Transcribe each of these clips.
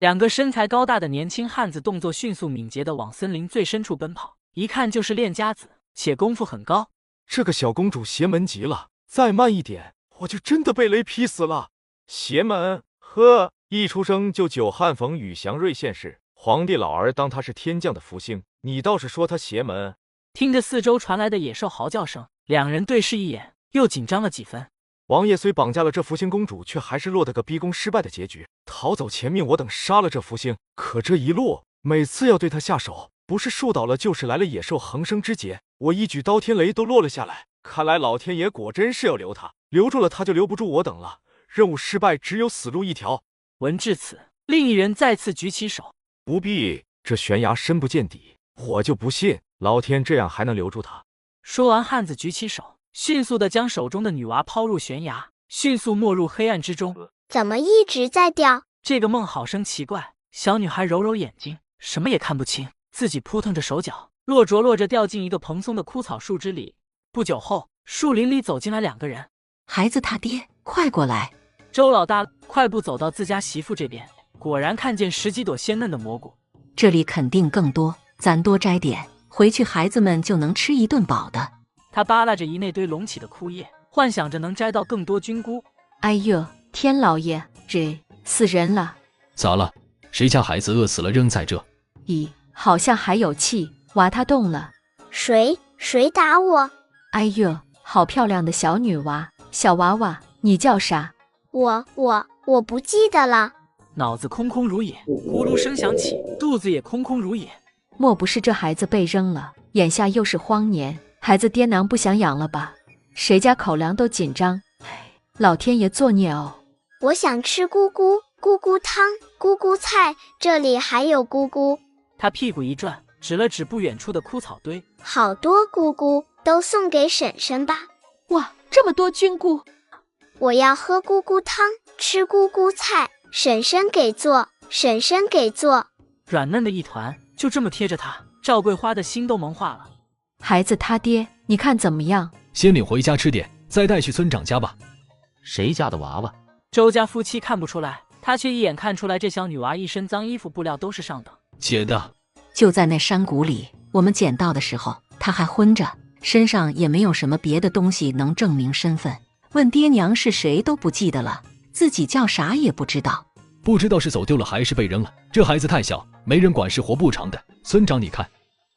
两个身材高大的年轻汉子动作迅速敏捷地往森林最深处奔跑，一看就是练家子，且功夫很高。这个小公主邪门极了，再慢一点，我就真的被雷劈死了。邪门？呵，一出生就久旱逢雨祥瑞现世，皇帝老儿当他是天降的福星，你倒是说他邪门。听着四周传来的野兽嚎叫声，两人对视一眼，又紧张了几分。王爷虽绑架了这福星公主，却还是落得个逼宫失败的结局。逃走前命我等杀了这福星，可这一落，每次要对他下手，不是树倒了，就是来了野兽横生枝节，我一举刀天雷都落了下来。看来老天爷果真是要留他，留住了他就留不住我等了。任务失败，只有死路一条。闻至此，另一人再次举起手。不必，这悬崖深不见底，我就不信老天这样还能留住他。说完，汉子举起手，迅速地将手中的女娃抛入悬崖，迅速没入黑暗之中。怎么一直在掉？这个梦好生奇怪。小女孩揉揉眼睛，什么也看不清，自己扑腾着手脚，落着落着掉进一个蓬松的枯草树枝里。不久后，树林里走进来两个人。孩子他爹，快过来！周老大快步走到自家媳妇这边，果然看见十几朵鲜嫩的蘑菇。这里肯定更多，咱多摘点，回去孩子们就能吃一顿饱的。他扒拉着一那堆隆起的枯叶，幻想着能摘到更多菌菇。哎呦，天老爷，这死人了！咋了？谁家孩子饿死了扔在这？咦，好像还有气，娃他动了。谁打我？哎呦，好漂亮的小女娃，小娃娃，你叫啥？我不记得了。脑子空空如也，呼噜声响起，肚子也空空如也。莫不是这孩子被扔了？眼下又是荒年，孩子爹娘不想养了吧？谁家口粮都紧张，老天爷作孽哦！我想吃菇菇汤、菇菇菜，这里还有菇菇。他屁股一转，指了指不远处的枯草堆，好多菇菇，都送给婶婶吧。哇，这么多菌菇！我要喝菇菇汤，吃菇菇菜，婶婶给做。软嫩的一团，就这么贴着他，赵桂花的心都萌化了。孩子他爹，你看怎么样？先领回家吃点，再带去村长家吧。谁家的娃娃？周家夫妻看不出来，他却一眼看出来，这小女娃一身脏衣服，布料都是上等。姐的，就在那山谷里，我们捡到的时候，她还昏着，身上也没有什么别的东西能证明身份。问爹娘是谁都不记得了，自己叫啥也不知道。不知道是走丢了还是被扔了。这孩子太小，没人管是活不长的。村长你看。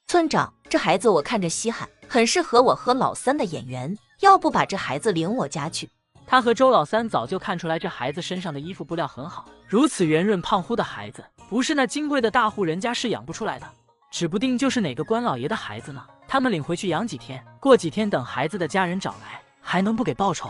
村长，这孩子我看着稀罕，很适合我和老三的眼缘，要不把这孩子领我家去？他和周老三早就看出来，这孩子身上的衣服布料很好，如此圆润胖乎的孩子，不是那金贵的大户人家是养不出来的，指不定就是哪个官老爷的孩子呢。他们领回去养几天，过几天等孩子的家人找来，还能不给报酬？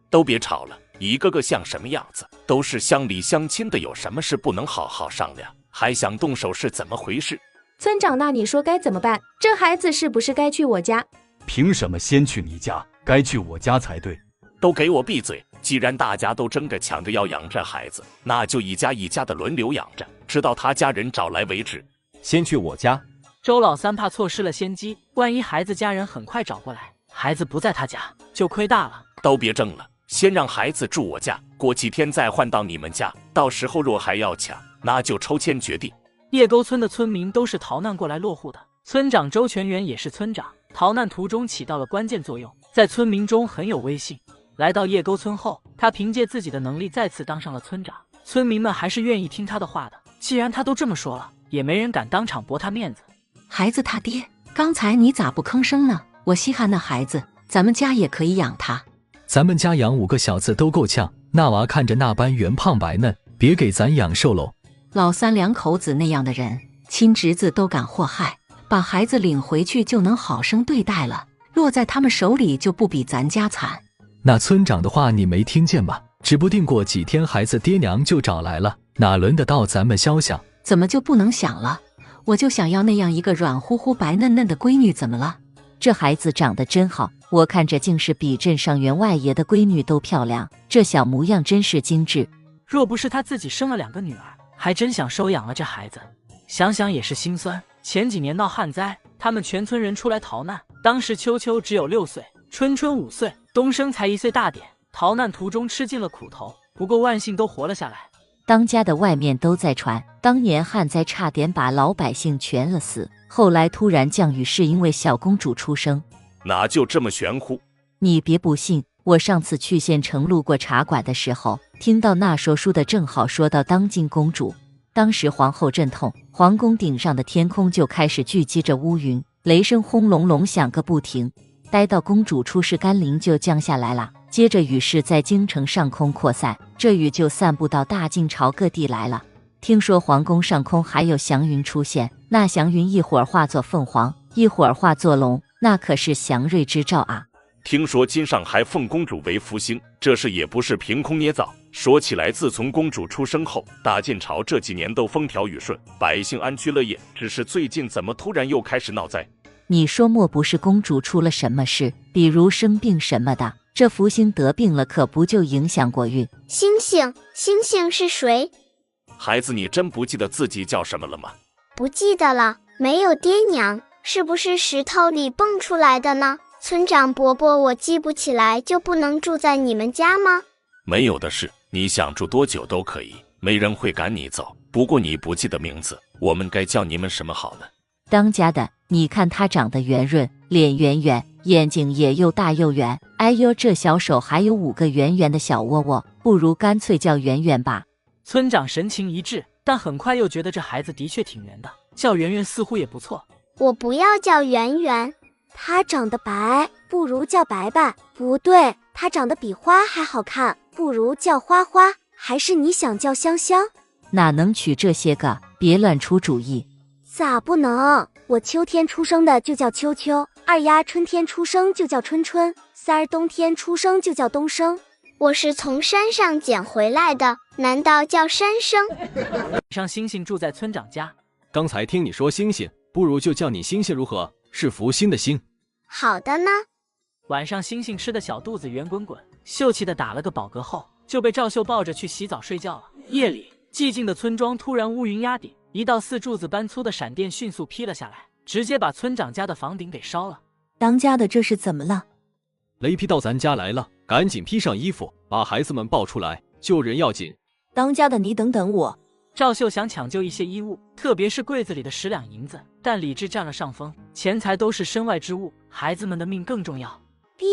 都别吵了，一个个像什么样子？都是乡里乡亲的，有什么事不能好好商量，还想动手是怎么回事？村长，那你说该怎么办？这孩子是不是该去我家？凭什么先去你家？该去我家才对。都给我闭嘴！既然大家都争着抢着要养这孩子，那就一家一家的轮流养着，直到他家人找来为止。先去我家。周老三怕错失了先机，万一孩子家人很快找过来，孩子不在他家，就亏大了。都别争了，先让孩子住我家，过几天再换到你们家。到时候若还要抢，那就抽签决定。叶沟村的村民都是逃难过来落户的，村长周全元也是村长，逃难途中起到了关键作用，在村民中很有威信。来到叶沟村后，他凭借自己的能力再次当上了村长，村民们还是愿意听他的话的。既然他都这么说了，也没人敢当场驳他面子。孩子他爹，刚才你咋不吭声呢？我稀罕那孩子，咱们家也可以养他。咱们家养5个小子都够呛，那娃看着那般圆胖白嫩，别给咱养瘦喽。老三两口子那样的人，亲侄子都敢祸害，把孩子领回去就能好生对待了，落在他们手里就不比咱家惨。那村长的话你没听见吗？指不定过几天孩子爹娘就找来了，哪轮得到咱们肖想？怎么就不能想了？我就想要那样一个软乎乎白嫩嫩的闺女，怎么了？这孩子长得真好，我看着竟是比镇上员外爷的闺女都漂亮，这小模样真是精致。若不是他自己生了2个女儿，还真想收养了这孩子。想想也是心酸，前几年闹旱灾，他们全村人出来逃难，当时秋秋只有6岁，春春5岁，东升才1岁大点。逃难途中吃尽了苦头，不过万幸都活了下来。当家的外面都在传，当年旱灾差点把老百姓全饿死，后来突然降雨是因为小公主出生。哪就这么玄乎？你别不信，我上次去县城路过茶馆的时候，听到那说书的正好说到当今公主。当时皇后阵痛，皇宫顶上的天空就开始聚集着乌云，雷声轰隆隆响个不停。待到公主出世，甘霖就降下来了，接着雨势在京城上空扩散，这雨就散布到大晋朝各地来了。听说皇宫上空还有祥云出现，那祥云一会儿化作凤凰，一会儿化作龙，那可是祥瑞之兆啊。听说今上还奉公主为福星，这事也不是凭空捏造。说起来，自从公主出生后，大晋朝这几年都风调雨顺，百姓安居乐业，只是最近怎么突然又开始闹灾？你说莫不是公主出了什么事，比如生病什么的？这福星得病了，可不就影响国运？星星，星星是谁？孩子，你真不记得自己叫什么了吗？不记得了，没有爹娘，是不是石头里蹦出来的呢？村长伯伯，我记不起来就不能住在你们家吗？没有的事，你想住多久都可以，没人会赶你走。不过你不记得名字，我们该叫你们什么好呢？当家的，你看他长得圆润，脸圆圆，眼睛也又大又圆。哎呦，这小手还有5个圆圆的小窝窝，不如干脆叫圆圆吧。村长神情一致，但很快又觉得这孩子的确挺圆的，叫圆圆似乎也不错。我不要叫圆圆，他长得白，不如叫白白。不对，他长得比花还好看，不如叫花花。还是你想叫香香？哪能取这些个？别乱出主意。咋不能？我秋天出生的就叫秋秋，二丫春天出生就叫春春，三儿冬天出生就叫冬生。我是从山上捡回来的，难道叫山生？上星星住在村长家。刚才听你说星星，不如就叫你星星如何？是福星的星。好的呢。晚上星星吃的小肚子圆滚滚，秀气的打了个饱嗝后，就被赵秀抱着去洗澡睡觉了。夜里，寂静的村庄突然乌云压顶，一道4柱子般粗的闪电迅速劈了下来，直接把村长家的房顶给烧了。当家的，这是怎么了？雷劈到咱家来了，赶紧披上衣服，把孩子们抱出来，救人要紧。当家的，你等等我。赵秀想抢救一些衣物，特别是柜子里的10两银子，但理智占了上风，钱财都是身外之物，孩子们的命更重要。爹，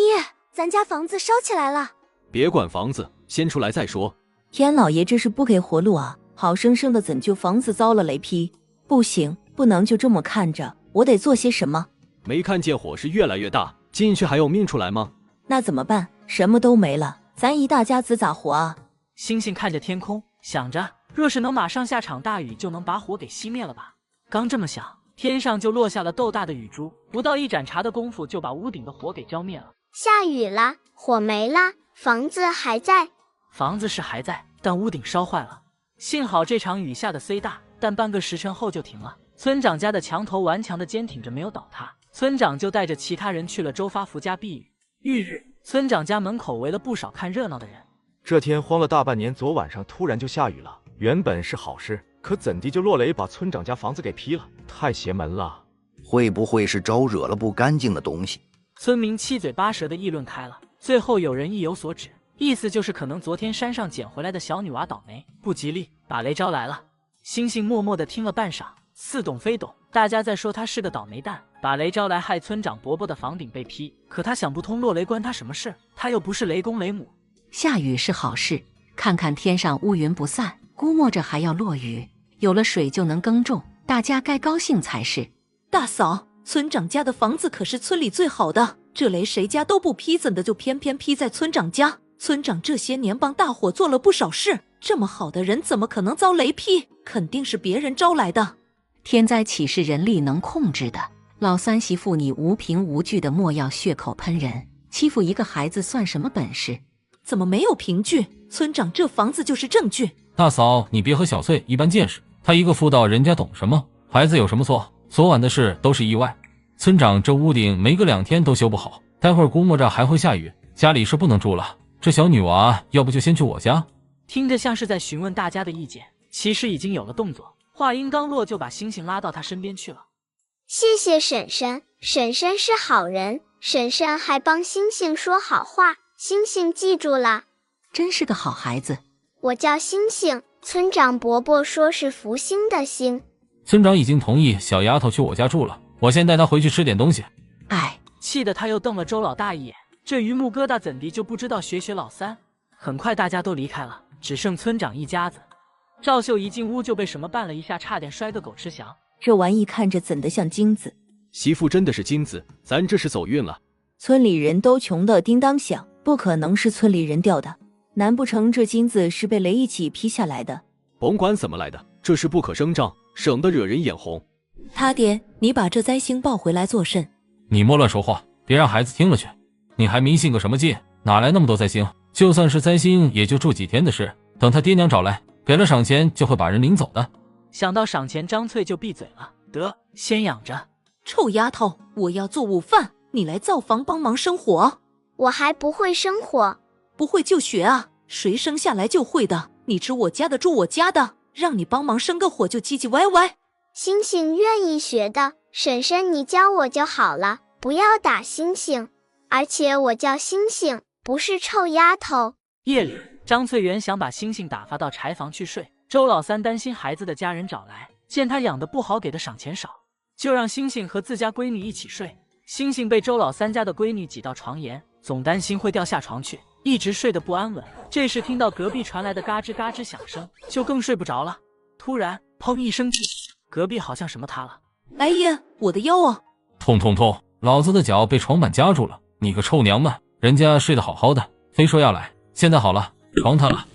咱家房子烧起来了。别管房子，先出来再说。天老爷这是不给活路啊！好生生的怎就房子遭了雷劈？不行，不能就这么看着，我得做些什么。没看见火势越来越大，进去还有命出来吗？那怎么办？什么都没了，咱一大家子咋活啊？星星看着天空，想着若是能马上下场大雨，就能把火给熄灭了吧。刚这么想，天上就落下了豆大的雨珠，不到1盏茶的功夫就把屋顶的火给浇灭了。下雨了，火没了，房子还在。房子是还在，但屋顶烧坏了。幸好这场雨下的虽大，但半个时辰后就停了。村长家的墙头顽强地坚挺着没有倒塌，村长就带着其他人去了周发福家避雨。翌日，村长家门口围了不少看热闹的人。这天荒了大半年，昨晚上突然就下雨了，原本是好事，可怎地就落雷把村长家房子给劈了，太邪门了。会不会是招惹了不干净的东西？村民七嘴八舌的议论开了，最后有人意有所指，意思就是可能昨天山上捡回来的小女娃倒霉，不吉利，把雷招来了。星星默默地听了半晌，似懂非懂，大家在说他是个倒霉蛋，把雷招来害村长伯伯的房顶被劈，可他想不通落雷关他什么事，他又不是雷公雷母。下雨是好事，看看天上乌云不散，估摸着还要落雨，有了水就能耕种，大家该高兴才是。大嫂，村长家的房子可是村里最好的，这雷谁家都不劈，怎的就偏偏劈在村长家？村长这些年帮大伙做了不少事，这么好的人怎么可能遭雷劈？肯定是别人招来的。天灾岂是人力能控制的？老三媳妇，你无凭无据的莫要血口喷人，欺负一个孩子算什么本事？怎么没有凭据？村长这房子就是证据。大嫂，你别和小翠一般见识，他一个妇道人家懂什么？孩子有什么错？昨晚的事都是意外。村长这屋顶没个2天都修不好，待会儿估摸着还会下雨，家里是不能住了。这小女娃要不就先去我家。听着像是在询问大家的意见，其实已经有了动作。话音刚落，就把星星拉到他身边去了。谢谢婶婶，婶婶是好人，婶婶还帮星星说好话，星星记住了。真是个好孩子。我叫星星，村长伯伯说是福星的星。村长已经同意小丫头去我家住了，我先带她回去吃点东西。气得他又瞪了周老大一眼。这榆木疙瘩怎地就不知道学老三？很快大家都离开了，只剩村长一家子。赵秀一进屋就被什么绊了一下，差点摔个狗吃翔。这玩意看着怎的像金子？媳妇真的是金子，咱这是走运了。村里人都穷得叮当响，不可能是村里人掉的。难不成这金子是被雷一起劈下来的？甭管怎么来的，这是不可声张，省得惹人眼红。他爹，你把这灾星抱回来做甚？你莫乱说话，别让孩子听了去。你还迷信个什么劲？哪来那么多灾星？就算是灾星，也就住几天的事。等他爹娘找来，给了赏钱，就会把人领走的。想到赏钱，张翠就闭嘴了。得，先养着。臭丫头，我要做午饭，你来灶房帮忙生火。我还不会生火。不会就学啊，谁生下来就会的？你吃我家的，住我家的，让你帮忙生个火就唧唧歪歪。星星愿意学的，婶婶你教我就好了，不要打星星。而且我叫星星，不是臭丫头。夜里，张翠元想把星星打发到柴房去睡。周老三担心孩子的家人找来，见他养得不好，给的赏钱少，就让星星和自家闺女一起睡。星星被周老三家的闺女挤到床沿，总担心会掉下床去，一直睡得不安稳。这时听到隔壁传来的嘎吱嘎吱响声，就更睡不着了。突然，砰一声，隔壁好像什么塌了。哎呀，我的腰啊！痛痛痛！老子的脚被床板夹住了！你个臭娘们，人家睡得好好的，非说要来。现在好了，床塌了。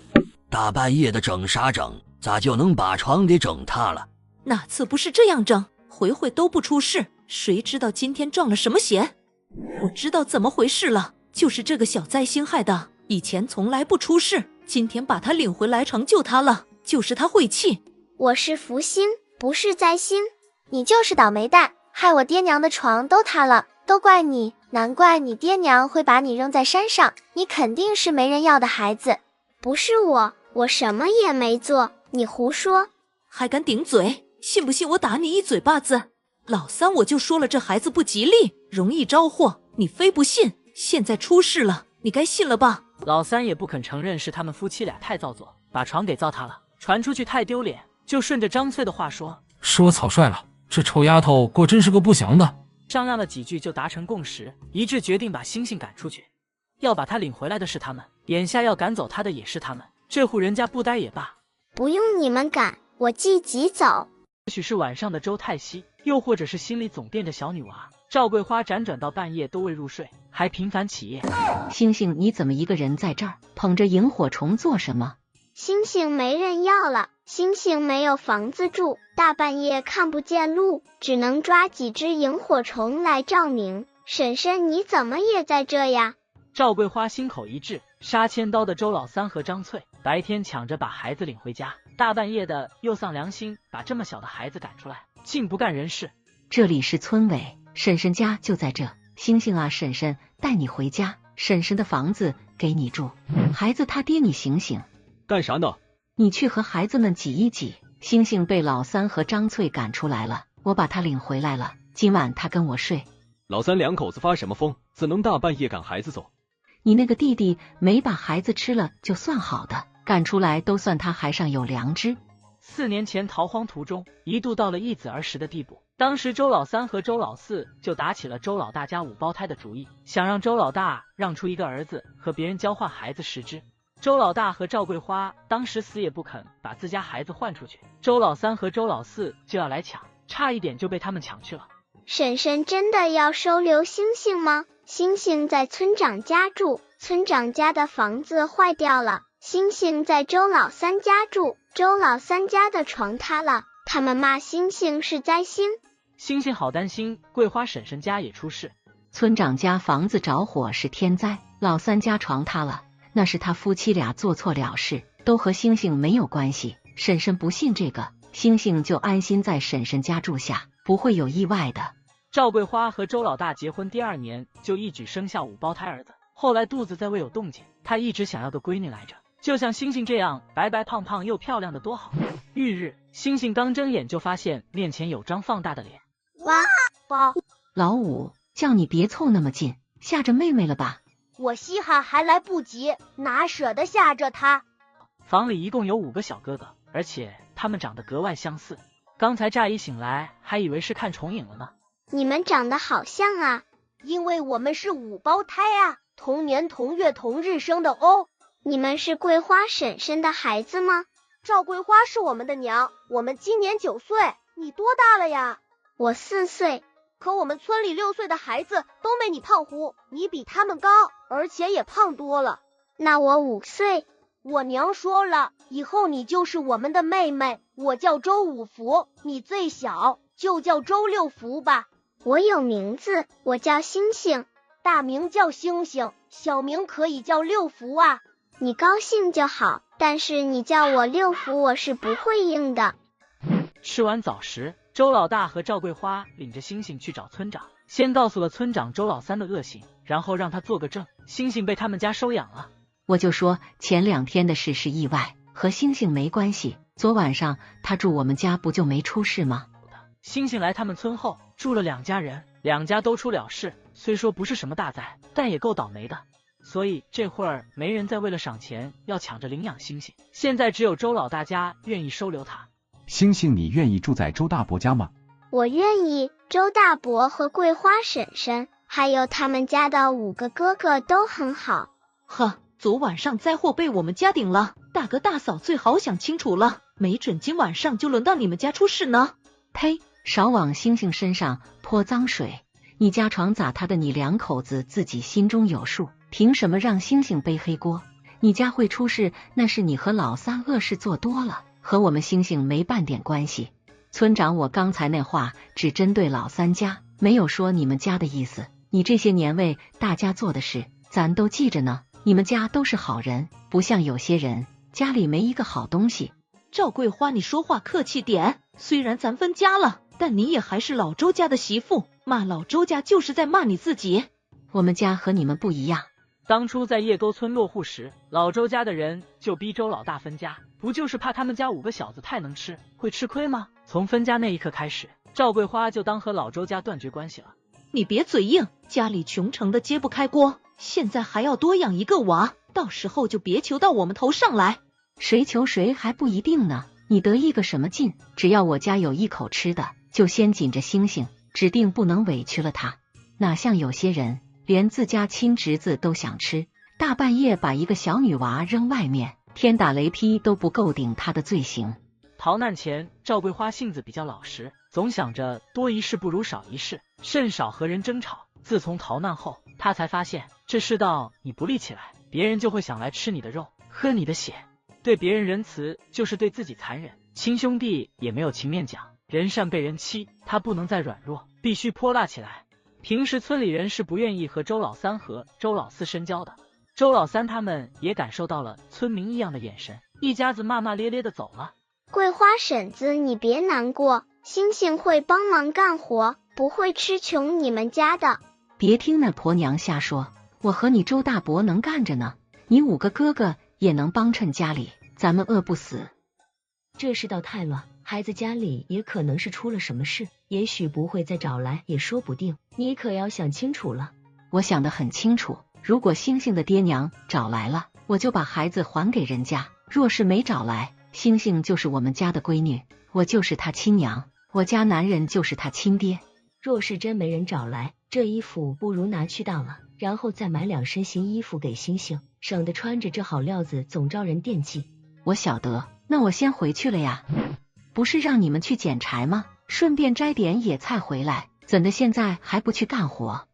大半夜的整啥整？咋就能把床给整塌了？哪次不是这样整？回回都不出事，谁知道今天撞了什么邪？我知道怎么回事了，就是这个小灾星害的。以前从来不出事，今天把他领回来成就他了，就是他晦气。我是福星，不是灾星。你就是倒霉蛋，害我爹娘的床都塌了，都怪你。难怪你爹娘会把你扔在山上，你肯定是没人要的孩子。不是我，我什么也没做，你胡说。还敢顶嘴？信不信我打你一嘴巴子？老三我就说了，这孩子不吉利，容易招祸，你非不信。现在出事了，你该信了吧？老三也不肯承认是他们夫妻俩太造作，把床给糟蹋了，传出去太丢脸，就顺着张翠的话说，是我草率了，这臭丫头果真是个不祥的。商量了几句就达成共识，一致决定把星星赶出去。要把他领回来的是他们，眼下要赶走他的也是他们。这户人家不待也罢，不用你们赶，我自己走。或许是晚上的周太息，又或者是心里总惦着小女娃。赵桂花辗转到半夜都未入睡，还频繁起夜。星星，你怎么一个人在这儿捧着萤火虫做什么？星星没人要了，星星没有房子住，大半夜看不见路，只能抓几只萤火虫来照明。婶婶你怎么也在这呀？赵桂花心口一滞，杀千刀的周老三和张翠白天抢着把孩子领回家，大半夜的又丧良心把这么小的孩子赶出来，竟不干人事。这里是村委，婶婶家就在这。星星啊，婶婶带你回家，婶婶的房子给你住。孩子他爹你醒醒。干啥呢？你去和孩子们挤一挤。星星被老三和张翠赶出来了，我把他领回来了，今晚他跟我睡。老三两口子发什么疯？怎能大半夜赶孩子走？你那个弟弟没把孩子吃了就算好的，赶出来都算他还尚有良知。4年前逃荒途中，一度到了一子而食的地步。当时周老三和周老四就打起了周老大家5胞胎的主意，想让周老大让出一个儿子和别人交换孩子10只。周老大和赵桂花当时死也不肯把自家孩子换出去，周老三和周老四就要来抢，差一点就被他们抢去了。婶婶真的要收留星星吗？星星在村长家住，村长家的房子坏掉了，星星在周老三家住，周老三家的床塌了，他们骂星星是灾星。星星好担心桂花婶婶家也出事，村长家房子着火是天灾，老三家床塌了，那是他夫妻俩做错了事，都和星星没有关系。婶婶不信这个，星星就安心在婶婶家住下，不会有意外的。赵桂花和周老大结婚第2年就一举生下5胞胎儿子，后来肚子再未有动静，她一直想要个闺女来着，就像星星这样白白胖胖又漂亮的多好。翌日，星星刚睁眼就发现面前有张放大的脸。哇，宝，老五，叫你别凑那么近，吓着妹妹了吧？我稀罕还来不及，哪舍得吓着她。房里一共有5个小哥哥，而且他们长得格外相似。刚才乍一醒来，还以为是看重影了呢。你们长得好像啊，因为我们是5胞胎啊，同年同月同日生的哦。你们是桂花婶婶的孩子吗？赵桂花是我们的娘，我们今年9岁。你多大了呀？我4岁。可我们村里6岁的孩子都没你胖乎，你比他们高，而且也胖多了。那我5岁。我娘说了，以后你就是我们的妹妹。我叫周5福，你最小，就叫周6福吧。我有名字，我叫星星，大名叫星星，小名可以叫6福啊。你高兴就好，但是你叫我6福，我是不会应的。吃完早食，周老大和赵桂花领着星星去找村长，先告诉了村长周老三的恶行，然后让他做个证，星星被他们家收养了。我就说前2天的事是意外，和星星没关系。昨晚上他住我们家不就没出事吗？星星来他们村后住了2家人，2家都出了事，虽说不是什么大灾，但也够倒霉的。所以这会儿没人再为了赏钱要抢着领养星星，现在只有周老大家愿意收留他。星星，你愿意住在周大伯家吗？我愿意。周大伯和桂花婶婶还有他们家的5个哥哥都很好。呵，昨晚上灾祸被我们家顶了，大哥大嫂最好想清楚了，没准今晚上就轮到你们家出事呢。呸，少往星星身上泼脏水，你家床咋塌的你2口子自己心中有数，凭什么让星星背黑锅？你家会出事，那是你和老三恶事做多了，和我们星星没半点关系。村长，我刚才那话只针对老三家，没有说你们家的意思。你这些年为大家做的事，咱都记着呢。你们家都是好人，不像有些人家里没一个好东西。赵桂花，你说话客气点，虽然咱分家了，但你也还是老周家的媳妇，骂老周家就是在骂你自己。我们家和你们不一样。当初在叶沟村落户时，老周家的人就逼周老大分家，不就是怕他们家5个小子太能吃，会吃亏吗？从分家那一刻开始，赵桂花就当和老周家断绝关系了。你别嘴硬，家里穷成的揭不开锅，现在还要多养1个娃，到时候就别求到我们头上来。谁求谁还不一定呢，你得意个什么劲？只要我家有一口吃的，就先紧着星星，指定不能委屈了他。哪像有些人连自家亲侄子都想吃，大半夜把一个小女娃扔外面，天打雷劈都不够顶他的罪行。逃难前，赵桂花性子比较老实，总想着多一事不如少一事，甚少和人争吵。自从逃难后，她才发现这世道你不立起来，别人就会想来吃你的肉，喝你的血。对别人仁慈就是对自己残忍，亲兄弟也没有情面讲，人善被人欺，她不能再软弱，必须泼辣起来。平时村里人是不愿意和周老三和周老四深交的，周老三他们也感受到了村民异样的眼神，一家子骂骂咧咧的走了。桂花婶子，你别难过，星星会帮忙干活，不会吃穷你们家的。别听那婆娘瞎说，我和你周大伯能干着呢，你5个哥哥也能帮衬家里，咱们饿不死。这世道太乱，孩子家里也可能是出了什么事，也许不会再找来，也说不定。你可要想清楚了。我想得很清楚，如果星星的爹娘找来了，我就把孩子还给人家；若是没找来，星星就是我们家的闺女，我就是她亲娘，我家男人就是她亲爹。若是真没人找来，这衣服不如拿去当了，然后再买2身新衣服给星星，省得穿着这好料子总招人惦记。我晓得，那我先回去了呀。不是让你们去捡柴吗？顺便摘点野菜回来，怎的现在还不去干活？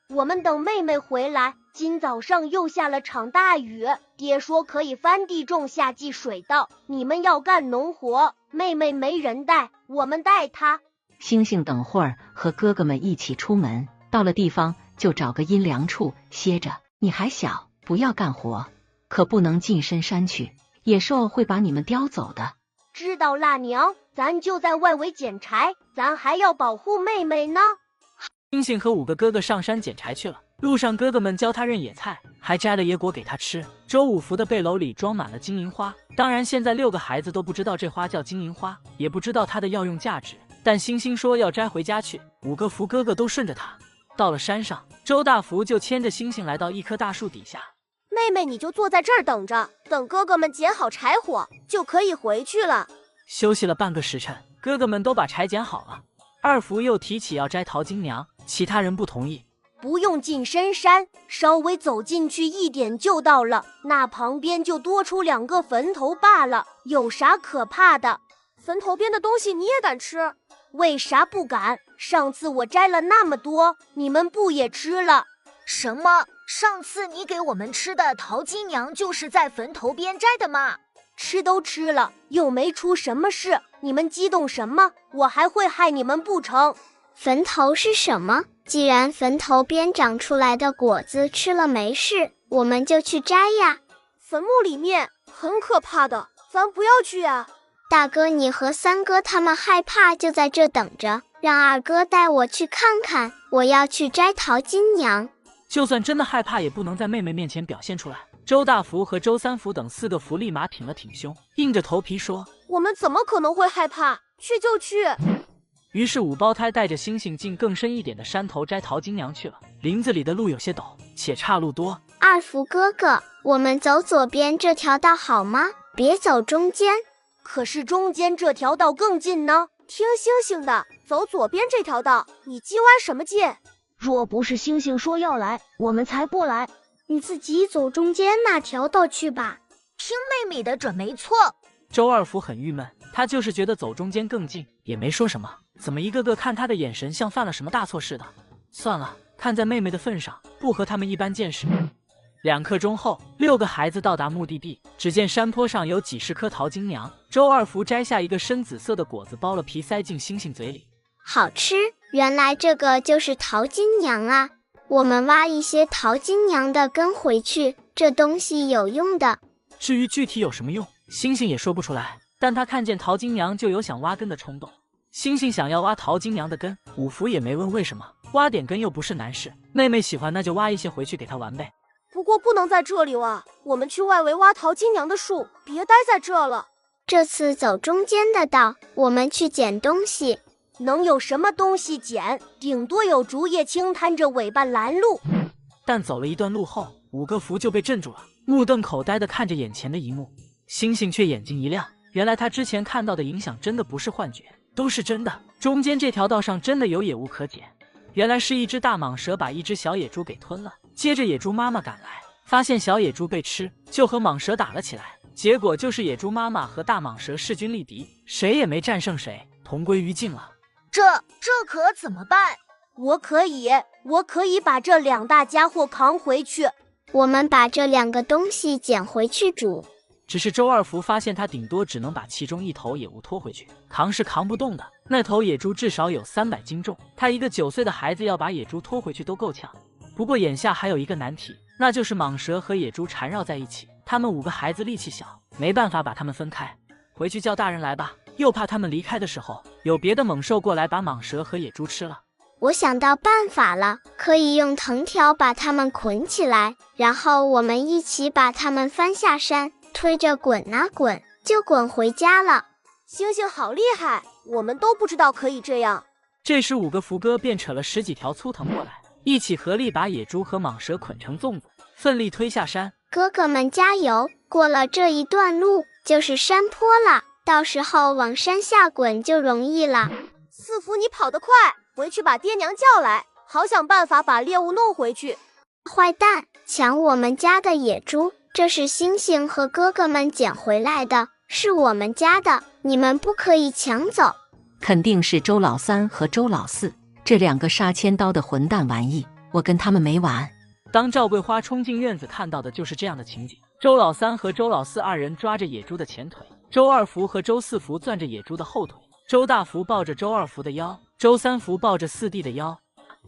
我们等妹妹回来。今早上又下了场大雨，爹说可以翻地种下季水稻，你们要干农活，妹妹没人带，我们带她。星星等会儿和哥哥们一起出门，到了地方就找个阴凉处歇着。你还小，不要干活，可不能近深山去，野兽会把你们叼走的。知道啦娘，咱就在外围捡柴，咱还要保护妹妹呢。星星和5个哥哥上山捡柴去了，路上哥哥们教他认野菜，还摘了野果给他吃。周5福的背篓里装满了金银花，当然现在6个孩子都不知道这花叫金银花，也不知道它的药用价值，但星星说要摘回家去，5个福哥哥都顺着他。到了山上，周大福就牵着星星来到一棵大树底下。妹妹妹你就坐在这儿等着，等哥哥们捡好柴火，就可以回去了。休息了半个时辰，哥哥们都把柴捡好了。二福又提起要摘桃金娘，其他人不同意。不用进深山，稍微走进去一点就到了，那旁边就多出2个坟头罢了，有啥可怕的？坟头边的东西你也敢吃？为啥不敢？上次我摘了那么多，你们不也吃了？什么？上次你给我们吃的桃金娘就是在坟头边摘的吗？吃都吃了，又没出什么事，你们激动什么？我还会害你们不成？坟头是什么？既然坟头边长出来的果子吃了没事，我们就去摘呀。坟墓里面很可怕的，咱不要去呀。大哥，你和三哥他们害怕就在这等着，让二哥带我去看看，我要去摘桃金娘。就算真的害怕，也不能在妹妹面前表现出来。周大福和周三福等4个福立马挺了挺胸，硬着头皮说：我们怎么可能会害怕？去就去。于是5胞胎带着星星进更深一点的山头摘桃金娘去了。林子里的路有些陡，且岔路多。二福哥哥，我们走左边这条道好吗？别走中间。可是中间这条道更近呢。听星星的，走左边这条道，你叽歪什么劲？若不是星星说要来，我们才不来。你自己走中间那条道去吧。听妹妹的准没错。周二福很郁闷，他就是觉得走中间更近，也没说什么。怎么一个个看他的眼神像犯了什么大错似的？算了，看在妹妹的份上，不和他们一般见识。2刻钟后，6个孩子到达目的地。只见山坡上有几10颗桃金娘。周二福摘下一个深紫色的果子，剥了皮塞进星星嘴里。好吃，原来这个就是桃金娘啊！我们挖一些桃金娘的根回去，这东西有用的。至于具体有什么用，星星也说不出来，但他看见桃金娘就有想挖根的冲动。星星想要挖桃金娘的根，5福也没问为什么，挖点根又不是难事，妹妹喜欢那就挖一些回去给她玩呗。不过不能在这里挖，我们去外围挖桃金娘的树，别待在这了。这次走中间的道，我们去捡东西。能有什么东西捡？顶多有竹叶青摊着尾巴拦路。但走了一段路后，5个福就被镇住了，目瞪口呆地看着眼前的一幕。星星却眼睛一亮，原来他之前看到的影响真的不是幻觉，都是真的。中间这条道上真的有野物可捡，原来是一只大蟒蛇把一只小野猪给吞了。接着野猪妈妈赶来，发现小野猪被吃，就和蟒蛇打了起来。结果就是野猪妈妈和大蟒蛇势均力敌，谁也没战胜谁，同归于尽了。这可怎么办？我可以把这2大家伙扛回去。我们把这2个东西捡回去煮。只是周二福发现他顶多只能把其中一头野物拖回去，扛是扛不动的。那头野猪至少有300斤重，他一个9岁的孩子要把野猪拖回去都够呛。不过眼下还有一个难题，那就是蟒蛇和野猪缠绕在一起，他们5个孩子力气小，没办法把他们分开。回去叫大人来吧，又怕他们离开的时候有别的猛兽过来把蟒蛇和野猪吃了。我想到办法了，可以用藤条把它们捆起来，然后我们一起把它们翻下山，推着滚啊滚，就滚回家了。星星好厉害，我们都不知道可以这样。这时5个福哥便扯了10几条粗藤过来，一起合力把野猪和蟒蛇捆成粽子，奋力推下山。哥哥们加油，过了这一段路就是山坡了，到时候往山下滚就容易了。4福你跑得快，回去把爹娘叫来，好想办法把猎物弄回去。坏蛋，抢我们家的野猪，这是星星和哥哥们捡回来的，是我们家的，你们不可以抢走。肯定是周老3和周老4这2个杀千刀的混蛋玩意，我跟他们没完。当赵桂花冲进院子，看到的就是这样的情景。周老3和周老42人抓着野猪的前腿，周二福和周4福攥着野猪的后腿，周大福抱着周2福的腰，周3福抱着4弟的腰，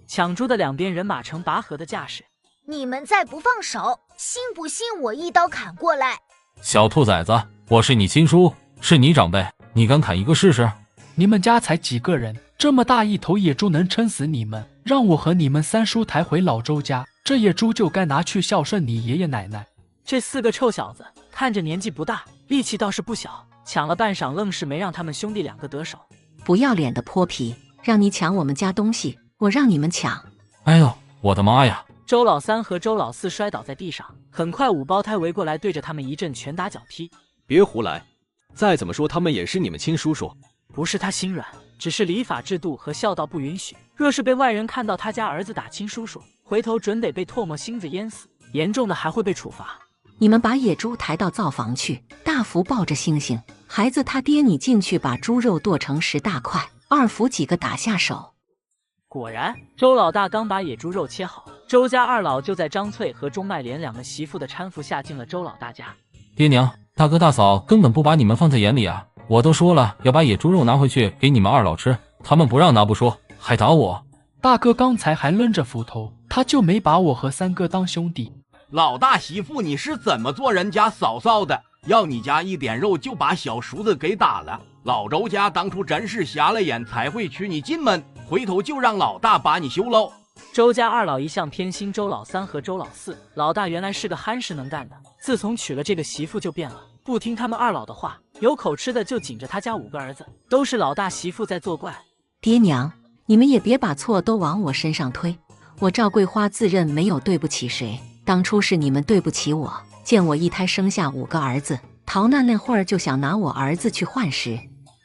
抢猪的2边人马成拔河的架势。你们再不放手，信不信我一刀砍过来？小兔崽子，我是你亲叔，是你长辈，你敢砍一个试试？你们家才几个人，这么大一头野猪能撑死你们？让我和你们3叔抬回老周家，这野猪就该拿去孝顺你爷爷奶奶。这4个臭小子看着年纪不大，力气倒是不小，抢了半晌愣是没让他们兄弟2个得手。不要脸的泼皮，让你抢我们家东西，我让你们抢。哎呦，我的妈呀！周老三和周老四摔倒在地上，很快五胞胎围过来，对着他们一阵拳打脚踢。别胡来，再怎么说他们也是你们亲叔叔。不是他心软，只是礼法制度和孝道不允许。若是被外人看到他家儿子打亲叔叔，回头准得被唾沫星子淹死，严重的还会被处罚。你们把野猪抬到灶房去，大福抱着星星，孩子他爹你进去把猪肉剁成10大块，二福几个打下手。果然，周老大刚把野猪肉切好，周家二老就在张翠和钟麦莲两个媳妇的搀扶下进了周老大家。爹娘，大哥大嫂根本不把你们放在眼里啊！我都说了要把野猪肉拿回去给你们二老吃，他们不让拿不说，还打我。大哥刚才还抡着斧头，他就没把我和三哥当兄弟。老大媳妇，你是怎么做人家嫂嫂的？要你家一点肉就把小叔子给打了。老周家当初真是瞎了眼才会娶你进门，回头就让老大把你休喽。周家二老一向偏心周老三和周老四，老大原来是个憨实能干的，自从娶了这个媳妇就变了，不听他们二老的话，有口吃的就紧着他家5个儿子，都是老大媳妇在作怪。爹娘，你们也别把错都往我身上推，我赵桂花自认没有对不起谁，当初是你们对不起我，见我一胎生下5个儿子，逃难那会儿就想拿我儿子去换食，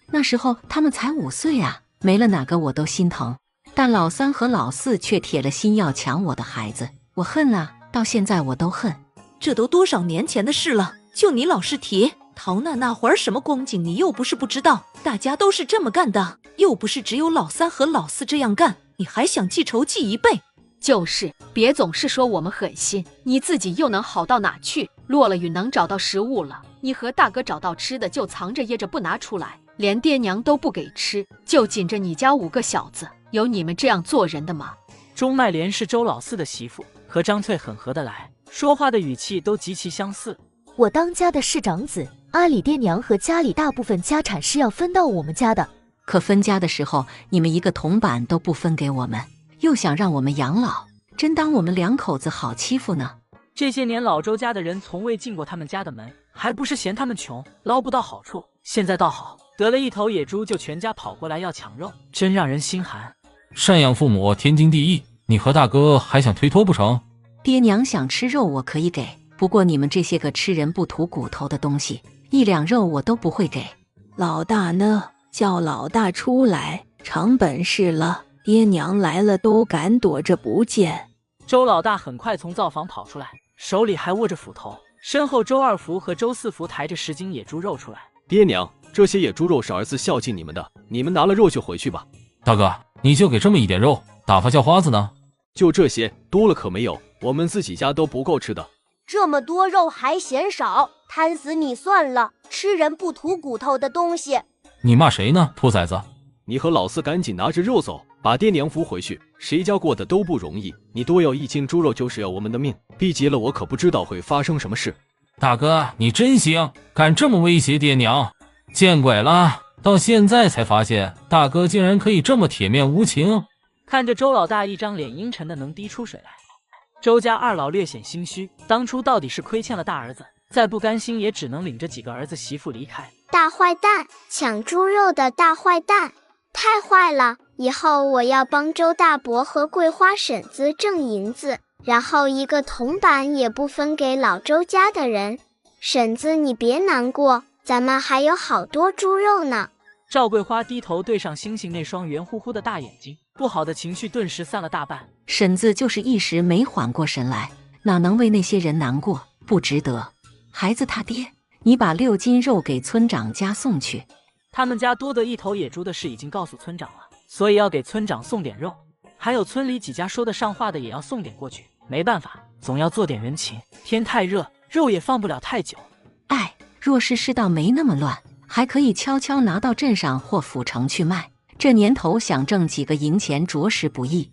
那时候他们才5岁啊，没了哪个我都心疼，但老三和老四却铁了心要抢我的孩子，我恨啊，到现在我都恨。这都多少年前的事了，就你老是提逃难那会儿什么光景，你又不是不知道，大家都是这么干的，又不是只有老三和老四这样干，你还想记仇记一辈？就是，别总是说我们狠心，你自己又能好到哪去？落了雨能找到食物了，你和大哥找到吃的就藏着掖着不拿出来，连爹娘都不给吃，就紧着你家5个小子，有你们这样做人的吗？钟麦莲是周老四的媳妇，和张翠很合得来，说话的语气都极其相似。我当家的是长子，阿里爹娘和家里大部分家产是要分到我们家的，可分家的时候，你们一个铜板都不分给我们，又想让我们养老，真当我们2口子好欺负呢？这些年老周家的人从未进过他们家的门，还不是嫌他们穷，捞不到好处。现在倒好，得了一头野猪就全家跑过来要抢肉，真让人心寒。赡养父母天经地义，你和大哥还想推脱不成？爹娘想吃肉我可以给，不过你们这些个吃人不吐骨头的东西，1两肉我都不会给。老大呢？叫老大出来，长本事了，爹娘来了都敢躲着不见。周老大很快从灶房跑出来，手里还握着斧头，身后周二福和周四福抬着10斤野猪肉出来。爹娘，这些野猪肉是儿子孝敬你们的，你们拿了肉就回去吧。大哥，你就给这么一点肉，打发叫花子呢？就这些，多了可没有，我们自己家都不够吃的。这么多肉还嫌少，贪死你算了，吃人不吐骨头的东西。你骂谁呢，兔崽子？你和老四赶紧拿着肉走，把爹娘扶回去，谁家过得都不容易，你多要1斤猪肉就是要我们的命，逼急了我可不知道会发生什么事。大哥，你真行，敢这么威胁爹娘，见鬼了！到现在才发现，大哥竟然可以这么铁面无情。看着周老大一张脸阴沉的能滴出水来，周家二老略显心虚，当初到底是亏欠了大儿子，再不甘心也只能领着几个儿子媳妇离开。大坏蛋，抢猪肉的大坏蛋，太坏了！以后我要帮周大伯和桂花婶子挣银子，然后1个铜板也不分给老周家的人。婶子你别难过，咱们还有好多猪肉呢。赵桂花低头对上星星那双圆乎乎的大眼睛，不好的情绪顿时散了大半。婶子就是一时没缓过神来，哪能为那些人难过，不值得。孩子他爹，你把6斤肉给村长家送去。他们家多得一头野猪的事已经告诉村长了，所以要给村长送点肉，还有村里几家说得上话的也要送点过去。没办法，总要做点人情。天太热，肉也放不了太久。若是世道没那么乱，还可以悄悄拿到镇上或府城去卖。这年头想挣几个银钱着实不易。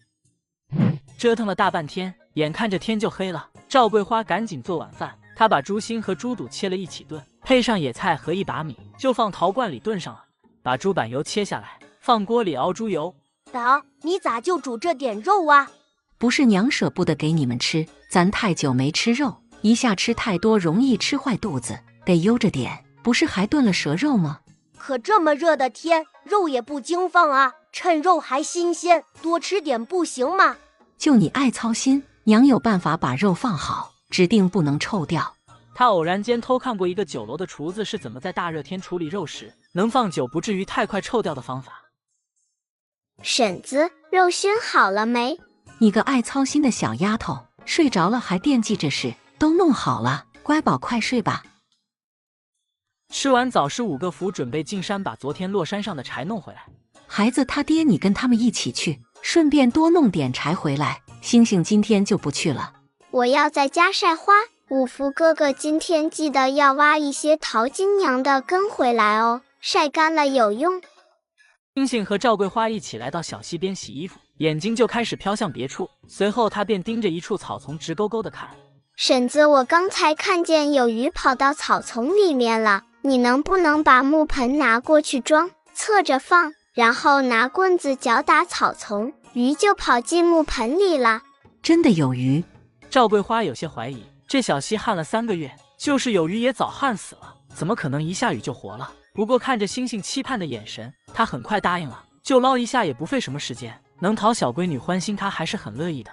折腾了大半天，眼看着天就黑了，赵桂花赶紧做晚饭。她把猪心和猪肚切了一起炖，配上野菜和1把米，就放陶罐里炖上了。把猪板油切下来，放锅里熬猪油。党，你咋就煮这点肉啊？不是娘舍不得给你们吃，咱太久没吃肉，一下吃太多容易吃坏肚子，得悠着点。不是还炖了蛇肉吗？可这么热的天，肉也不经放啊，趁肉还新鲜，多吃点不行吗？就你爱操心，娘有办法把肉放好，指定不能臭掉。他偶然间偷看过一个酒楼的厨子是怎么在大热天处理肉食，能放久不至于太快臭掉的方法。婶子，肉熏好了没？你个爱操心的小丫头，睡着了还惦记这事，都弄好了，乖宝快睡吧。吃完早是5个福准备进山把昨天落山上的柴弄回来。孩子他爹，你跟他们一起去，顺便多弄点柴回来。星星今天就不去了。我要在家晒花。5福哥哥今天记得要挖一些淘金娘的根回来哦，晒干了有用。星星和赵桂花一起来到小溪边洗衣服，眼睛就开始飘向别处，随后他便盯着一处草丛直勾勾地看。婶子，我刚才看见有鱼跑到草丛里面了，你能不能把木盆拿过去装，侧着放，然后拿棍子搅打草丛，鱼就跑进木盆里了。真的有鱼？赵桂花有些怀疑，这小溪旱了3个月，就是有鱼也早旱死了，怎么可能一下雨就活了？不过看着星星期盼的眼神，他很快答应了，就捞一下也不费什么时间，能讨小闺女欢心，他还是很乐意的。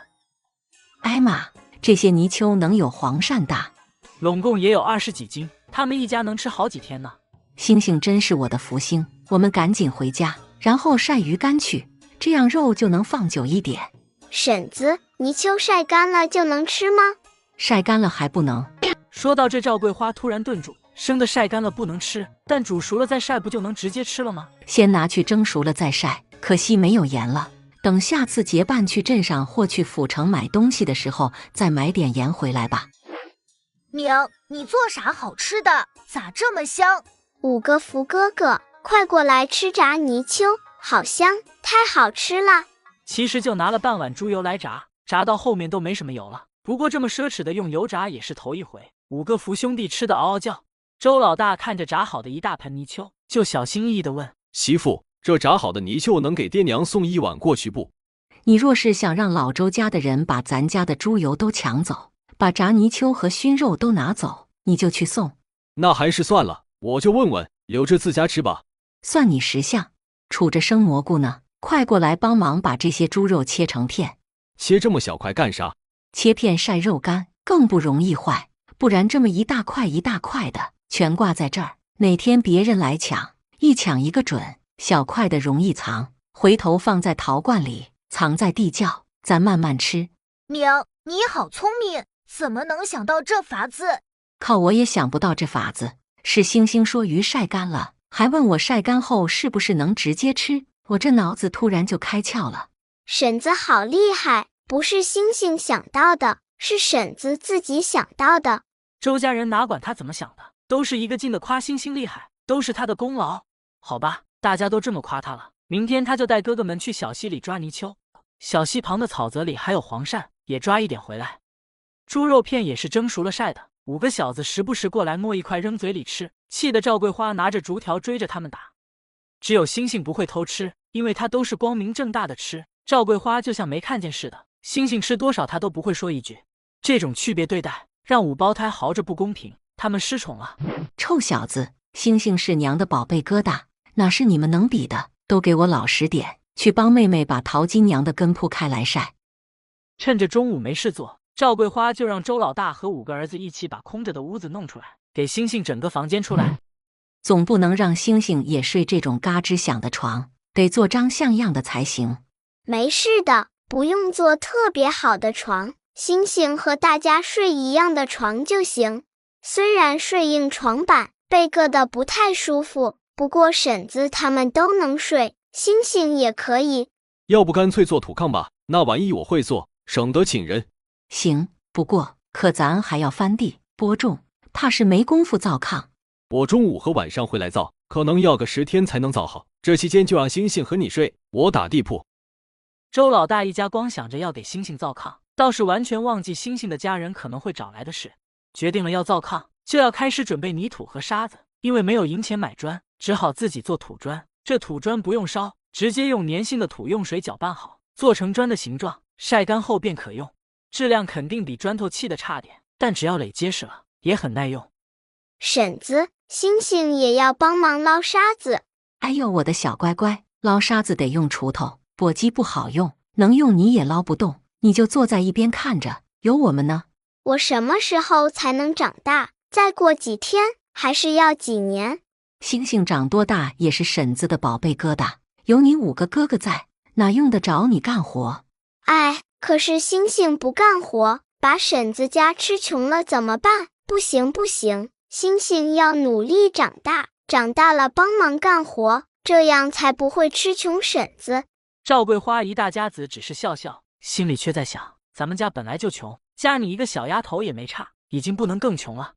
哎妈，这些泥鳅能有黄鳝大，拢共也有20几斤，他们一家能吃好几天呢。星星真是我的福星，我们赶紧回家，然后晒鱼干去，这样肉就能放久一点。婶子，泥鳅晒干了就能吃吗？晒干了还不能。说到这，赵桂花突然顿住，生的晒干了不能吃，但煮熟了再晒不就能直接吃了吗？先拿去蒸熟了再晒，可惜没有盐了。等下次结伴去镇上或去府城买东西的时候，再买点盐回来吧。娘，你做啥好吃的？咋这么香？5个福哥哥，快过来吃炸泥鳅，好香，太好吃了。其实就拿了半碗猪油来炸，炸到后面都没什么油了。不过这么奢侈的用油炸也是头一回，5个福兄弟吃得嗷嗷叫。周老大看着炸好的一大盆泥鳅，就小心翼翼地问：媳妇，这炸好的泥鳅能给爹娘送1碗过去不？你若是想让老周家的人把咱家的猪油都抢走，把炸泥鳅和熏肉都拿走，你就去送。那还是算了，我就问问，留着自家吃吧。算你识相。杵着生蘑菇呢，快过来帮忙把这些猪肉切成片。切这么小块干啥？切片晒肉干，更不容易坏，不然这么一大块一大块的全挂在这儿，哪天别人来抢，一抢一个准。小块的容易藏，回头放在陶罐里，藏在地窖，咱慢慢吃。娘，你好聪明，怎么能想到这法子？靠，我也想不到这法子。是星星说鱼晒干了，还问我晒干后是不是能直接吃，我这脑子突然就开窍了。婶子好厉害，不是星星想到的，是婶子自己想到的。周家人哪管他怎么想的，都是一个劲的夸星星厉害，都是他的功劳。好吧，大家都这么夸他了，明天他就带哥哥们去小溪里抓泥鳅，小溪旁的草泽里还有黄鳝，也抓一点回来。猪肉片也是蒸熟了晒的，5个小子时不时过来摸一块扔嘴里吃，气得赵桂花拿着竹条追着他们打。只有星星不会偷吃，因为他都是光明正大的吃，赵桂花就像没看见似的，星星吃多少他都不会说一句。这种区别对待让5胞胎嚎着不公平，他们失宠了。臭小子，星星是娘的宝贝疙瘩，哪是你们能比的？都给我老实点，去帮妹妹把淘金娘的根铺开来晒。趁着中午没事做，赵桂花就让周老大和5个儿子一起把空着的屋子弄出来，给星星整个房间出来。总不能让星星也睡这种嘎吱响的床，得做张像样的才行。没事的，不用做特别好的床，星星和大家睡一样的床就行。虽然睡硬床板，被硌得不太舒服，不过婶子他们都能睡，星星也可以。要不干脆做土炕吧，那玩意我会做，省得请人。行，不过可咱还要翻地播种，怕是没工夫造炕。我中午和晚上会来造，可能要个10天才能造好，这期间就让星星和你睡，我打地铺。周老大一家光想着要给星星造炕，倒是完全忘记星星的家人可能会找来的事。决定了要造炕，就要开始准备泥土和沙子，因为没有银钱买砖，只好自己做土砖。这土砖不用烧，直接用粘性的土用水搅拌好，做成砖的形状，晒干后便可用。质量肯定比砖头砌的差点，但只要垒结实了，也很耐用。婶子，星星也要帮忙捞沙子。哎呦，我的小乖乖，捞沙子得用锄头，簸箕不好用，能用你也捞不动，你就坐在一边看着，有我们呢。我什么时候才能长大？再过几天，还是要几年？星星长多大也是婶子的宝贝疙瘩，有你5个哥哥在，哪用得着你干活？哎，可是星星不干活，把婶子家吃穷了怎么办？不行不行，星星要努力长大，长大了帮忙干活，这样才不会吃穷婶子。赵桂花一大家子只是笑笑，心里却在想，咱们家本来就穷，加你一个小丫头也没差，已经不能更穷了。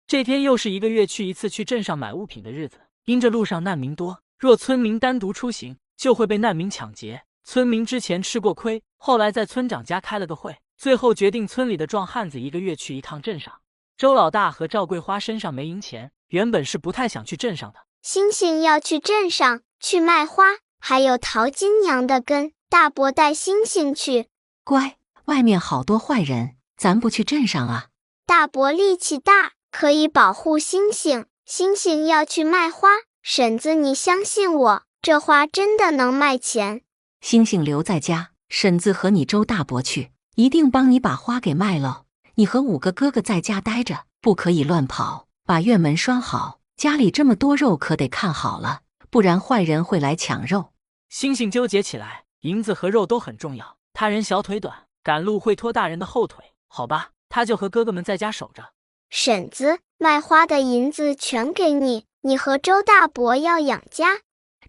这天又是1个月去一次去镇上买物品的日子，因着路上难民多，若村民单独出行，就会被难民抢劫。村民之前吃过亏，后来在村长家开了个会，最后决定村里的壮汉子1个月去一趟镇上。周老大和赵桂花身上没银钱，原本是不太想去镇上的。星星要去镇上去卖花，还有淘金娘的根，大伯带星星去。乖，外面好多坏人，咱不去镇上啊。大伯力气大，可以保护星星。星星要去卖花，婶子你相信我，这花真的能卖钱。星星留在家，婶子和你周大伯去，一定帮你把花给卖了。你和5个哥哥在家待着，不可以乱跑，把院门拴好。家里这么多肉，可得看好了，不然坏人会来抢肉。星星纠结起来，银子和肉都很重要，他人小腿短，赶路会拖大人的后腿，好吧，他就和哥哥们在家守着。婶子，卖花的银子全给你，你和周大伯要养家。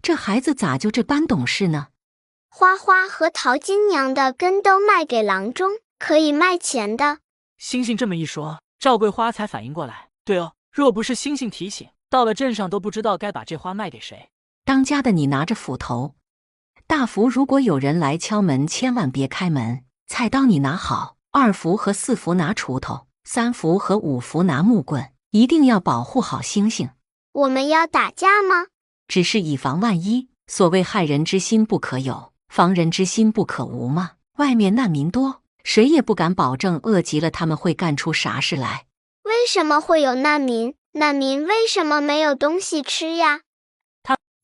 这孩子咋就这般懂事呢？花花和淘金娘的根都卖给郎中，可以卖钱的。星星这么一说，赵桂花才反应过来，对哦，若不是星星提醒，到了镇上都不知道该把这花卖给谁。当家的你拿着斧头，大福如果有人来敲门，千万别开门。菜刀你拿好，2福和4福拿锄头，3福和5福拿木棍，一定要保护好星星。我们要打架吗？只是以防万一，所谓害人之心不可有，防人之心不可无嘛。外面难民多，谁也不敢保证饿极了他们会干出啥事来。为什么会有难民？难民为什么没有东西吃呀？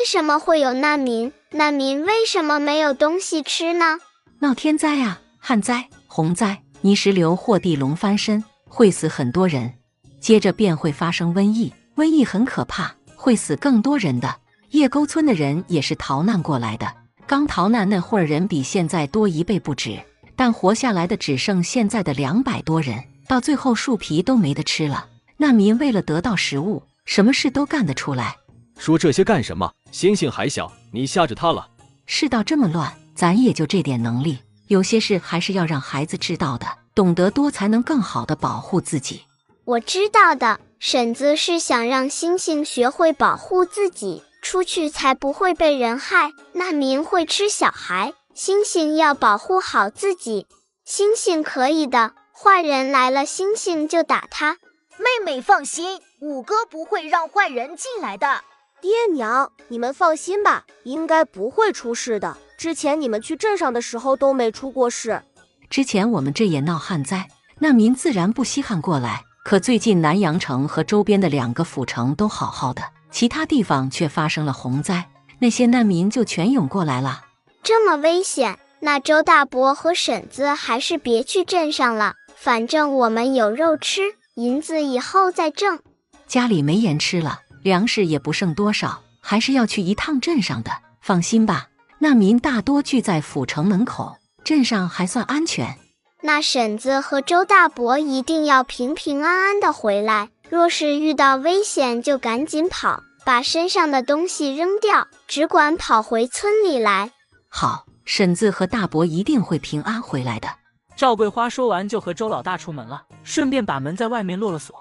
为什么会有难民？难民为什么没有东西吃呢？闹天灾啊，旱灾、洪灾、泥石流或地龙翻身，会死很多人。接着便会发生瘟疫，瘟疫很可怕，会死更多人的。叶沟村的人也是逃难过来的，刚逃难那会儿人比现在多1倍不止，但活下来的只剩现在的200多人，到最后树皮都没得吃了。难民为了得到食物，什么事都干得出来。说这些干什么？星星还小，你吓着他了。世道这么乱，咱也就这点能力，有些事还是要让孩子知道的，懂得多才能更好的保护自己。我知道的，婶子是想让星星学会保护自己，出去才不会被人害。难民会吃小孩，星星要保护好自己。星星可以的，坏人来了，星星就打他。妹妹放心，5哥不会让坏人进来的。爹娘，你们放心吧，应该不会出事的。之前你们去镇上的时候都没出过事。之前我们这也闹旱灾，难民自然不稀罕过来。可最近南阳城和周边的2个府城都好好的，其他地方却发生了洪灾，那些难民就全涌过来了。这么危险，那周大伯和婶子还是别去镇上了，反正我们有肉吃，银子以后再挣。家里没盐吃了，粮食也不剩多少，还是要去一趟镇上的。放心吧，难民大多聚在府城门口，镇上还算安全。那婶子和周大伯一定要平平安安的回来，若是遇到危险就赶紧跑，把身上的东西扔掉，只管跑回村里来。好，婶子和大伯一定会平安回来的。赵桂花说完就和周老大出门了，顺便把门在外面落了锁。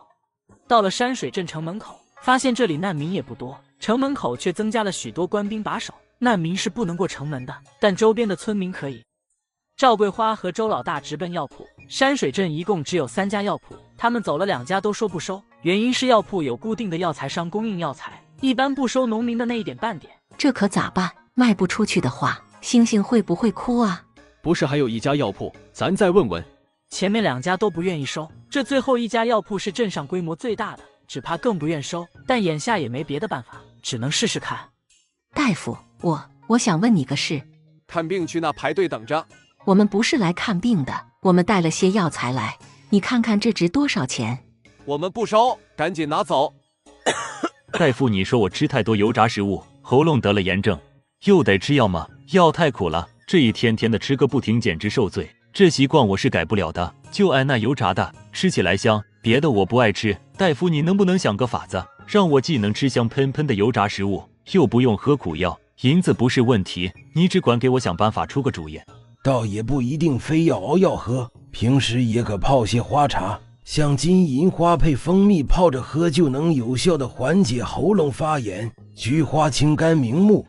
到了山水镇城门口，发现这里难民也不多，城门口却增加了许多官兵把守，难民是不能过城门的，但周边的村民可以。赵桂花和周老大直奔药铺，山水镇一共只有3家药铺，他们走了2家都说不收，原因是药铺有固定的药材商供应药材，一般不收农民的那一点半点。这可咋办？卖不出去的话，星星会不会哭啊？不是还有1家药铺，咱再问问。前面2家都不愿意收，这最后1家药铺是镇上规模最大的，只怕更不愿收，但眼下也没别的办法，只能试试看。大夫，我想问你个事。看病去那排队等着。我们不是来看病的，我们带了些药材来，你看看这值多少钱？我们不收，赶紧拿走。大夫，你说我吃太多油炸食物，喉咙得了炎症，又得吃药吗？药太苦了，这一天天的吃个不停，简直受罪。这习惯我是改不了的，就爱那油炸的，吃起来香，别的我不爱吃。大夫，你能不能想个法子，让我既能吃香喷喷的油炸食物，又不用喝苦药？银子不是问题，你只管给我想办法出个主意。倒也不一定非要熬药喝，平时也可泡些花茶，像金银花配蜂蜜泡着喝，就能有效的缓解喉咙发炎。菊花清肝明目。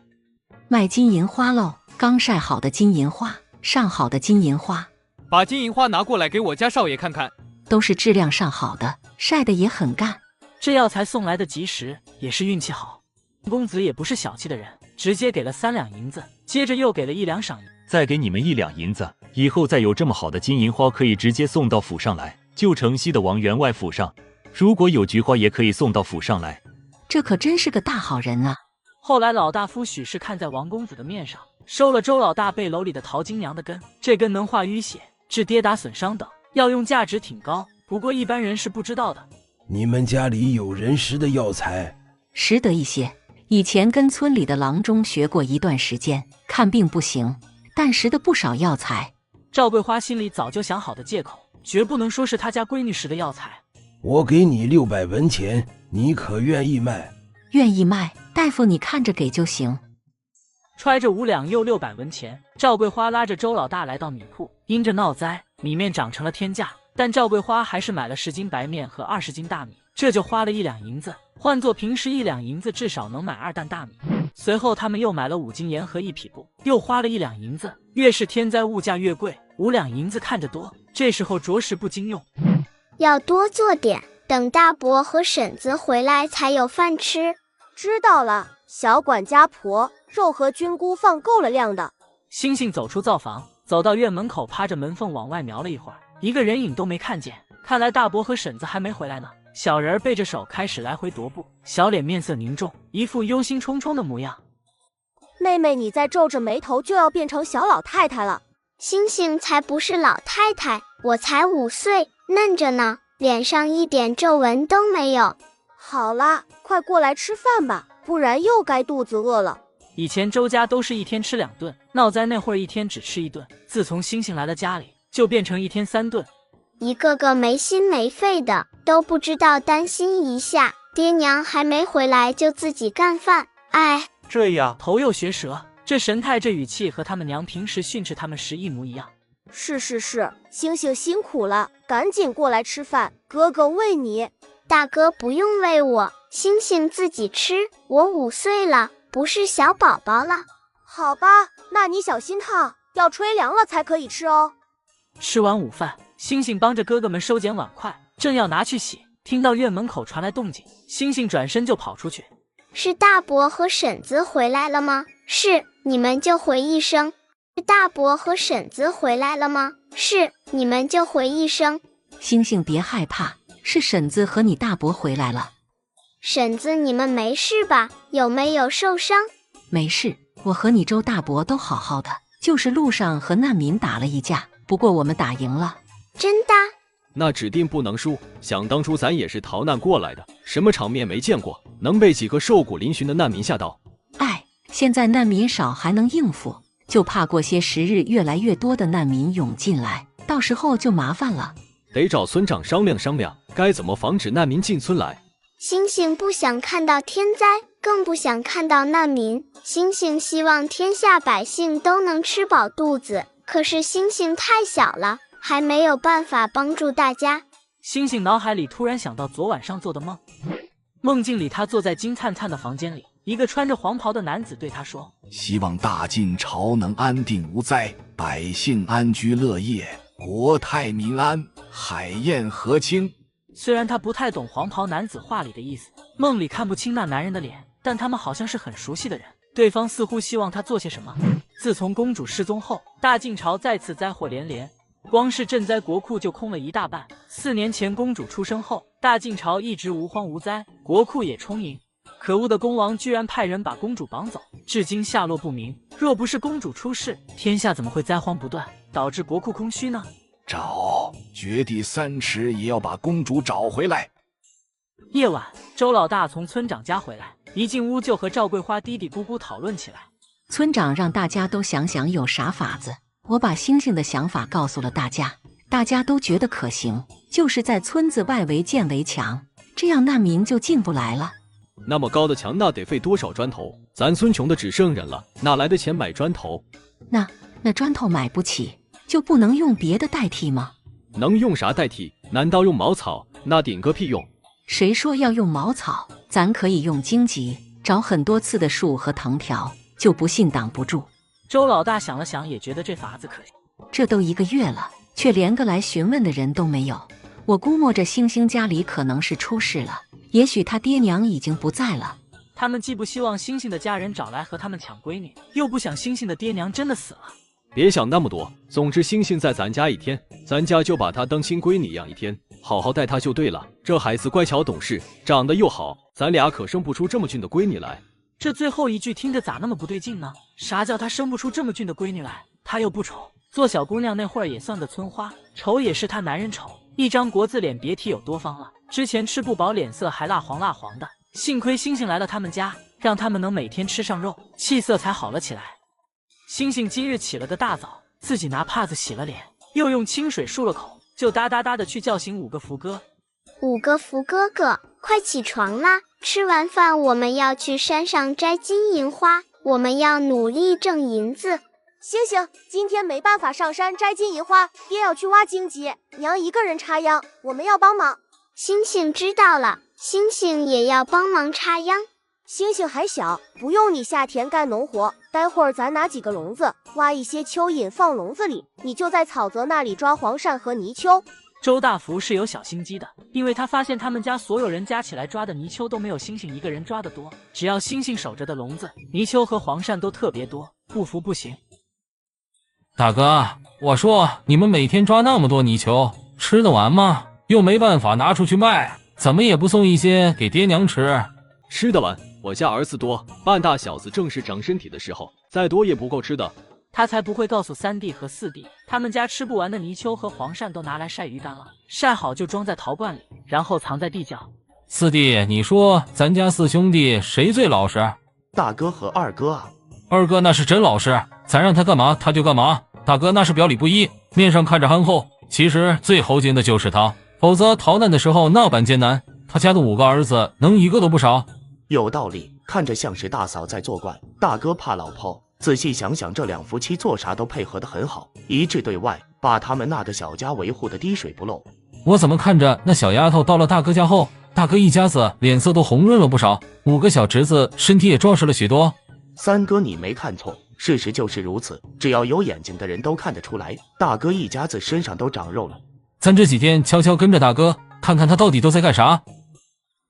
卖金银花喽，刚晒好的金银花，上好的金银花。把金银花拿过来给我家少爷看看，都是质量上好的，晒得也很干。这药材送来的及时，也是运气好。公子也不是小气的人，直接给了3两银子，接着又给了1两赏银。再给你们1两银子，以后再有这么好的金银花，可以直接送到府上来。就城西的王员外府上，如果有菊花，也可以送到府上来。这可真是个大好人啊！后来老大夫许是看在王公子的面上，收了周老大背篓里的桃金娘的根，这根能化淤血、治跌打损伤等，药用价值挺高，不过一般人是不知道的。你们家里有人识的药材？识得一些，以前跟村里的郎中学过一段时间，看病不行，但识得不少药材。赵桂花心里早就想好的借口，绝不能说是她家闺女识的药材。我给你600文钱，你可愿意卖？愿意卖，大夫你看着给就行。揣着5两又600文钱，赵桂花拉着周老大来到米铺。因着闹灾，米面涨成了天价，但赵桂花还是买了10斤白面和20斤大米，这就花了1两银子。换作平时1两银子至少能买2担大米。随后他们又买了5斤盐和1匹布，又花了1两银子。越是天灾，物价越贵，5两银子看着多，这时候着实不经用。要多做点，等大伯和婶子回来才有饭吃。知道了，小管家婆，肉和菌菇放够了量的。星星走出灶房，走到院门口，趴着门缝往外瞄了一会儿，一个人影都没看见。看来大伯和婶子还没回来呢。小人儿背着手开始来回踱步，小脸面色凝重，一副忧心忡忡的模样。妹妹，你再皱着眉头就要变成小老太太了。星星才不是老太太，我才5岁，嫩着呢，脸上一点皱纹都没有。好啦，快过来吃饭吧，不然又该肚子饿了。以前周家都是1天吃2顿，闹灾那会儿1天只吃1顿，自从星星来了家里，就变成1天3顿。一个个没心没肺的，都不知道担心一下，爹娘还没回来就自己干饭。哎，这样头又学舌，这神态这语气和他们娘平时训斥他们时一模一样。是，星星辛苦了，赶紧过来吃饭，哥哥喂你。大哥不用喂我，星星自己吃，我5岁了，不是小宝宝了。好吧，那你小心烫，要吹凉了才可以吃哦。吃完午饭，星星帮着哥哥们收捡碗筷，正要拿去洗，听到院门口传来动静，星星转身就跑出去。是大伯和婶子回来了吗？是，你们就回一声。是大伯和婶子回来了吗？是，你们就回一声。星星别害怕，是婶子和你大伯回来了。婶子，你们没事吧？有没有受伤？没事，我和你周大伯都好好的，就是路上和难民打了一架，不过我们打赢了。真的？那指定不能输，想当初咱也是逃难过来的，什么场面没见过，能被几个瘦骨嶙峋的难民吓到。哎，现在难民少还能应付，就怕过些时日越来越多的难民涌进来，到时候就麻烦了。得找村长商量商量，该怎么防止难民进村来。星星不想看到天灾，更不想看到难民。星星希望天下百姓都能吃饱肚子，可是星星太小了，还没有办法帮助大家。星星脑海里突然想到昨晚上做的梦，梦境里他坐在金灿灿的房间里，一个穿着黄袍的男子对他说：希望大晋朝能安定无灾，百姓安居乐业，国泰民安，海晏和清。虽然他不太懂黄袍男子话里的意思，梦里看不清那男人的脸，但他们好像是很熟悉的人，对方似乎希望他做些什么。自从公主失踪后，大晋朝再次灾祸连连，光是赈灾国库就空了一大半。4年前公主出生后，大晋朝一直无荒无灾，国库也充盈。可恶的公王居然派人把公主绑走，至今下落不明。若不是公主出事，天下怎么会灾荒不断，导致国库空虚呢？找，掘地3尺也要把公主找回来。夜晚，周老大从村长家回来，一进屋就和赵桂花嘀嘀咕咕讨论起来。村长让大家都想想有啥法子，我把星星的想法告诉了大家，大家都觉得可行，就是在村子外围建围墙，这样难民就进不来了。那么高的墙，那得费多少砖头？咱村穷的只剩人了，哪来的钱买砖头？那砖头买不起，就不能用别的代替吗？能用啥代替？难道用茅草？那顶个屁用！谁说要用茅草？咱可以用荆棘，找很多刺的树和藤条，就不信挡不住。周老大想了想，也觉得这法子可行。这都1个月了，却连个来询问的人都没有。我估摸着星星家里可能是出事了，也许他爹娘已经不在了。他们既不希望星星的家人找来和他们抢闺女，又不想星星的爹娘真的死了。别想那么多，总之星星在咱家一天，咱家就把她当亲闺女养一天，好好待她就对了。这孩子乖巧懂事，长得又好，咱俩可生不出这么俊的闺女来。这最后一句听着咋那么不对劲呢？啥叫她生不出这么俊的闺女来？她又不丑，做小姑娘那会儿也算个村花，丑也是她男人丑，一张国字脸别提有多方了。之前吃不饱，脸色还蜡黄的，幸亏星星来了他们家，让他们能每天吃上肉，气色才好了起来。星星今日起了个大早，自己拿帕子洗了脸，又用清水漱了口，就哒哒哒的去叫醒5个福哥。5个福哥哥，快起床啦！吃完饭我们要去山上摘金银花，我们要努力挣银子。星星，今天没办法上山摘金银花，爹要去挖荆棘，娘一个人插秧，我们要帮忙。星星知道了，星星也要帮忙插秧。星星还小，不用你下田干农活，待会儿咱拿几个笼子，挖一些蚯蚓放笼子里，你就在草泽那里抓黄鳝和泥鳅。周大福是有小心机的，因为他发现他们家所有人加起来抓的泥鳅都没有星星一个人抓的多，只要星星守着的笼子，泥鳅和黄鳝都特别多，不服不行。大哥，我说你们每天抓那么多泥鳅，吃得完吗？又没办法拿出去卖，怎么也不送一些给爹娘吃？吃得完，我家儿子多，半大小子正是长身体的时候，再多也不够吃的。他才不会告诉3弟和4弟，他们家吃不完的泥鳅和黄鳝都拿来晒鱼干了，晒好就装在陶罐里，然后藏在地窖。4弟，你说咱家4兄弟谁最老实？大哥和二哥啊。二哥那是真老实，咱让他干嘛他就干嘛。大哥那是表里不一，面上看着憨厚，其实最猴劲的就是他，否则逃难的时候那般艰难，他家的5个儿子能1个都不少。有道理，看着像是大嫂在作怪，大哥怕老婆。仔细想想，这2夫妻做啥都配合得很好，一致对外，把他们那个小家维护得滴水不漏。我怎么看着那小丫头到了大哥家后，大哥一家子脸色都红润了不少，5个小侄子身体也壮实了许多。三哥，你没看错，事实就是如此，只要有眼睛的人都看得出来，大哥一家子身上都长肉了。咱这几天悄悄跟着大哥，看看他到底都在干啥。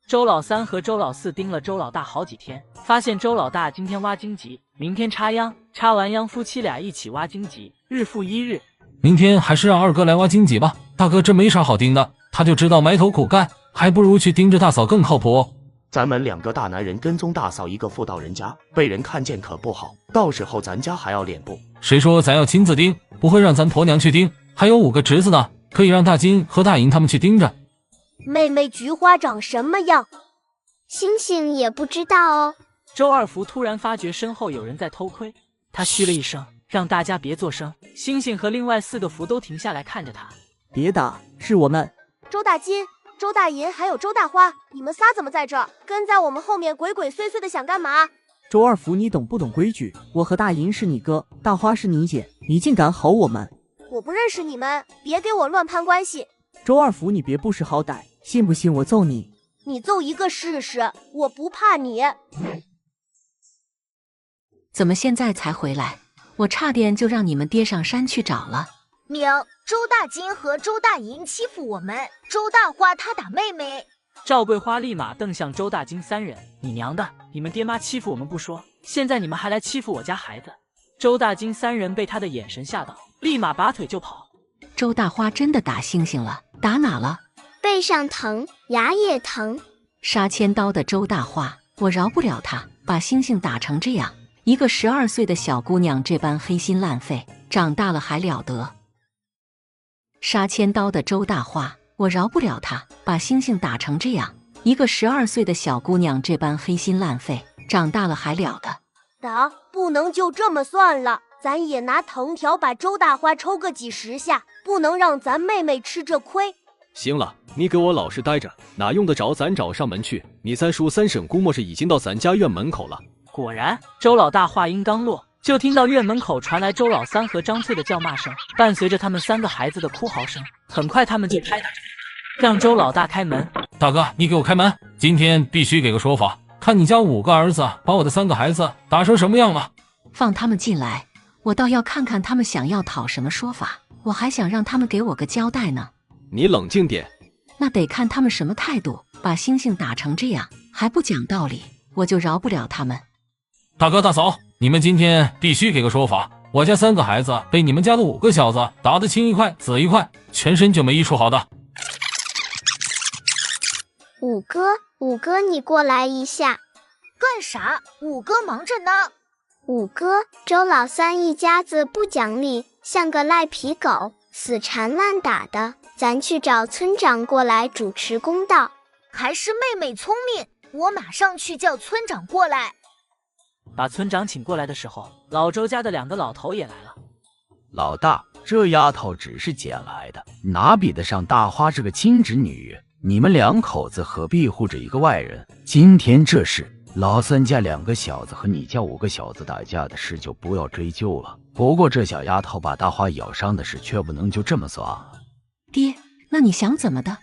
周老3和周老4盯了周老大好几天，发现周老大今天挖荆棘，明天插秧，插完秧夫妻俩一起挖荆棘，日复一日。明天还是让二哥来挖荆棘吧，大哥真没啥好盯的，他就知道埋头苦干，还不如去盯着大嫂更靠谱。咱们2个大男人跟踪大嫂一个妇道人家，被人看见可不好，到时候咱家还要脸不？谁说咱要亲自盯，不会让咱婆娘去盯，还有5个侄子呢，可以让大金和大银他们去盯着。妹妹菊花长什么样？星星也不知道哦。周二福突然发觉身后有人在偷窥，他嘘了一声，让大家别作声。星星和另外4个福都停下来看着他。别打，是我们。周大金、周大银还有周大花，你们仨怎么在这儿？跟在我们后面鬼鬼祟祟的想干嘛？周二福，你懂不懂规矩？我和大银是你哥，大花是你姐，你竟敢吼我们！我不认识你们，别给我乱攀关系。周二福，你别不识好歹，信不信我揍你？你揍一个试试，我不怕你。怎么现在才回来？我差点就让你们爹上山去找了。明，周大金和周大银欺负我们，周大花他打妹妹。赵桂花立马瞪向周大金3人，你娘的，你们爹妈欺负我们不说，现在你们还来欺负我家孩子。周大金3人被他的眼神吓到，立马拔腿就跑。周大花真的打星星了，打哪了？背上疼，牙也疼。杀千刀的周大花，我饶不了他，把星星打成这样，一个12岁的小姑娘这般黑心烂肺，长大了还了得？杀千刀的周大花，我饶不了他，把星星打成这样，一个12岁的小姑娘这般黑心烂肺，长大了还了得？打不能就这么算了，咱也拿藤条把周大花抽个几10下，不能让咱妹妹吃这亏。行了，你给我老实待着，哪用得着咱找上门去？你三叔三婶估摸着已经到咱家院门口了。果然，周老大话音刚落，就听到院门口传来周老三和张翠的叫骂声，伴随着他们3个孩子的哭嚎声。很快，他们就拍打着让周老大开门。大哥，你给我开门！今天必须给个说法，看你家5个儿子把我的3个孩子打成什么样了。放他们进来，我倒要看看他们想要讨什么说法，我还想让他们给我个交代呢。你冷静点。那得看他们什么态度，把星星打成这样还不讲道理，我就饶不了他们。大哥大嫂，你们今天必须给个说法，我家3个孩子被你们家的5个小子打得青一块紫一块，全身就没一处好的。五哥你过来一下。干啥？五哥忙着呢。五哥，周老三一家子不讲理，像个赖皮狗，死缠烂打的，咱去找村长过来主持公道。还是妹妹聪明，我马上去叫村长过来。把村长请过来的时候，老周家的2个老头也来了。老大，这丫头只是捡来的，哪比得上大花是个亲侄女？你们2口子何必护着一个外人？今天这事，老三家2个小子和你家5个小子打架的事就不要追究了。不过这小丫头把大花咬伤的事却不能就这么算了。爹，那你想怎么的？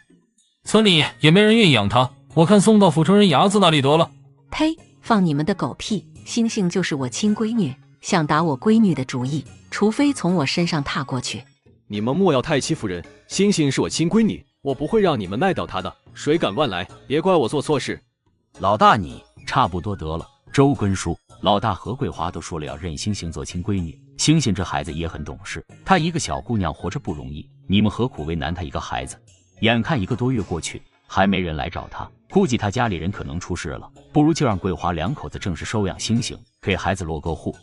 村里也没人愿意养她，我看送到府城人牙子那里得了。呸！放你们的狗屁！星星就是我亲闺女，想打我闺女的主意，除非从我身上踏过去。你们莫要太欺负人，星星是我亲闺女，我不会让你们奈到她的，谁敢乱来，别怪我做错事。老大你差不多得了。周根叔，老大和桂花都说了要认星星做亲闺女，星星这孩子也很懂事，她一个小姑娘活着不容易，你们何苦为难她一个孩子？眼看1个多月过去，还没人来找她，估计她家里人可能出事了，不如就让桂花2口子正式收养星星，给孩子落个户。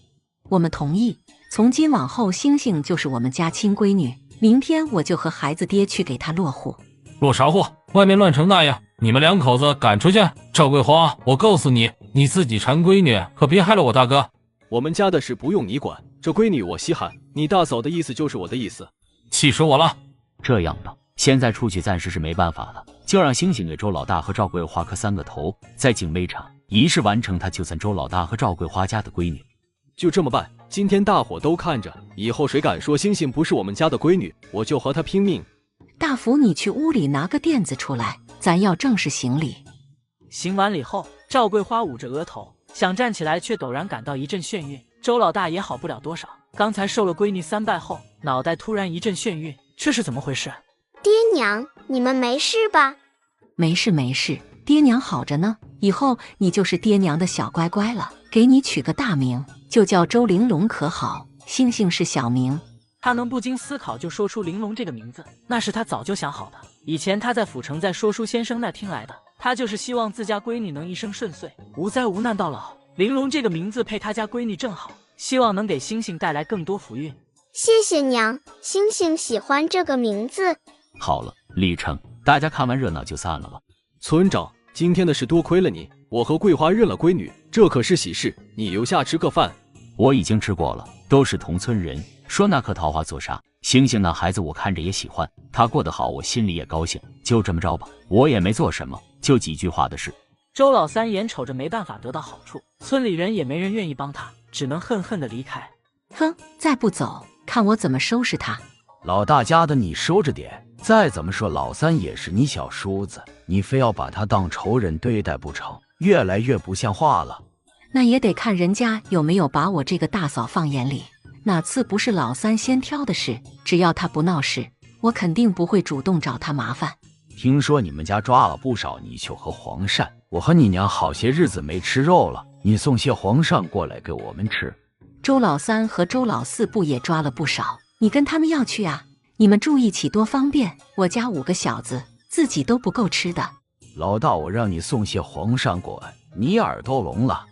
我们同意，从今往后星星就是我们家亲闺女，明天我就和孩子爹去给她落户。落啥户？外面乱成那样，你们2口子赶出去！赵桂花，我告诉你，你自己缠闺女，可别害了我大哥。我们家的事不用你管，这闺女我稀罕，你大嫂的意思就是我的意思。气死我了！这样吧，现在出去暂时是没办法了，就让星星给周老大和赵桂花磕3个头，在景碑场仪式完成，她就算周老大和赵桂花家的闺女。就这么办，今天大伙都看着，以后谁敢说星星不是我们家的闺女，我就和她拼命。大福，你去屋里拿个垫子出来，咱要正式行礼。行完礼后，赵桂花捂着额头，想站起来，却陡然感到一阵眩晕。周老大也好不了多少，刚才受了闺女3拜后，脑袋突然一阵眩晕，这是怎么回事？爹娘，你们没事吧？没事没事，爹娘好着呢，以后你就是爹娘的小乖乖了，给你取个大名，就叫周玲珑可好？星星是小名。他能不经思考就说出玲珑这个名字，那是他早就想好的。以前他在府城在说书先生那听来的，他就是希望自家闺女能一生顺遂，无灾无难到老。玲珑这个名字配他家闺女正好，希望能给星星带来更多福运。谢谢娘，星星喜欢这个名字。好了，李成，大家看完热闹就散了吧。村长，今天的事多亏了你，我和桂花认了闺女，这可是喜事，你留下吃个饭。我已经吃过了，都是同村人，说那棵桃花做啥？星星那孩子我看着也喜欢，他过得好，我心里也高兴，就这么着吧。我也没做什么，就几句话的事。周老三眼瞅着没办法得到好处，村里人也没人愿意帮他，只能恨恨地离开。哼，再不走，看我怎么收拾他。老大家的你收着点，再怎么说老三也是你小叔子，你非要把他当仇人对待不成？越来越不像话了。那也得看人家有没有把我这个大嫂放眼里，哪次不是老三先挑的事，只要他不闹事，我肯定不会主动找他麻烦。听说你们家抓了不少泥鳅和黄鳝，我和你娘好些日子没吃肉了，你送些黄鳝过来给我们吃。周老三和周老四不也抓了不少，你跟他们要去啊？你们住一起多方便，我家5个小子自己都不够吃的。老大，我让你送些黄鳝过来，你耳朵聋了？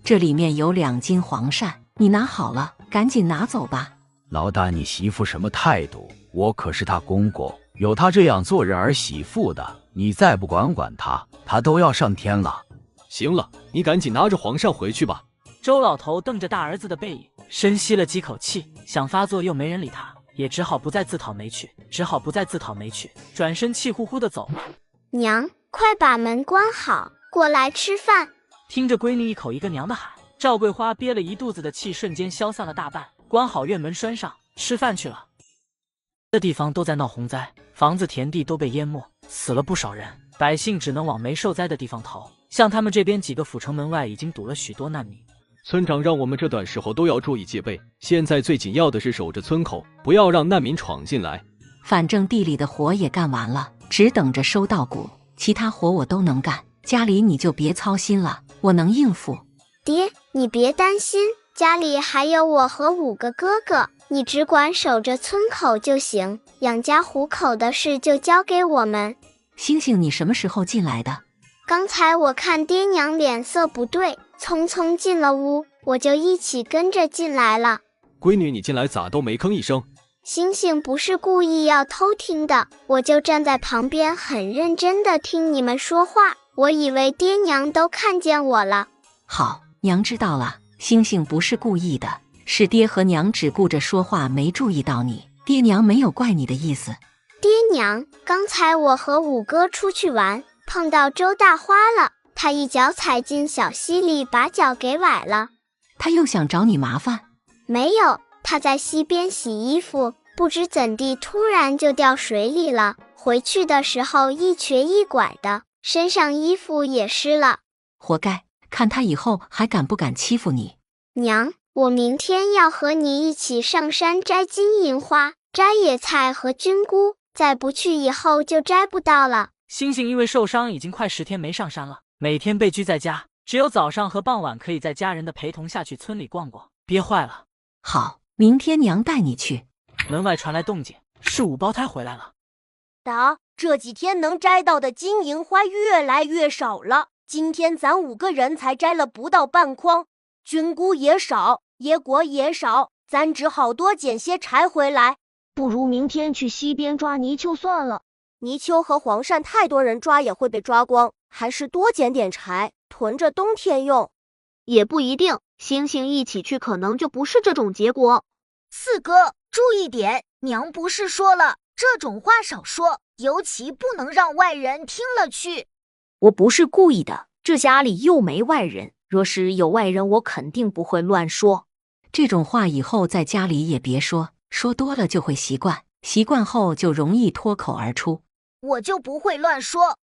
这里面有2斤黄鳝，你拿好了，赶紧拿走吧。老大，你媳妇什么态度？我可是她公公，有她这样做人儿媳妇的，你再不管管她，她都要上天了。行了，你赶紧拿着皇上回去吧。周老头瞪着大儿子的背影，深吸了几口气，想发作又没人理他，也只好不再自讨没趣，转身气呼呼地走了。娘，快把门关好，过来吃饭。听着闺女一口一个娘的喊，赵桂花憋了一肚子的气瞬间消散了大半，关好院门拴上，吃饭去了。这地方都在闹洪灾，房子田地都被淹没，死了不少人，百姓只能往没受灾的地方逃。像他们这边几个府城门外已经堵了许多难民。村长让我们这段时候都要注意戒备，现在最紧要的是守着村口，不要让难民闯进来。反正地里的活也干完了，只等着收稻谷，其他活我都能干，家里你就别操心了，我能应付。爹，你别担心，家里还有我和5个哥哥，你只管守着村口就行，养家糊口的事就交给我们。星星，你什么时候进来的？刚才我看爹娘脸色不对，匆匆进了屋，我就一起跟着进来了。闺女，你进来咋都没吭一声？星星不是故意要偷听的，我就站在旁边很认真的听你们说话，我以为爹娘都看见我了。好，娘知道了，星星不是故意的，是爹和娘只顾着说话没注意到你，爹娘没有怪你的意思。爹娘，刚才我和5哥出去玩，碰到周大花了，他一脚踩进小溪里，把脚给崴了。他又想找你麻烦？没有，他在溪边洗衣服，不知怎地突然就掉水里了，回去的时候一瘸一拐的，身上衣服也湿了。活该，看他以后还敢不敢欺负你。娘，我明天要和你一起上山摘金银花，摘野菜和菌菇，再不去以后就摘不到了。星星因为受伤已经快10天没上山了，每天被拘在家，只有早上和傍晚可以在家人的陪同下去村里逛逛，憋坏了。好，明天娘带你去。门外传来动静，是5胞胎回来了。这几天能摘到的金银花越来越少了，今天咱5个人才摘了不到半筐，菌菇也少，野果也少，咱只好多捡些柴回来。不如明天去溪边抓泥鳅算了。泥鳅和黄鳝太多人抓也会被抓光，还是多捡点柴，囤着冬天用。也不一定，星星一起去可能就不是这种结果。4哥，注意点，娘不是说了，这种话少说，尤其不能让外人听了去。我不是故意的，这家里又没外人，若是有外人，我肯定不会乱说。这种话以后在家里也别说，说多了就会习惯，习惯后就容易脱口而出。我就不会乱说。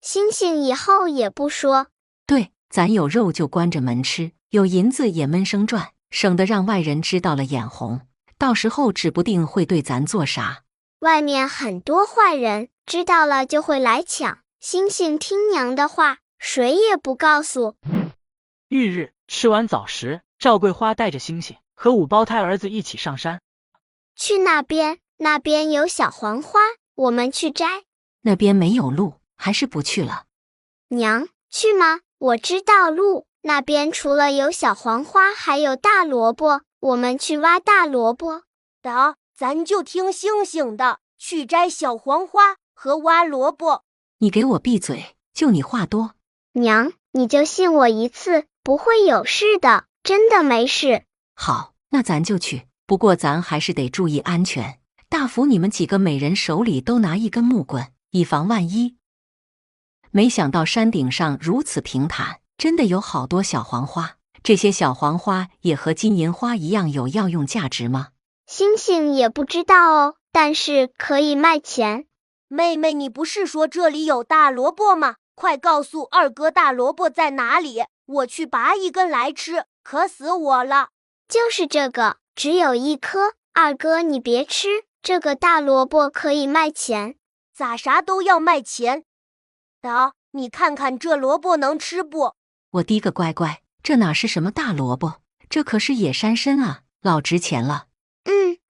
星星以后也不说。对，咱有肉就关着门吃，有银子也闷声赚，省得让外人知道了眼红，到时候指不定会对咱做啥。外面很多坏人，知道了就会来抢。星星听娘的话，谁也不告诉。翌日吃完早食，赵桂花带着星星和5胞胎儿子一起上山。去那边，那边有小黄花，我们去摘。那边没有路，还是不去了。娘，去吗？我知道路，那边除了有小黄花，还有大萝卜，我们去挖大萝卜。咱就听星星的，去摘小黄花和挖萝卜。你给我闭嘴，就你话多。娘，你就信我一次，不会有事的，真的没事。好，那咱就去，不过咱还是得注意安全。大福你们几个每人手里都拿一根木棍，以防万一。没想到山顶上如此平坦，真的有好多小黄花。这些小黄花也和金银花一样有药用价值吗？星星也不知道哦，但是可以卖钱。妹妹，你不是说这里有大萝卜吗？快告诉2哥大萝卜在哪里，我去拔一根来吃，渴死我了。就是这个，只有1颗，2哥你别吃，这个大萝卜可以卖钱。咋啥都要卖钱？你看看这萝卜能吃不？我滴个乖乖，这哪是什么大萝卜，这可是野山参啊，老值钱了。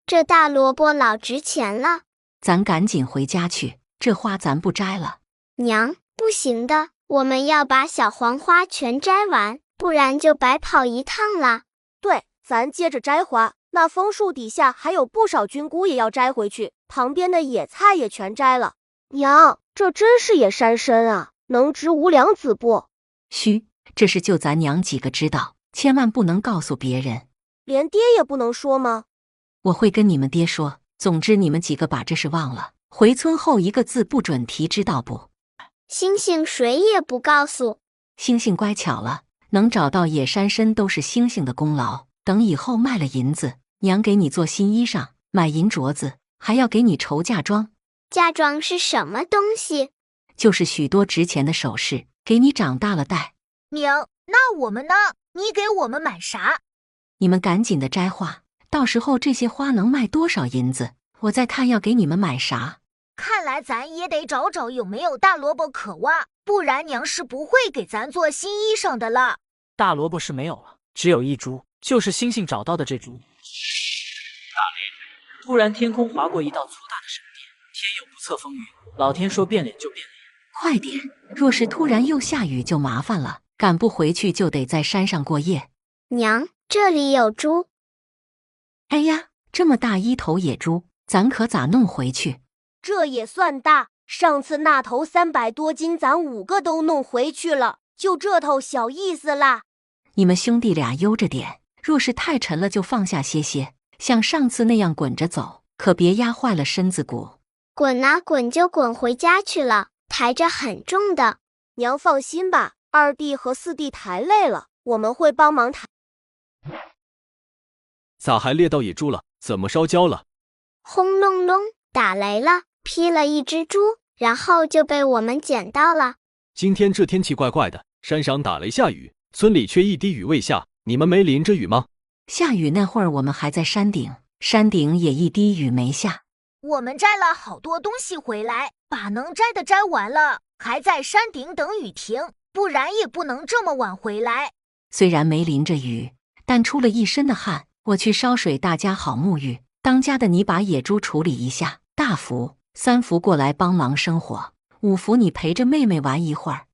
这大萝卜老值钱了。咱赶紧回家去，这花咱不摘了。娘，不行的，我们要把小黄花全摘完，不然就白跑一趟了。对，咱接着摘花，那枫树底下还有不少菌菇也要摘回去，旁边的野菜也全摘了。娘，这真是野山参啊，能值5两子不？嘘，这事就咱娘几个知道，千万不能告诉别人。连爹也不能说吗？我会跟你们爹说，总之你们几个把这事忘了，回村后一个字不准提，知道不？星星谁也不告诉。星星乖巧了，能找到野山参都是星星的功劳。等以后卖了银子，娘给你做新衣裳，买银镯子，还要给你筹嫁妆。嫁妆是什么东西？就是许多值钱的首饰，给你长大了戴。娘，那我们呢？你给我们买啥？你们赶紧的摘花，到时候这些花能卖多少银子，我再看要给你们买啥。看来咱也得找找有没有大萝卜可挖，不然娘是不会给咱做新衣裳的了。大萝卜是没有了，只有一株，就是星星找到的这株。突然天空划过一道粗大的闪电，天有不测风云，老天说变脸就变脸。快点，若是突然又下雨就麻烦了，赶不回去就得在山上过夜。娘，这里有猪。哎呀，这么大一头野猪，咱可咋弄回去？这也算大，上次那头300多斤，咱5个都弄回去了，就这头小意思啦。你们兄弟俩悠着点，若是太沉了就放下些些，像上次那样滚着走，可别压坏了身子骨。滚啊滚就滚回家去了，抬着很重的。娘放心吧，2弟和4弟抬累了，我们会帮忙抬。咋还猎到野猪了？怎么烧焦了？轰隆隆，打雷了，劈了一只猪，然后就被我们捡到了。今天这天气怪怪的，山上打雷下雨，村里却一滴雨未下，你们没淋着雨吗？下雨那会儿我们还在山顶，山顶也一滴雨没下。我们摘了好多东西回来，把能摘的摘完了，还在山顶等雨停，不然也不能这么晚回来。虽然没淋着雨，但出了一身的汗。我去烧水，大家好沐浴。当家的你把野猪处理一下，大福、3福过来帮忙生火，5福你陪着妹妹玩一会儿。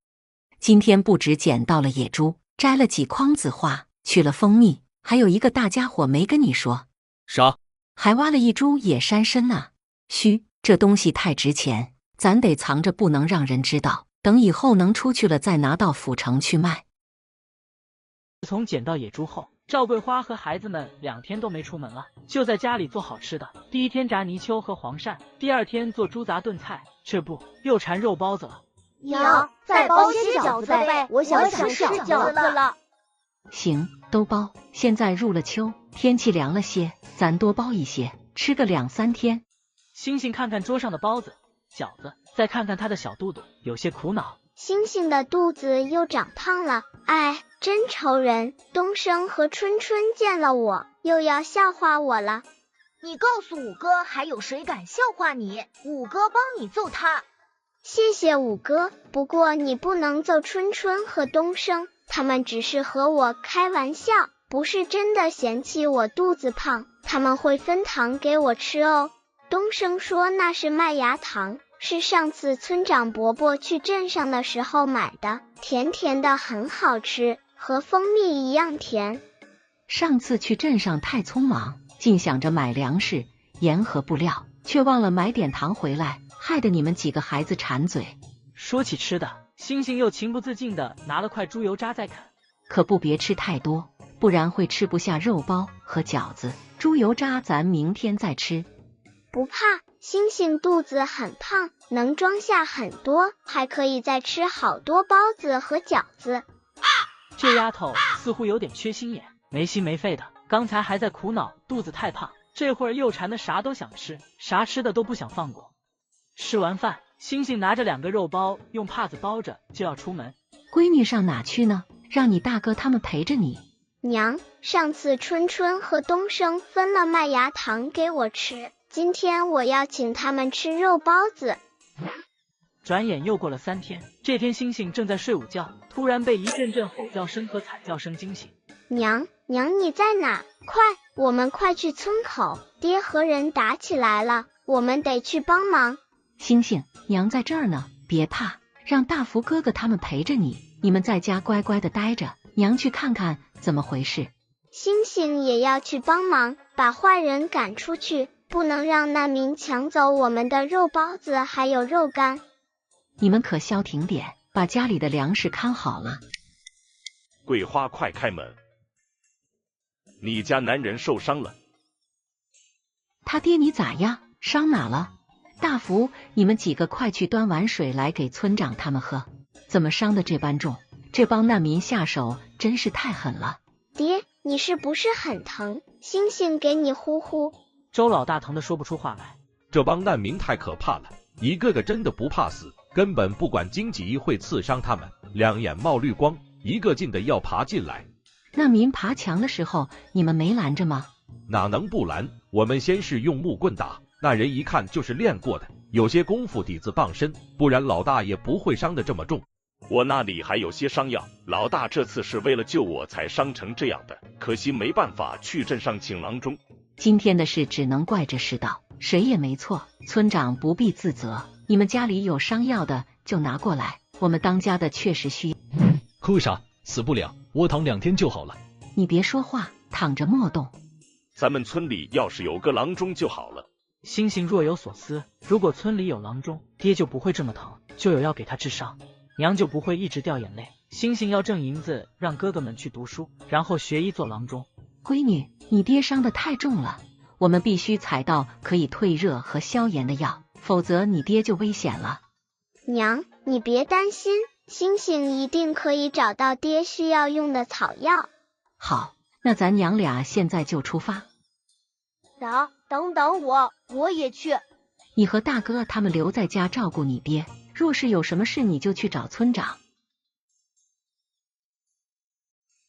今天不止捡到了野猪，摘了几筐子花，取了蜂蜜，还有一个大家伙没跟你说。啥？还挖了一株野山参呢。嘘，这东西太值钱，咱得藏着，不能让人知道，等以后能出去了再拿到府城去卖。自从捡到野猪后，赵桂花和孩子们2天都没出门了，就在家里做好吃的。第1天炸泥鳅和黄鳝，第2天做猪杂炖菜，这不又馋肉包子了。娘，再包些饺子呗，我想吃饺子了。行，都包。现在入了秋，天气凉了些，咱多包一些，吃个2、3天。星星看看桌上的包子、饺子，再看看他的小肚肚，有些苦恼。星星的肚子又长胖了，哎，真愁人。东升和春春见了我，又要笑话我了。你告诉5哥，还有谁敢笑话你？5哥帮你揍他。谢谢5哥，不过你不能揍春春和东升，他们只是和我开玩笑，不是真的嫌弃我肚子胖，他们会分糖给我吃哦。东升说那是麦芽糖，是上次村长伯伯去镇上的时候买的，甜甜的很好吃，和蜂蜜一样甜。上次去镇上太匆忙，尽想着买粮食、盐和布料，却忘了买点糖回来，害得你们几个孩子馋嘴。说起吃的，星星又情不自禁地拿了块猪油渣在啃。可不别吃太多，不然会吃不下肉包和饺子。猪油渣咱明天再吃。不怕，星星肚子很胖，能装下很多，还可以再吃好多包子和饺子。这丫头似乎有点缺心眼，没心没肺的，刚才还在苦恼肚子太胖，这会儿又馋的啥都想吃，啥吃的都不想放过。吃完饭，星星拿着2个肉包，用帕子包着就要出门。闺女上哪去呢？让你大哥他们陪着你。娘，上次春春和东升分了麦芽糖给我吃，今天我要请他们吃肉包子。转眼又过了3天，这天星星正在睡午觉，突然被一阵阵吼叫声和惨叫声惊醒。娘你在哪？快，我们快去村口，爹和人打起来了，我们得去帮忙。星星，娘在这儿呢，别怕，让大福哥哥他们陪着你，你们在家乖乖的待着，娘去看看怎么回事。星星也要去帮忙，把坏人赶出去，不能让难民抢走我们的肉包子还有肉干。你们可消停点，把家里的粮食看好了。桂花，快开门！你家男人受伤了。他爹你咋样？伤哪了？大福，你们几个快去端碗水来给村长他们喝。怎么伤得这般重？这帮难民下手真是太狠了。爹，你是不是很疼？星星给你呼呼。周老大疼得说不出话来。这帮难民太可怕了，一个个真的不怕死，根本不管荆棘会刺伤他们，两眼冒绿光，一个劲的要爬进来。难民爬墙的时候，你们没拦着吗？哪能不拦？我们先是用木棍打，那人一看就是练过的，有些功夫底子傍身，不然老大也不会伤得这么重。我那里还有些伤药，老大这次是为了救我才伤成这样的，可惜没办法去镇上请郎中。今天的事只能怪这世道，谁也没错，村长不必自责。你们家里有伤药的就拿过来，我们当家的确实需要。哭啥？死不了，我躺2天就好了。你别说话，躺着莫动。咱们村里要是有个郎中就好了。星星若有所思，如果村里有郎中，爹就不会这么疼，就有药给他治伤，娘就不会一直掉眼泪。星星要挣银子，让哥哥们去读书，然后学医做郎中。闺女，你爹伤得太重了，我们必须采到可以退热和消炎的药，否则你爹就危险了。娘，你别担心，星星一定可以找到爹需要用的草药。好，那咱娘俩现在就出发。等等我也去。你和大哥他们留在家照顾你爹，若是有什么事你就去找村长。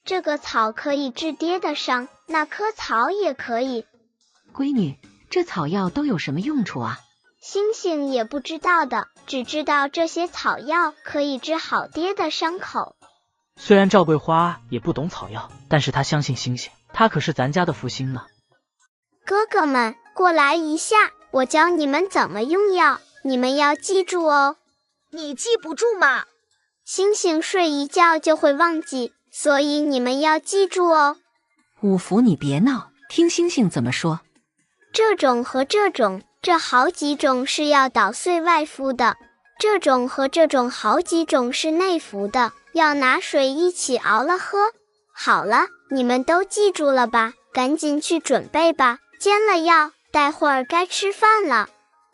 这个草可以治爹的伤，那棵草也可以。闺女，这草药都有什么用处啊？星星也不知道的，只知道这些草药可以治好爹的伤口。虽然赵桂花也不懂草药，但是她相信星星，她可是咱家的福星呢。哥哥们，过来一下，我教你们怎么用药，你们要记住哦。你记不住吗？星星睡一觉就会忘记，所以你们要记住哦。五福，你别闹，听星星怎么说。这种和这种，这好几种是要捣碎外敷的，这种和这种好几种是内服的，要拿水一起熬了喝。好了，你们都记住了吧？赶紧去准备吧，煎了药，待会儿该吃饭了。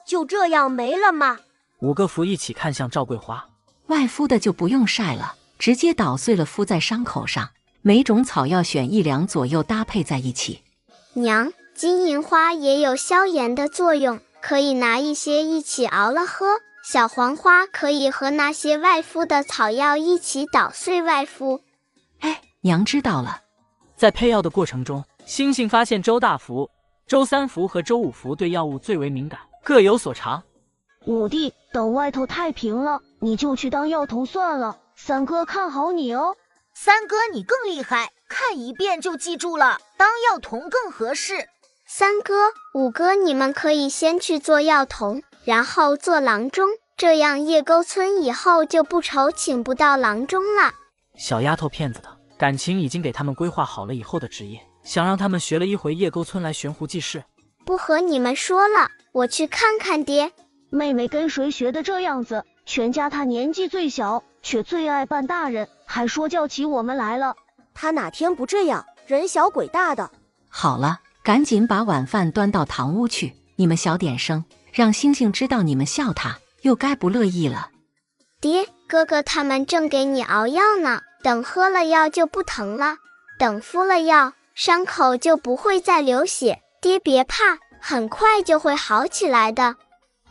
就这样没了吗？5个福一起看向赵桂花。外敷的就不用晒了，直接捣碎了敷在伤口上，每种草药选1两左右搭配在一起。娘，金银花也有消炎的作用，可以拿一些一起熬了喝。小黄花可以和那些外敷的草药一起捣碎外敷。哎，娘知道了。在配药的过程中，星星发现周大福、周三福和周五福对药物最为敏感，各有所长。五弟，等外头太平了，你就去当药头算了。三哥看好你哦。三哥你更厉害，看一遍就记住了，当药童更合适。三哥、五哥，你们可以先去做药童，然后做郎中，这样叶沟村以后就不愁请不到郎中了。小丫头片子的感情已经给他们规划好了以后的职业，想让他们学了一回叶沟村来悬壶济世。不和你们说了，我去看看爹。妹妹跟谁学的这样子？全家她年纪最小，却最爱扮大人，还说叫起我们来了。她哪天不这样，人小鬼大的。好了，赶紧把晚饭端到堂屋去，你们小点声，让星星知道你们笑他，又该不乐意了。爹，哥哥他们正给你熬药呢，等喝了药就不疼了，等敷了药，伤口就不会再流血。爹别怕，很快就会好起来的。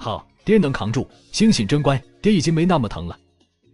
好，爹能扛住。星星真乖，爹已经没那么疼了。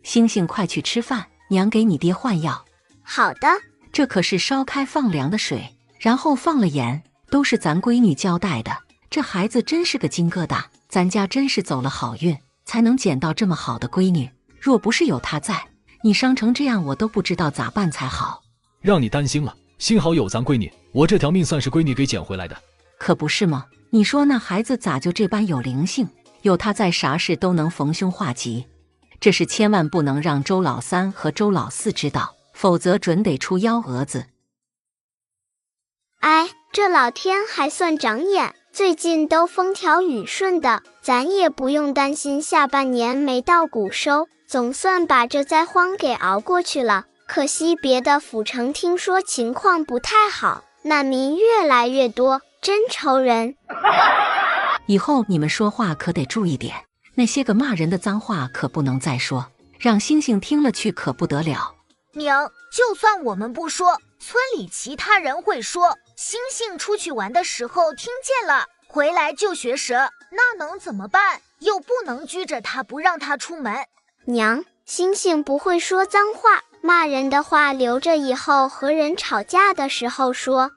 星星快去吃饭，娘给你爹换药。好的。这可是烧开放凉的水，然后放了盐，都是咱闺女交代的。这孩子真是个金疙瘩，咱家真是走了好运，才能捡到这么好的闺女。若不是有她在，你伤成这样，我都不知道咋办才好。让你担心了，幸好有咱闺女，我这条命算是闺女给捡回来的。可不是吗？你说那孩子咋就这般有灵性？有他在，啥事都能逢凶化吉。这事千万不能让周老三和周老四知道，否则准得出幺蛾子。哎，这老天还算长眼，最近都风调雨顺的，咱也不用担心下半年没到谷收，总算把这灾荒给熬过去了。可惜别的府城听说情况不太好，难民越来越多，真愁人。以后你们说话可得注意点，那些个骂人的脏话可不能再说，让星星听了去可不得了。娘，就算我们不说，村里其他人会说。星星出去玩的时候听见了，回来就学舌，那能怎么办？又不能拘着他不让他出门。娘，星星不会说脏话，骂人的话留着以后和人吵架的时候说。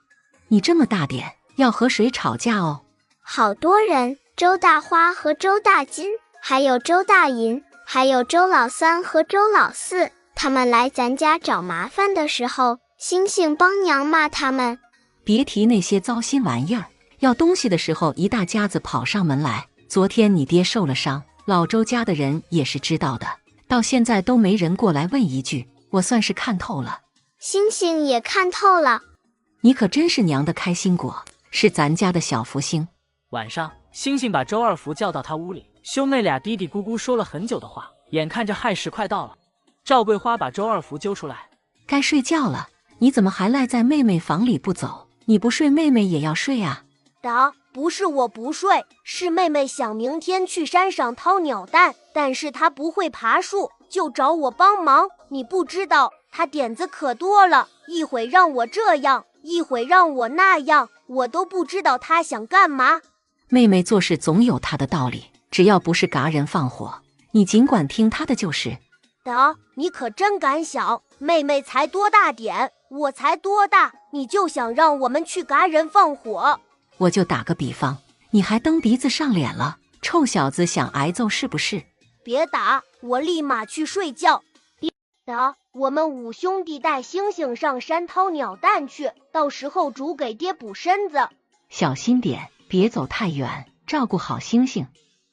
你这么大点，要和谁吵架哦？好多人，周大花和周大金，还有周大银，还有周老三和周老四，他们来咱家找麻烦的时候，星星帮娘骂他们。别提那些糟心玩意儿，要东西的时候一大家子跑上门来。昨天你爹受了伤，老周家的人也是知道的，到现在都没人过来问一句，我算是看透了。星星也看透了。你可真是娘的开心果，是咱家的小福星。晚上，星星把周二福叫到他屋里，兄妹俩嘀嘀咕咕说了很久的话，眼看着亥时快到了，赵桂花把周二福揪出来，该睡觉了，你怎么还赖在妹妹房里不走？你不睡，妹妹也要睡啊。不是我不睡，是妹妹想明天去山上掏鸟蛋，但是她不会爬树，就找我帮忙。你不知道，她点子可多了，一会让我这样，一会让我那样，我都不知道她想干嘛。妹妹做事总有她的道理，只要不是嘎人放火，你尽管听她的就是。你可真敢想，妹妹才多大点，我才多大，你就想让我们去嘎人放火？我就打个比方，你还蹬鼻子上脸了，臭小子想挨揍是不是？别打，我立马去睡觉。别打，我们五兄弟带星星上山掏鸟蛋去，到时候煮给爹补身子。小心点，别走太远，照顾好星星。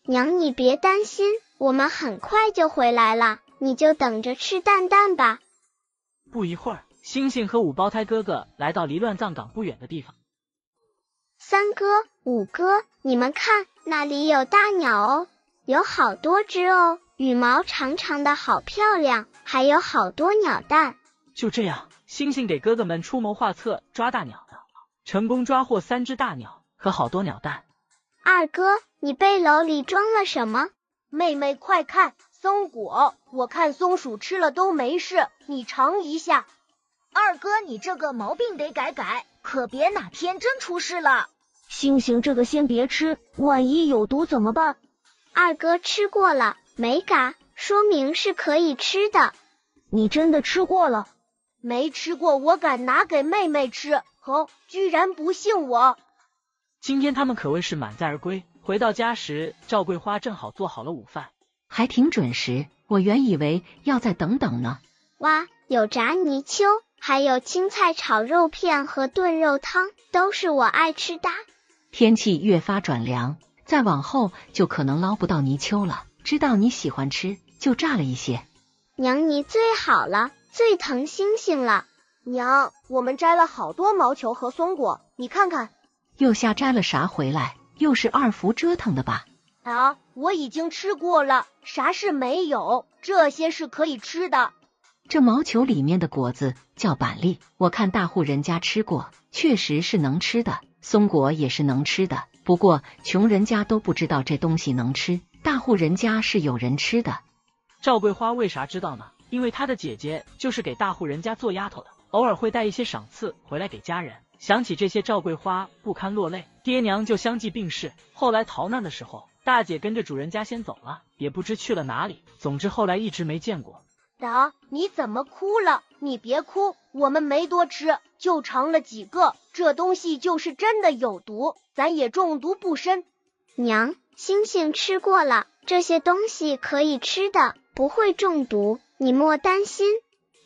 娘，你别担心，我们很快就回来了，你就等着吃蛋蛋吧。不一会儿，星星和五胞胎哥哥来到离乱葬岗不远的地方。三哥、五哥，你们看，那里有大鸟哦，有好多只哦，羽毛长长的，好漂亮，还有好多鸟蛋。就这样，星星给哥哥们出谋划策抓大鸟的，成功抓获3只大鸟和好多鸟蛋。二哥，你背篓里装了什么？妹妹快看，松果，我看松鼠吃了都没事，你尝一下。二哥，你这个毛病得改改，可别哪天真出事了。星星，这个先别吃，万一有毒怎么办？二哥吃过了，没嘎，说明是可以吃的。你真的吃过了？没吃过，我敢拿给妹妹吃。居然不信我。今天他们可谓是满载而归。回到家时，赵桂花正好做好了午饭，还挺准时。我原以为要再等等呢。哇，有炸泥鳅，还有青菜炒肉片和炖肉汤，都是我爱吃的。天气越发转凉，再往后就可能捞不到泥鳅了。知道你喜欢吃，就炸了一些。娘，你最好了，最疼星星了。娘，我们摘了好多毛球和松果，你看看。又瞎摘了啥回来？又是二福折腾的吧？我已经吃过了，啥事没有，这些是可以吃的。这毛球里面的果子叫板栗，我看大户人家吃过，确实是能吃的。松果也是能吃的，不过穷人家都不知道这东西能吃，大户人家是有人吃的。赵桂花为啥知道呢？因为她的姐姐就是给大户人家做丫头的，偶尔会带一些赏赐回来给家人。想起这些，赵桂花不堪落泪，爹娘就相继病逝。后来逃难的时候，大姐跟着主人家先走了，也不知去了哪里。总之后来一直没见过。你怎么哭了？你别哭，我们没多吃，就尝了几个，这东西就是真的有毒，咱也中毒不深。娘，星星吃过了，这些东西可以吃的，不会中毒，你莫担心。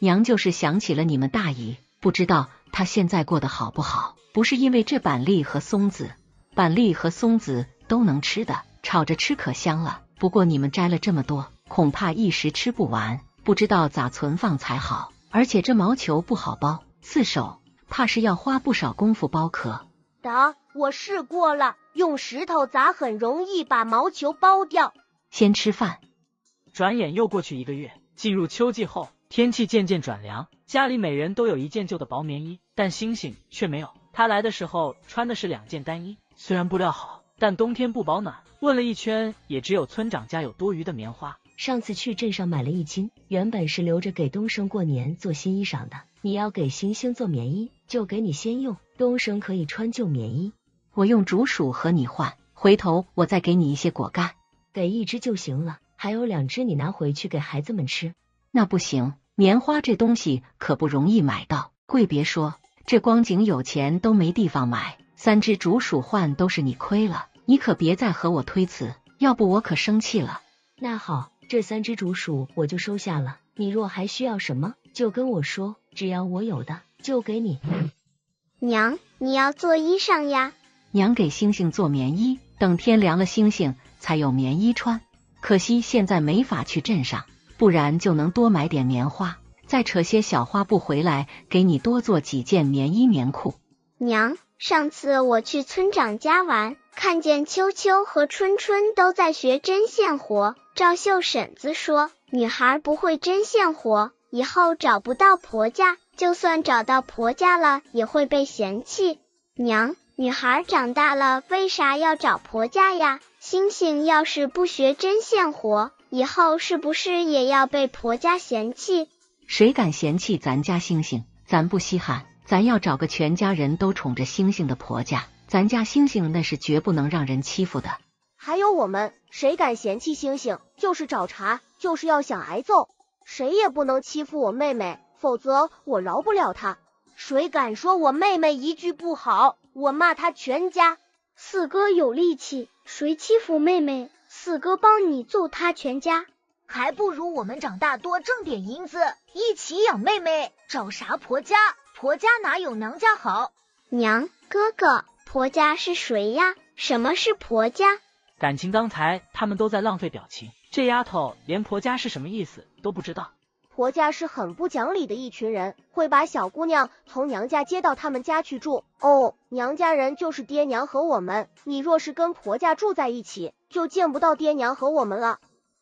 娘就是想起了你们大姨，不知道她现在过得好不好。不是因为这板栗和松子，板栗和松子都能吃的，炒着吃可香了。不过你们摘了这么多，恐怕一时吃不完，不知道咋存放才好。而且这毛球不好剥，刺手，怕是要花不少功夫剥壳。我试过了，用石头砸很容易把毛球剥掉。先吃饭。转眼又过去1个月，进入秋季后，天气渐渐转凉，家里每人都有一件旧的薄棉衣，但星星却没有。他来的时候穿的是2件单衣，虽然布料好，但冬天不保暖。问了一圈，也只有村长家有多余的棉花。上次去镇上买了1斤，原本是留着给东升过年做新衣裳的。你要给星星做棉衣，就给你先用，东升可以穿旧棉衣。我用竹鼠和你换，回头我再给你一些果干。给1只就行了，还有2只你拿回去给孩子们吃。那不行，棉花这东西可不容易买到，贵别说，这光景有钱都没地方买，3只竹鼠换都是你亏了，你可别再和我推辞，要不我可生气了。那好，这3只竹鼠我就收下了，你若还需要什么就跟我说，只要我有的就给你。娘，你要做衣裳呀？娘给星星做棉衣，等天凉了星星才有棉衣穿。可惜现在没法去镇上，不然就能多买点棉花，再扯些小花布回来，给你多做几件棉衣棉裤。娘，上次我去村长家玩，看见秋秋和春春都在学针线活。赵秀婶子说，女孩不会针线活，以后找不到婆家，就算找到婆家了，也会被嫌弃。娘，女孩长大了为啥要找婆家呀？星星要是不学针线活，以后是不是也要被婆家嫌弃？谁敢嫌弃咱家星星？咱不稀罕，咱要找个全家人都宠着星星的婆家，咱家星星那是绝不能让人欺负的。还有我们，谁敢嫌弃星星，就是找茬，就是要想挨揍，谁也不能欺负我妹妹，否则我饶不了她。谁敢说我妹妹一句不好，我骂她全家。四哥有力气，谁欺负妹妹，四哥帮你揍他全家。还不如我们长大多挣点银子，一起养妹妹，找啥婆家？婆家哪有娘家好？娘，哥哥，婆家是谁呀？什么是婆家？感情刚才他们都在浪费表情，这丫头连婆家是什么意思都不知道。婆家是很不讲理的一群人，会把小姑娘从娘家接到他们家去住。娘家人就是爹娘和我们，你若是跟婆家住在一起，就见不到爹娘和我们了。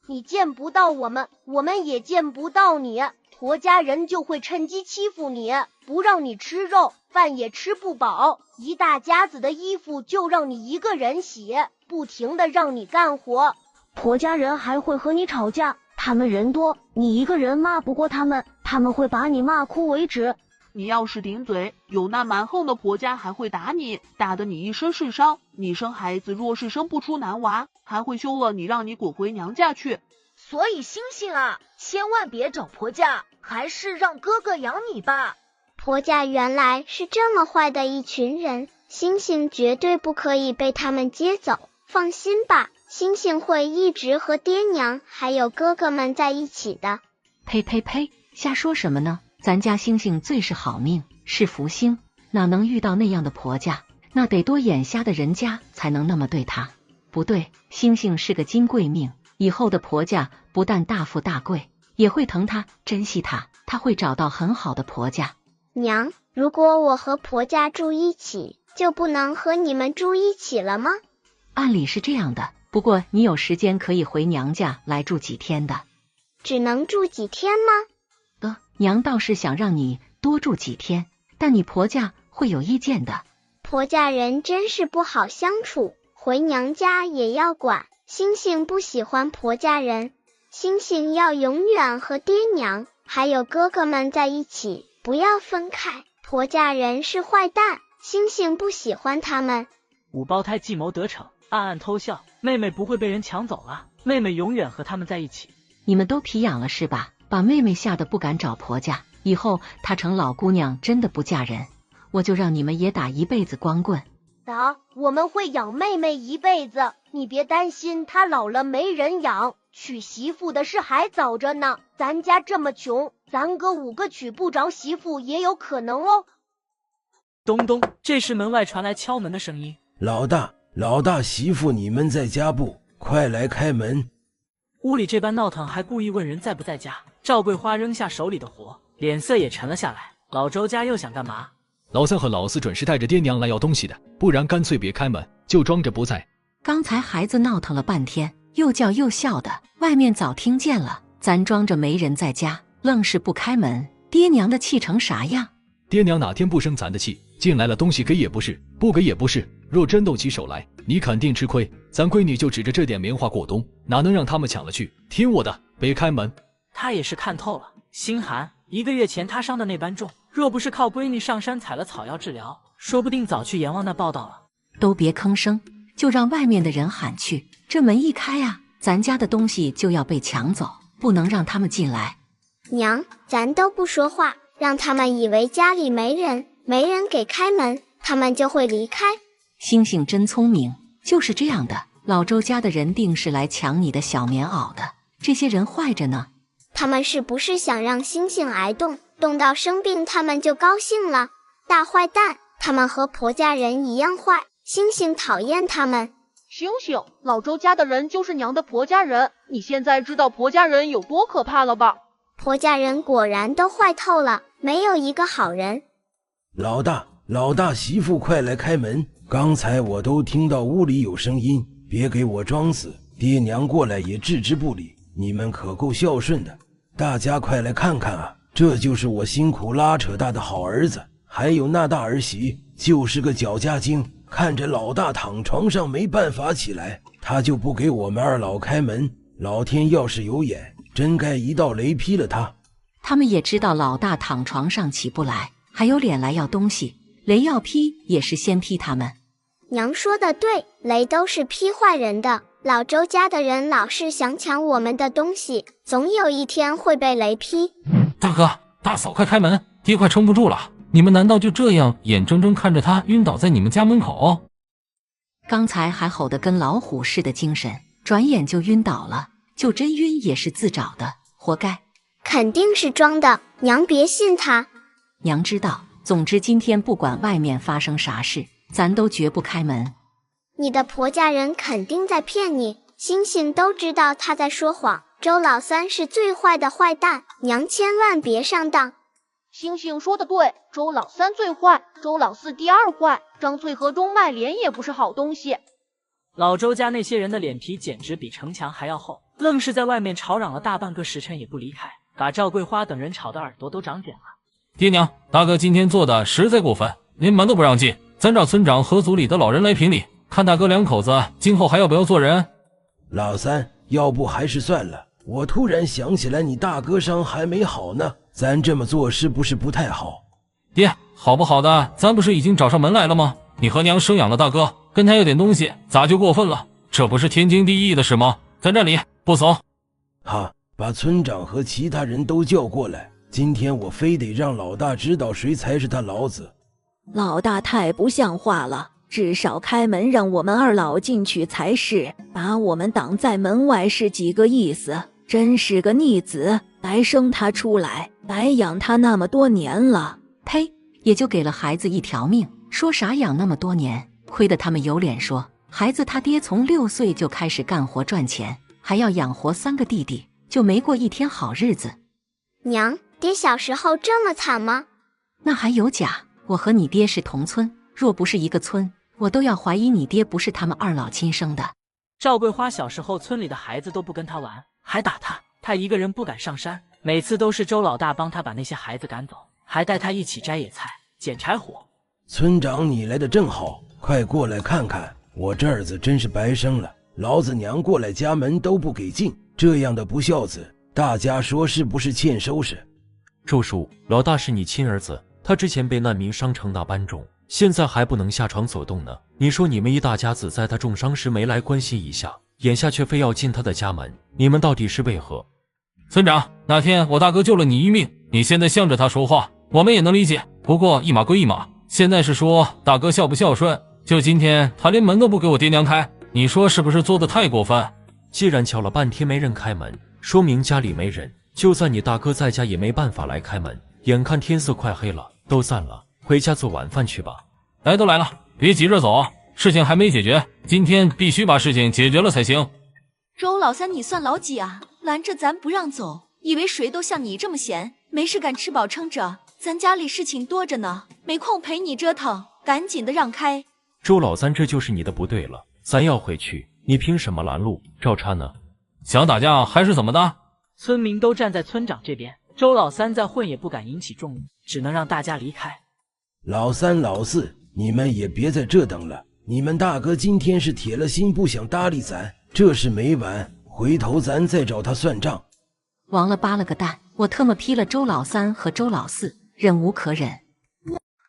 你见不到我们，我们也见不到你，婆家人就会趁机欺负你，不让你吃肉，饭也吃不饱，一大家子的衣服就让你一个人洗，不停的让你干活。婆家人还会和你吵架，他们人多，你一个人骂不过他们，他们会把你骂哭为止。你要是顶嘴，有那蛮横的婆家还会打你，打得你一身是伤。你生孩子若是生不出男娃，还会休了你，让你滚回娘家去。所以星星啊，千万别找婆家，还是让哥哥养你吧。婆家原来是这么坏的一群人，星星绝对不可以被他们接走。放心吧，星星会一直和爹娘还有哥哥们在一起的。呸呸呸，瞎说什么呢？咱家星星最是好命，是福星，哪能遇到那样的婆家？那得多眼瞎的人家才能那么对他。不对，星星是个金贵命，以后的婆家不但大富大贵，也会疼他珍惜他，他会找到很好的婆家。娘，如果我和婆家住一起，就不能和你们住一起了吗？按理是这样的，不过你有时间可以回娘家来住几天的。只能住几天吗？娘倒是想让你多住几天，但你婆家会有意见的。婆家人真是不好相处，回娘家也要管。星星不喜欢婆家人，星星要永远和爹娘还有哥哥们在一起，不要分开。婆家人是坏蛋，星星不喜欢他们。五胞胎计谋得逞，暗暗偷笑，妹妹不会被人抢走了，妹妹永远和他们在一起。你们都皮痒了是吧？把妹妹吓得不敢找婆家，以后她成老姑娘真的不嫁人，我就让你们也打一辈子光棍。我们会养妹妹一辈子，你别担心她老了没人养，娶媳妇的事还早着呢。咱家这么穷，咱哥5个娶不着媳妇也有可能哦。咚咚，这时门外传来敲门的声音。老大媳妇你们在家不？快来开门。屋里这般闹腾，还故意问人在不在家。赵桂花扔下手里的活，脸色也沉了下来。老周家又想干嘛？老三和老四准是带着爹娘来要东西的，不然干脆别开门，就装着不在。刚才孩子闹腾了半天，又叫又笑的，外面早听见了，咱装着没人在家，愣是不开门，爹娘的气成啥样？爹娘哪天不生咱的气？进来了东西给也不是，不给也不是，若真动起手来，你肯定吃亏。咱闺女就指着这点棉花过冬，哪能让他们抢了去？听我的，别开门。他也是看透了，心寒。1个月前他伤的那般重，若不是靠闺女上山采了草药治疗，说不定早去阎王那报道了。都别吭声，就让外面的人喊去。这门一开啊，咱家的东西就要被抢走，不能让他们进来。娘，咱都不说话，让他们以为家里没人，没人给开门，他们就会离开。星星真聪明，就是这样的。老周家的人定是来抢你的小棉袄的，这些人坏着呢。他们是不是想让星星挨冻，冻到生病他们就高兴了？大坏蛋，他们和婆家人一样坏，星星讨厌他们。星星，老周家的人就是娘的婆家人，你现在知道婆家人有多可怕了吧？婆家人果然都坏透了，没有一个好人。老大媳妇快来开门，刚才我都听到屋里有声音，别给我装死，爹娘过来也置之不理，你们可够孝顺的。大家快来看看啊，这就是我辛苦拉扯大的好儿子，还有那大儿媳就是个搅家精，看着老大躺床上没办法起来，他就不给我们二老开门，老天要是有眼，真该一道雷劈了他。他们也知道老大躺床上起不来，还有脸来要东西，雷要劈也是先劈他们。娘说的对，雷都是劈坏人的。老周家的人老是想抢我们的东西，总有一天会被雷劈。大哥大嫂快开门，爹快撑不住了，你们难道就这样眼睁睁看着他晕倒在你们家门口？刚才还吼得跟老虎似的精神，转眼就晕倒了，就真晕也是自找的，活该。肯定是装的，娘别信他。娘知道，总之今天不管外面发生啥事，咱都绝不开门。你的婆家人肯定在骗你，星星都知道他在说谎。周老三是最坏的坏蛋，娘千万别上当。星星说的对，周老三最坏，周老四第二坏，张翠和钟麦莲也不是好东西。老周家那些人的脸皮简直比城墙还要厚，愣是在外面吵嚷了大半个时辰也不离开，把赵桂花等人吵得耳朵都长茧了。爹娘，大哥今天做的实在过分，连门都不让进，咱找村长和族里的老人来评理，看大哥两口子今后还要不要做人。老三，要不还是算了，我突然想起来你大哥伤还没好呢，咱这么做是不是不太好？爹，好不好的咱不是已经找上门来了吗？你和娘生养了大哥，跟他要点东西咋就过分了？这不是天经地义的事吗？在这里不走。好，把村长和其他人都叫过来，今天我非得让老大知道谁才是他老子。老大太不像话了，至少开门让我们二老进去才是，把我们挡在门外是几个意思？真是个逆子，白生他出来，白养他那么多年了。呸，也就给了孩子一条命，说啥养那么多年，亏得他们有脸说孩子他爹从6岁就开始干活赚钱，还要养活3个弟弟，就没过一天好日子。娘，爹小时候这么惨吗？那还有假，我和你爹是同村，若不是一个村，我都要怀疑你爹不是他们二老亲生的。赵桂花小时候村里的孩子都不跟他玩，还打他，他一个人不敢上山，每次都是周老大帮他把那些孩子赶走，还带他一起摘野菜捡柴火。村长你来的正好，快过来看看，我这儿子真是白生了，老子娘过来家门都不给进，这样的不孝子，大家说是不是欠收拾？周叔，老大是你亲儿子，他之前被难民伤成那般重，现在还不能下床走动呢。你说你们一大家子在他重伤时没来关心一下，眼下却非要进他的家门，你们到底是为何？村长，那天我大哥救了你一命，你现在向着他说话，我们也能理解，不过一码归一码，现在是说大哥孝不孝顺，就今天他连门都不给我爹娘开，你说是不是做得太过分？既然敲了半天没人开门，说明家里没人，就算你大哥在家也没办法来开门。眼看天色快黑了，都散了，回家做晚饭去吧。来都来了，别急着走啊，事情还没解决，今天必须把事情解决了才行。周老三你算老几啊？拦着咱不让走，以为谁都像你这么闲，没事干吃饱撑着，咱家里事情多着呢，没空陪你折腾，赶紧的让开。周老三，这就是你的不对了，咱要回去，你凭什么拦路？赵叉呢？想打架还是怎么的？村民都站在村长这边，周老三再混也不敢引起众怒，只能让大家离开。老三老四，你们也别在这等了，你们大哥今天是铁了心不想搭理咱，这事没完，回头咱再找他算账。王了扒了个蛋，我特么批了周老三和周老四，忍无可忍。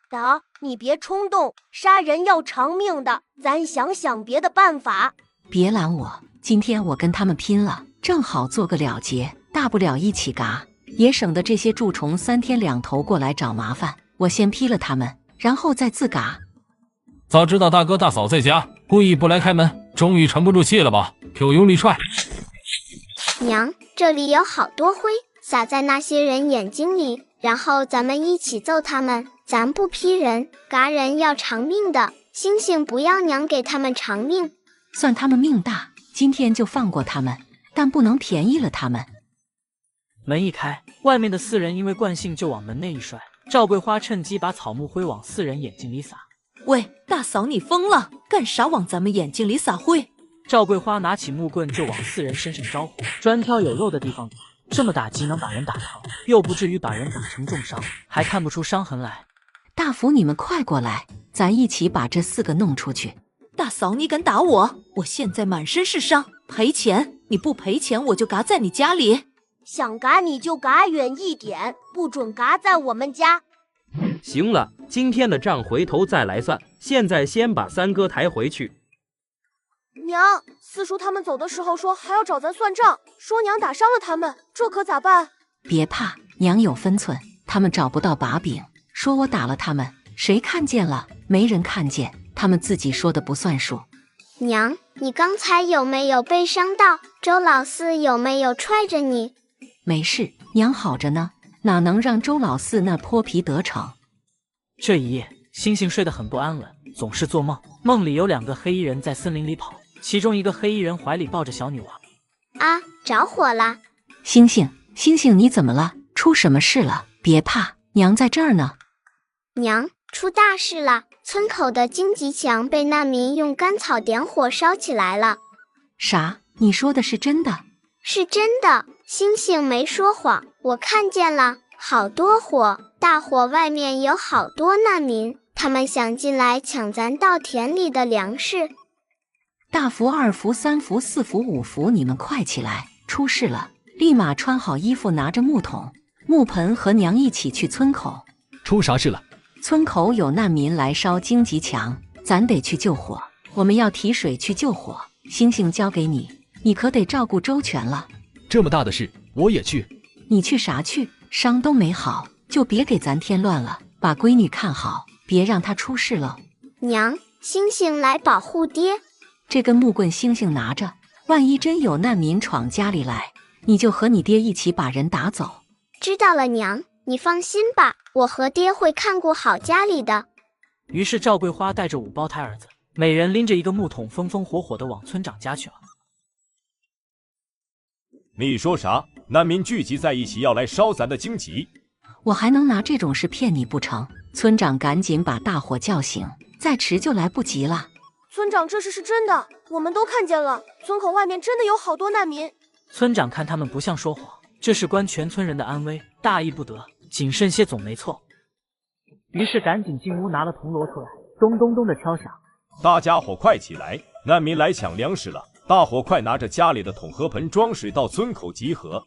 达，你别冲动，杀人要偿命的，咱想想别的办法。别拦我，今天我跟他们拼了，正好做个了结，大不了一起嘎，也省得这些蛀虫3天2头过来找麻烦。我先批了他们，然后再自嘎。早知道大哥大嫂在家，故意不来开门，终于沉不住气了吧？给我用力踹！娘，这里有好多灰，撒在那些人眼睛里，然后咱们一起揍他们。咱不批人，嘎人要偿命的，星星不要娘给他们偿命。算他们命大，今天就放过他们，但不能便宜了他们。门一开，外面的4人因为惯性就往门内一甩。赵桂花趁机把草木灰往4人眼睛里撒。喂，大嫂你疯了，干啥往咱们眼睛里撒灰？赵桂花拿起木棍就往4人身上招呼，专挑有肉的地方打，这么打击能把人打疼，又不至于把人打成重伤，还看不出伤痕来。大福，你们快过来，咱一起把这4个弄出去。大嫂你敢打我？我现在满身是伤，赔钱！你不赔钱我就嘎在你家里。想嘎你就嘎远一点，不准嘎在我们家。行了，今天的账回头再来算，现在先把3哥抬回去。娘，四叔他们走的时候说还要找咱算账，说娘打伤了他们，这可咋办？别怕，娘有分寸，他们找不到把柄，说我打了他们，谁看见了？没人看见，他们自己说的不算数。娘，你刚才有没有被伤到？周老四有没有踹着你？没事，娘好着呢，哪能让周老四那泼皮得逞？这一夜，星星睡得很不安稳，总是做梦，梦里有2个黑衣人在森林里跑，其中一个黑衣人怀里抱着小女娃。啊，着火了！星星，星星，你怎么了？出什么事了？别怕，娘在这儿呢。娘，出大事了！村口的荆棘墙被难民用干草点火烧起来了。啥？你说的是真的？是真的，星星没说谎，我看见了，好多火，大火外面有好多难民，他们想进来抢咱稻田里的粮食。大福、2福、3福、4福、5福，你们快起来！出事了，立马穿好衣服，拿着木桶、木盆和娘一起去村口。出啥事了？村口有难民来烧荆棘墙，咱得去救火。我们要提水去救火，星星交给你，你可得照顾周全了。这么大的事，我也去。你去啥去？伤都没好，就别给咱添乱了。把闺女看好，别让她出事了。娘，星星来保护爹。这根木棍星星拿着，万一真有难民闯家里来，你就和你爹一起把人打走。知道了，娘，你放心吧，我和爹会看顾好家里的。于是赵桂花带着5胞胎儿子，每人拎着一个木桶，风风火火地往村长家去了。你说啥？难民聚集在一起要来烧咱的荆棘？我还能拿这种事骗你不成？村长赶紧把大伙叫醒，再迟就来不及了。村长，这事是真的，我们都看见了，村口外面真的有好多难民。村长看他们不像说谎，这事关全村人的安危，大意不得，谨慎些总没错。于是赶紧进屋拿了铜锣出来，咚咚咚的敲响。大家伙快起来，难民来抢粮食了！大伙快拿着家里的桶和盆装水到村口集合。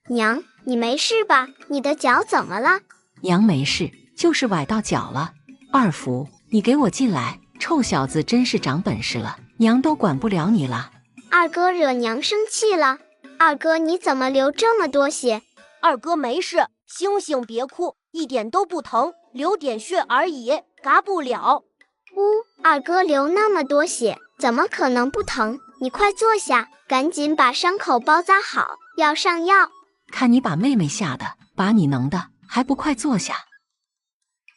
娘，你没事吧？你的脚怎么了？娘没事，就是崴到脚了。2福，你给我进来！臭小子真是长本事了，娘都管不了你了。2哥惹娘生气了。2哥，你怎么流这么多血？2哥没事，星星别哭，一点都不疼，流点血而已，嘎不了。2哥流那么多血，怎么可能不疼？你快坐下，赶紧把伤口包扎好，要上药。看你把妹妹吓的，把你能的，还不快坐下？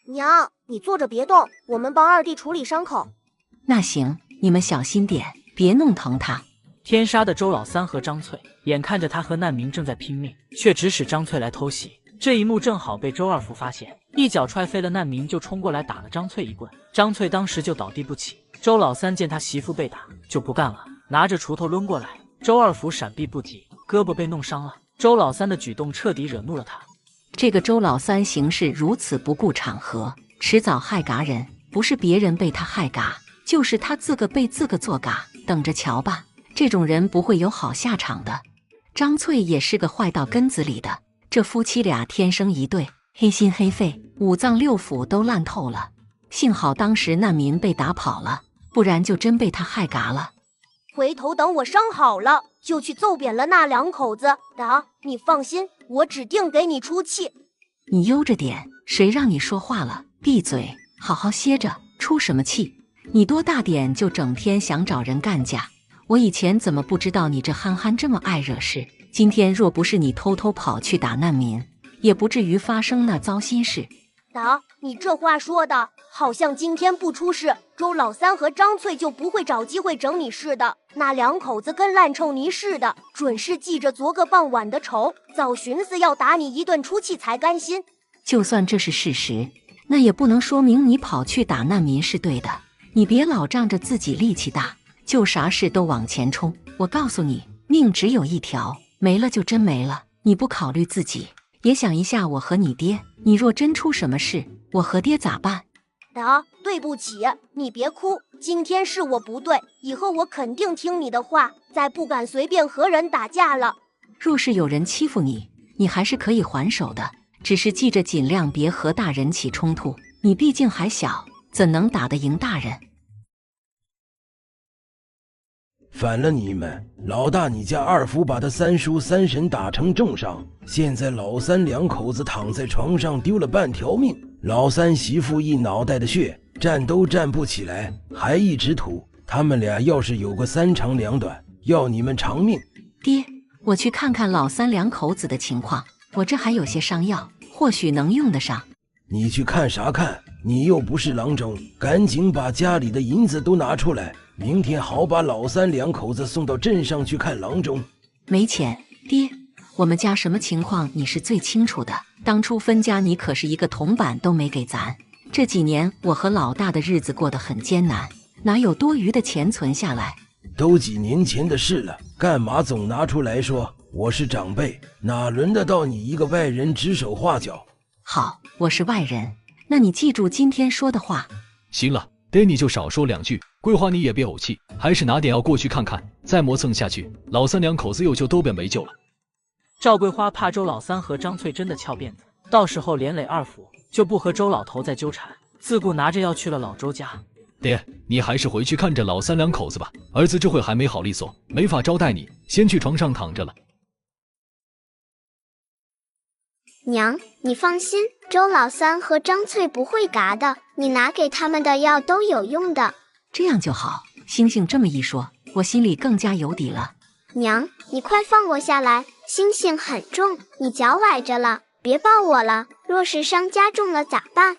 娘，你坐着别动，我们帮2弟处理伤口。那行，你们小心点，别弄疼他。天杀的周老三和张翠，眼看着他和难民正在拼命，却指使张翠来偷袭，这一幕正好被周二福发现，一脚踹飞了难民，就冲过来打了张翠一棍。张翠当时就倒地不起。周老三见他媳妇被打，就不干了，拿着锄头抡过来。周二福闪避不及，胳膊被弄伤了。周老三的举动彻底惹怒了他。这个周老三行事如此不顾场合，迟早害嘎人。不是别人被他害嘎，就是他自个被自个做嘎，等着瞧吧。这种人不会有好下场的。张翠也是个坏到根子里的，这夫妻俩天生一对，黑心黑肺，五脏六腑都烂透了。幸好当时难民被打跑了，不然就真被他害嘎了。回头等我伤好了，就去揍扁了那两口子。打，你放心，我指定给你出气。你悠着点，谁让你说话了？闭嘴，好好歇着，出什么气？你多大点就整天想找人干架？我以前怎么不知道你这憨憨这么爱惹事？今天若不是你偷偷跑去打难民，也不至于发生那糟心事。打，你这话说的好像今天不出事，周老三和张翠就不会找机会整你似的。那两口子跟烂臭泥似的，准是记着昨个傍晚的仇，早寻思要打你一顿出气才甘心。就算这是事实，那也不能说明你跑去打难民是对的。你别老仗着自己力气大，就啥事都往前冲。我告诉你，命只有一条，没了就真没了。你不考虑自己，也想一下我和你爹，你若真出什么事，我和爹咋办？打，对不起，你别哭，今天是我不对，以后我肯定听你的话，再不敢随便和人打架了。若是有人欺负你，你还是可以还手的，只是记着尽量别和大人起冲突，你毕竟还小，怎能打得赢大人？反了你们！老大，你家二福把他三叔三婶打成重伤，现在老三两口子躺在床上丢了半条命，老三媳妇一脑袋的血，站都站不起来，还一直吐。他们俩要是有个三长两短，要你们偿命。爹，我去看看老三两口子的情况，我这还有些伤药，或许能用得上。你去看啥看？你又不是郎中，赶紧把家里的银子都拿出来，明天好把老三两口子送到镇上去看郎中。没钱，爹，我们家什么情况你是最清楚的。当初分家你可是一个铜板都没给咱，这几年我和老大的日子过得很艰难，哪有多余的钱存下来？都几年前的事了，干嘛总拿出来说？我是长辈，哪轮得到你一个外人指手画脚？好，我是外人，那你记住今天说的话。行了，爹你就少说两句，桂花你也别怄气，还是拿点药过去看看，再磨蹭下去，老三两口子又就都变没救了。赵桂花怕周老三和张翠真的翘辫子，到时候连累二府，就不和周老头再纠缠，自顾拿着药去了老周家。爹，你还是回去看着老三两口子吧，儿子这会还没好利索，没法招待你，先去床上躺着了。娘，你放心，周老三和张翠不会嘎的，你拿给他们的药都有用的。这样就好，星星这么一说，我心里更加有底了。娘，你快放我下来，星星很重，你脚崴着了，别抱我了，若是伤加重了咋办？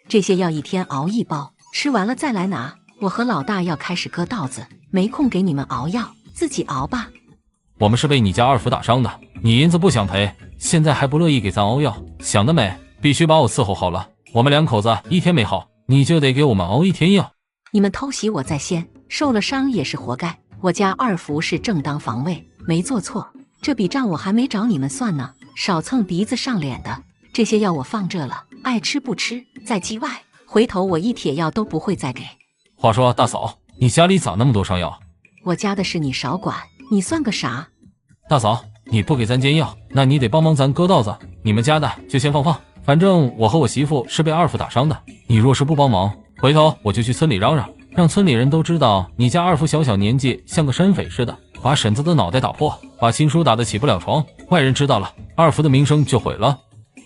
这些药一天熬一包，吃完了再来拿。我和老大要开始割稻子，没空给你们熬药，自己熬吧。我们是被你家二福打伤的，你银子不想赔，现在还不乐意给咱熬药，想得美！必须把我伺候好了，我们两口子一天没好，你就得给我们熬一天药。你们偷袭我在先，受了伤也是活该。我家二福是正当防卫，没做错，这笔账我还没找你们算呢。少蹭鼻子上脸的，这些药我放这了，爱吃不吃，在机外，回头我一帖药都不会再给。话说大嫂，你家里咋那么多伤药？我家的事你少管，你算个啥？大嫂，你不给咱煎药，那你得帮忙咱割稻子，你们家的就先放，反正我和我媳妇是被二福打伤的，你若是不帮忙，回头我就去村里嚷嚷，让村里人都知道你家二福小年纪像个山匪似的，把婶子的脑袋打破，把亲叔打得起不了床，外人知道了，二福的名声就毁了。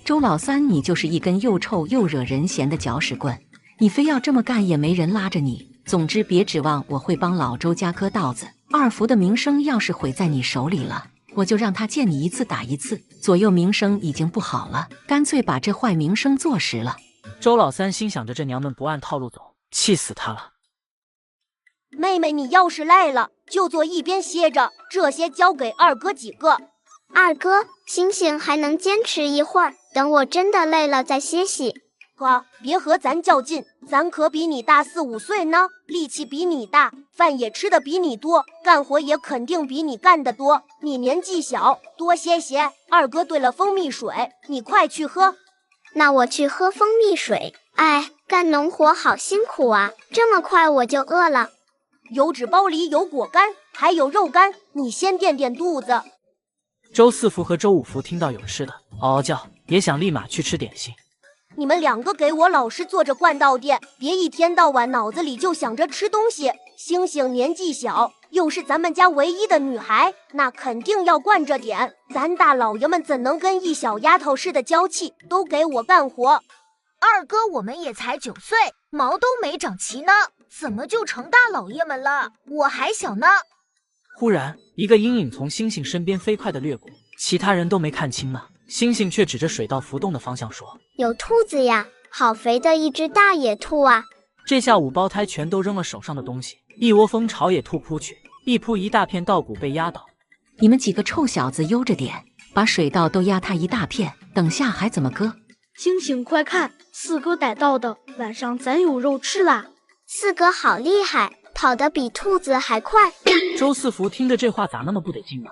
周老三，你就是一根又臭又惹人嫌的搅屎棍，你非要这么干也没人拉着你。总之别指望我会帮老周家割稻子，二福的名声要是毁在你手里了，我就让他见你一次打一次，左右名声已经不好了，干脆把这坏名声坐实了。周老三心想着这娘们不按套路走，气死他了。妹妹，你要是累了，就坐一边歇着，这些交给二哥几个。二哥，星星还能坚持一会儿，等我真的累了再歇息。哥，别和咱较劲，咱可比你大4、5岁呢，力气比你大，饭也吃的比你多，干活也肯定比你干得多。你年纪小，多歇歇。二哥兑了蜂蜜水，你快去喝。那我去喝蜂蜜水。哎，干农活好辛苦啊，这么快我就饿了。油纸包里有果干，还有肉干，你先垫垫肚子。周四福和周五福听到有吃的，嗷嗷叫，也想立马去吃点心。你们2个给我老实坐着惯到店，别一天到晚脑子里就想着吃东西。星星年纪小，又是咱们家唯一的女孩，那肯定要惯着点。咱大老爷们怎能跟一小丫头似的娇气？都给我干活。二哥，我们也才9岁，毛都没长齐呢，怎么就成大老爷们了？我还小呢。忽然，一个阴影从星星身边飞快地掠过，其他人都没看清嘛。星星却指着水稻浮动的方向说：“有兔子呀，好肥的一只大野兔啊！”这下5胞胎全都扔了手上的东西，一窝蜂朝野兔扑去，一扑一大片稻谷被压倒。你们几个臭小子悠着点，把水稻都压塌一大片，等下还怎么割？星星快看，四哥逮到的，晚上咱有肉吃啦！四哥好厉害，跑得比兔子还快。周四福听着这话咋那么不得劲呢？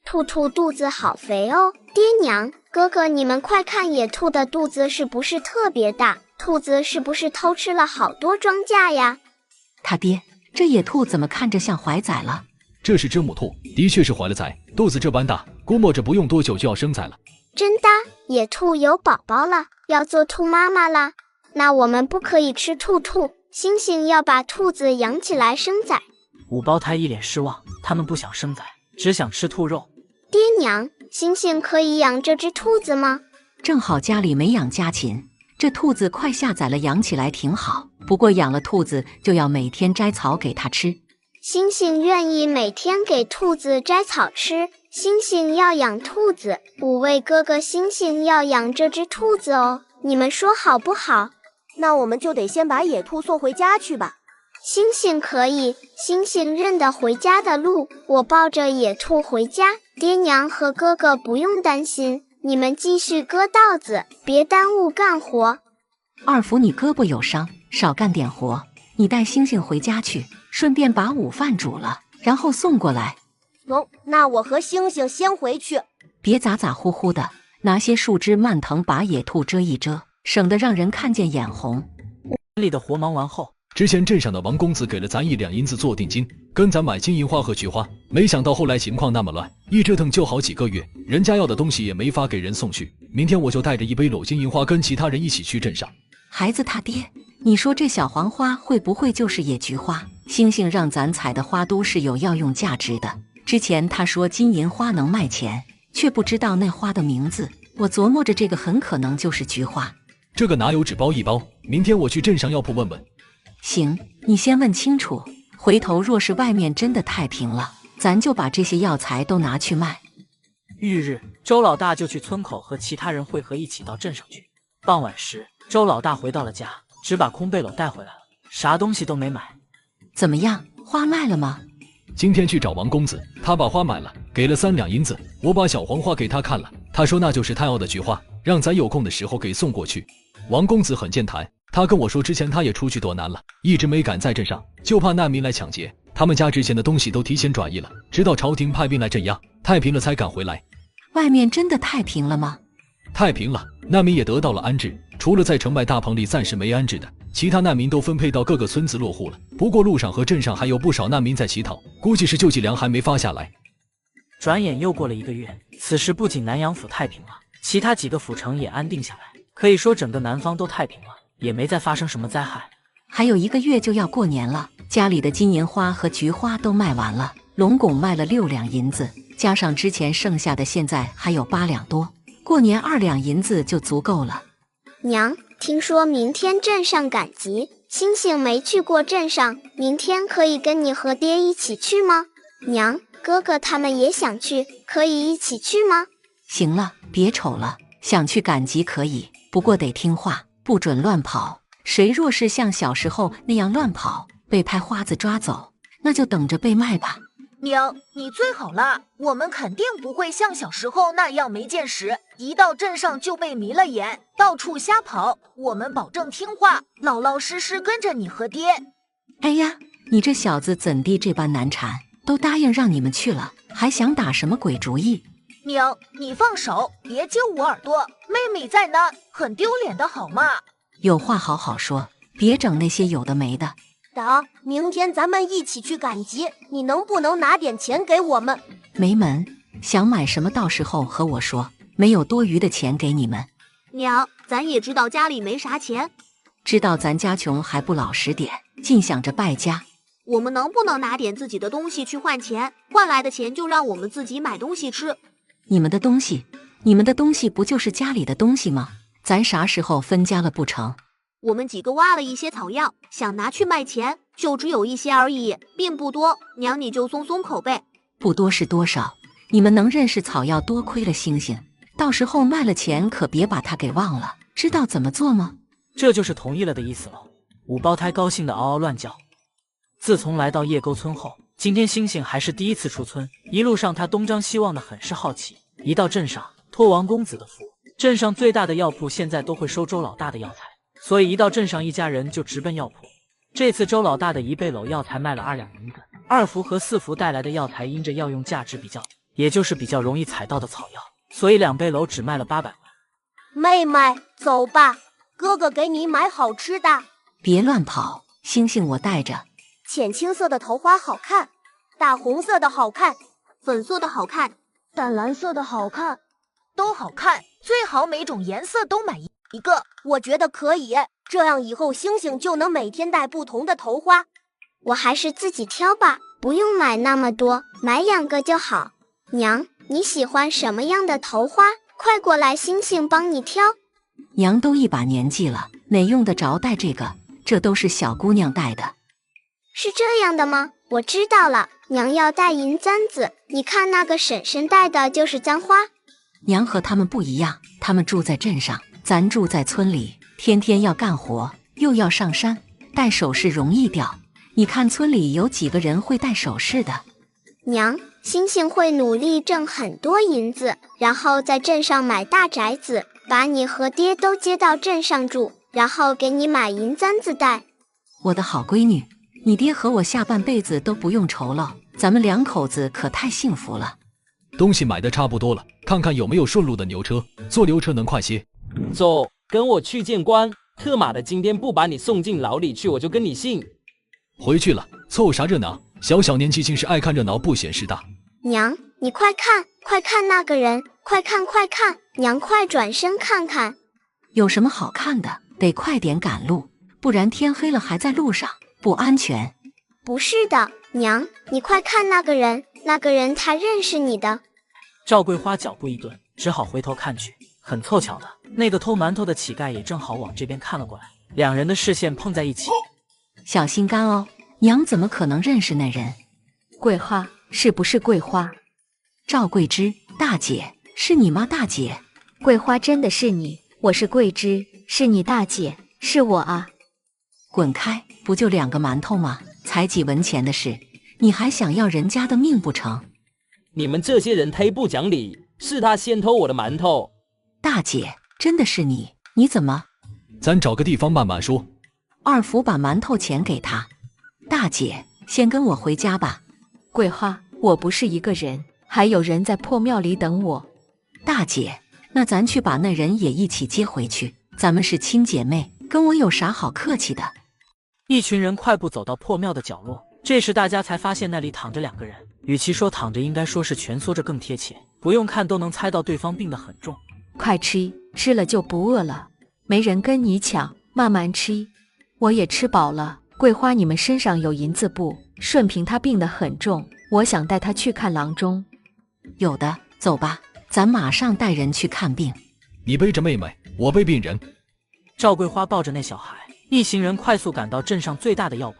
兔兔肚子好肥哦，爹娘，哥哥你们快看，野兔的肚子是不是特别大？兔子是不是偷吃了好多庄稼呀？他爹，这野兔怎么看着像怀崽了？这是真母兔，的确是怀了崽，肚子这般大，估摸着不用多久就要生崽了。真的，野兔有宝宝了，要做兔妈妈啦。那我们不可以吃兔兔，星星要把兔子养起来生崽。5胞胎一脸失望，他们不想生崽，只想吃兔肉。爹娘，星星可以养这只兔子吗？正好家里没养家禽，这兔子快下崽了，养起来挺好。不过养了兔子就要每天摘草给它吃。星星愿意每天给兔子摘草吃。星星要养兔子，5位哥哥，星星要养这只兔子哦，你们说好不好？那我们就得先把野兔送回家去吧。星星可以，星星认得回家的路，我抱着野兔回家。爹娘和哥哥不用担心，你们继续割稻子，别耽误干活。二福，你胳膊有伤，少干点活。你带星星回家去，顺便把午饭煮了，然后送过来。那我和星星先回去。别咋咋呼呼的，拿些树枝蔓藤把野兔遮一遮，省得让人看见眼红。里的活忙完后，之前镇上的王公子给了咱1两银子做定金，跟咱买金银花和菊花，没想到后来情况那么乱，一折腾就好几个月，人家要的东西也没法给人送去。明天我就带着1杯篓金银花跟其他人一起去镇上。孩子他爹，你说这小黄花会不会就是野菊花？星星让咱采的花都是有药用价值的。之前他说金银花能卖钱，却不知道那花的名字。我琢磨着这个很可能就是菊花。这个哪有只包1包？明天我去镇上药铺问问。行，你先问清楚，回头若是外面真的太平了，咱就把这些药材都拿去卖。翌日，周老大就去村口和其他人会合，一起到镇上去。傍晚时，周老大回到了家，只把空背篓带回来了，啥东西都没买。怎么样，花卖了吗？今天去找王公子，他把花买了，给了3两银子。我把小黄花给他看了，他说那就是他要的菊花，让咱有空的时候给送过去。王公子很健谈，他跟我说之前他也出去躲难了，一直没敢在镇上，就怕难民来抢劫。他们家之前的东西都提前转移了，直到朝廷派兵来镇压，太平了才敢回来。外面真的太平了吗？太平了，难民也得到了安置，除了在城外大棚里暂时没安置的，其他难民都分配到各个村子落户了。不过路上和镇上还有不少难民在乞讨，估计是救济粮还没发下来。转眼又过了1个月，此时不仅南阳府太平了，其他几个府城也安定下来，可以说整个南方都太平了，也没再发生什么灾害。还有1个月就要过年了，家里的金银花和菊花都卖完了，龙拱卖了6两银子，加上之前剩下的，现在还有8两多，过年2两银子就足够了。娘，听说明天镇上赶集，星星没去过镇上，明天可以跟你和爹一起去吗？娘，哥哥他们也想去，可以一起去吗？行了，别瞅了，想去赶集可以，不过得听话，不准乱跑。谁若是像小时候那样乱跑，被拍花子抓走，那就等着被卖吧。娘，你最好了，我们肯定不会像小时候那样没见识，一到镇上就被迷了眼，到处瞎跑。我们保证听话，老老实实跟着你和爹。哎呀，你这小子怎地这般难缠？都答应让你们去了，还想打什么鬼主意？娘，你放手，别揪我耳朵，妹妹在呢，很丢脸的好吗？有话好好说，别整那些有的没的。党，明天咱们一起去赶集，你能不能拿点钱给我们？没门，想买什么到时候和我说，没有多余的钱给你们。娘，咱也知道家里没啥钱，知道咱家穷还不老实点，净想着败家。我们能不能拿点自己的东西去换钱？换来的钱就让我们自己买东西吃。你们的东西不就是家里的东西吗？咱啥时候分家了不成？我们几个挖了一些草药，想拿去卖钱，就只有一些而已，并不多。娘，你就松松口呗。不多是多少？你们能认识草药，多亏了星星。到时候卖了钱，可别把它给忘了。知道怎么做吗？这就是同意了的意思了。五胞胎高兴的嗷嗷乱叫。自从来到叶沟村后，今天星星还是第一次出村，一路上他东张西望的，很是好奇。一到镇上，托王公子的福，镇上最大的药铺现在都会收周老大的药材。所以一到镇上，一家人就直奔药铺。这次周老大的1背篓药材卖了2两银子，2幅和4幅带来的药材因着药用价值比较低，也就是比较容易采到的草药，所以2背篓只卖了800块。妹妹，走吧，哥哥给你买好吃的。别乱跑，星星我带着。浅青色的头花好看，大红色的好看，粉色的好看，淡蓝色的好看，都好看，最好每种颜色都买一个。我觉得可以，这样以后星星就能每天戴不同的头花。我还是自己挑吧，不用买那么多，买2个就好。娘，你喜欢什么样的头花？快过来，星星帮你挑。娘都一把年纪了，哪用得着戴这个？这都是小姑娘戴的。是这样的吗？我知道了，娘要戴银簪子。你看那个婶婶戴的就是簪花。娘和他们不一样，他们住在镇上，咱住在村里，天天要干活，又要上山，戴首饰容易掉。你看村里有几个人会戴首饰的？娘，星星会努力挣很多银子，然后在镇上买大宅子，把你和爹都接到镇上住，然后给你买银簪子戴。我的好闺女，你爹和我下半辈子都不用愁了，咱们2口子可太幸福了。东西买的差不多了，看看有没有顺路的牛车，坐牛车能快些。走，跟我去见官。特马的今天不把你送进牢里去，我就跟你姓。回去了，凑啥热闹？小小年纪竟是爱看热闹，不嫌事大。娘，你快看，快看那个人，快看快看！娘，快转身看看。有什么好看的？得快点赶路，不然天黑了还在路上，不安全。不是的，娘，你快看那个人，那个人他认识你的。赵桂花脚步一顿，只好回头看去。很凑巧的，那个偷馒头的乞丐也正好往这边看了过来，两人的视线碰在一起。小心肝哦，娘怎么可能认识那人？桂花，是不是桂花？赵桂枝，大姐，是你吗？大姐，桂花真的是你，我是桂枝，是你大姐，是我啊。滚开，不就2个馒头吗？才几文钱的事，你还想要人家的命不成？你们这些人忒不讲理，是他先偷我的馒头。大姐，真的是你？你怎么？咱找个地方慢慢说。二福把馒头钱给他。大姐，先跟我回家吧。桂花，我不是一个人，还有人在破庙里等我。大姐，那咱去把那人也一起接回去，咱们是亲姐妹，跟我有啥好客气的？一群人快步走到破庙的角落，这时大家才发现那里躺着2个人，与其说躺着，应该说是蜷缩着更贴切，不用看都能猜到对方病得很重。快吃，吃了就不饿了，没人跟你抢，慢慢吃。我也吃饱了。桂花，你们身上有银子不？顺平他病得很重，我想带他去看郎中。有的，走吧，咱马上带人去看病。你背着妹妹，我背病人。赵桂花抱着那小孩，一行人快速赶到镇上最大的药铺。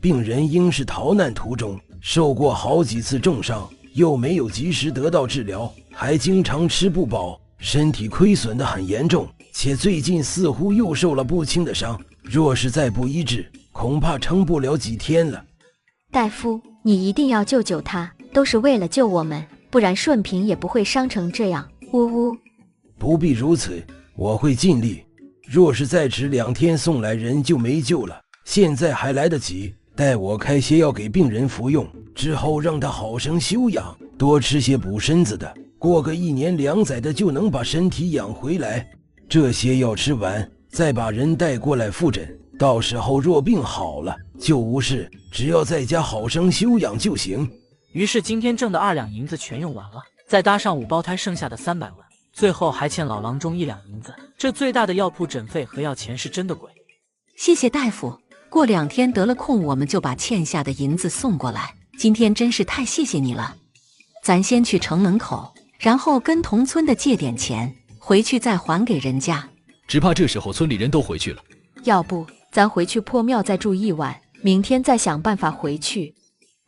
病人应是逃难途中，受过好几次重伤，又没有及时得到治疗，还经常吃不饱，身体亏损得很严重，且最近似乎又受了不轻的伤，若是再不医治，恐怕撑不了几天了。大夫，你一定要救救他，都是为了救我们，不然顺平也不会伤成这样。呜呜，不必如此，我会尽力。若是再迟2天送来人就没救了，现在还来得及。待我开些药给病人服用，之后让他好生休养，多吃些补身子的，过个1年2载的就能把身体养回来。这些药吃完，再把人带过来复诊，到时候若病好了就无事，只要在家好生休养就行。于是今天挣的2两银子全用完了，再搭上5胞胎剩下的300万，最后还欠老郎中1两银子。这最大的药铺诊费和药钱是真的贵。谢谢大夫，过2天得了空我们就把欠下的银子送过来。今天真是太谢谢你了。咱先去城门口，然后跟同村的借点钱，回去再还给人家。只怕这时候村里人都回去了。要不咱回去破庙再住1晚，明天再想办法回去。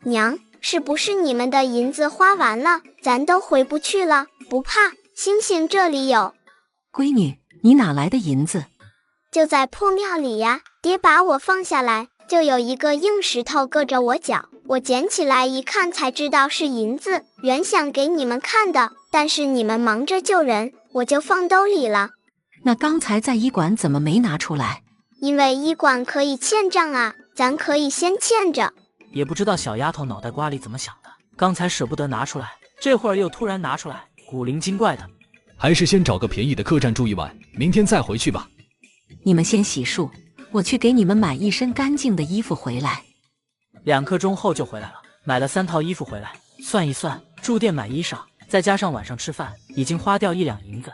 娘，是不是你们的银子花完了，咱都回不去了？不怕，星星这里有。闺女，你哪来的银子？就在破庙里呀，爹把我放下来，就有一个硬石头硌着我脚，我捡起来一看才知道是银子，原想给你们看的，但是你们忙着救人，我就放兜里了。那刚才在医馆怎么没拿出来？因为医馆可以欠账啊，咱可以先欠着。也不知道小丫头脑袋瓜里怎么想的，刚才舍不得拿出来，这会儿又突然拿出来，古灵精怪的。还是先找个便宜的客栈住1晚，明天再回去吧。你们先洗漱，我去给你们买一身干净的衣服回来。2刻钟后就回来了，买了3套衣服回来，算一算，住店买衣裳，再加上晚上吃饭，已经花掉1两银子。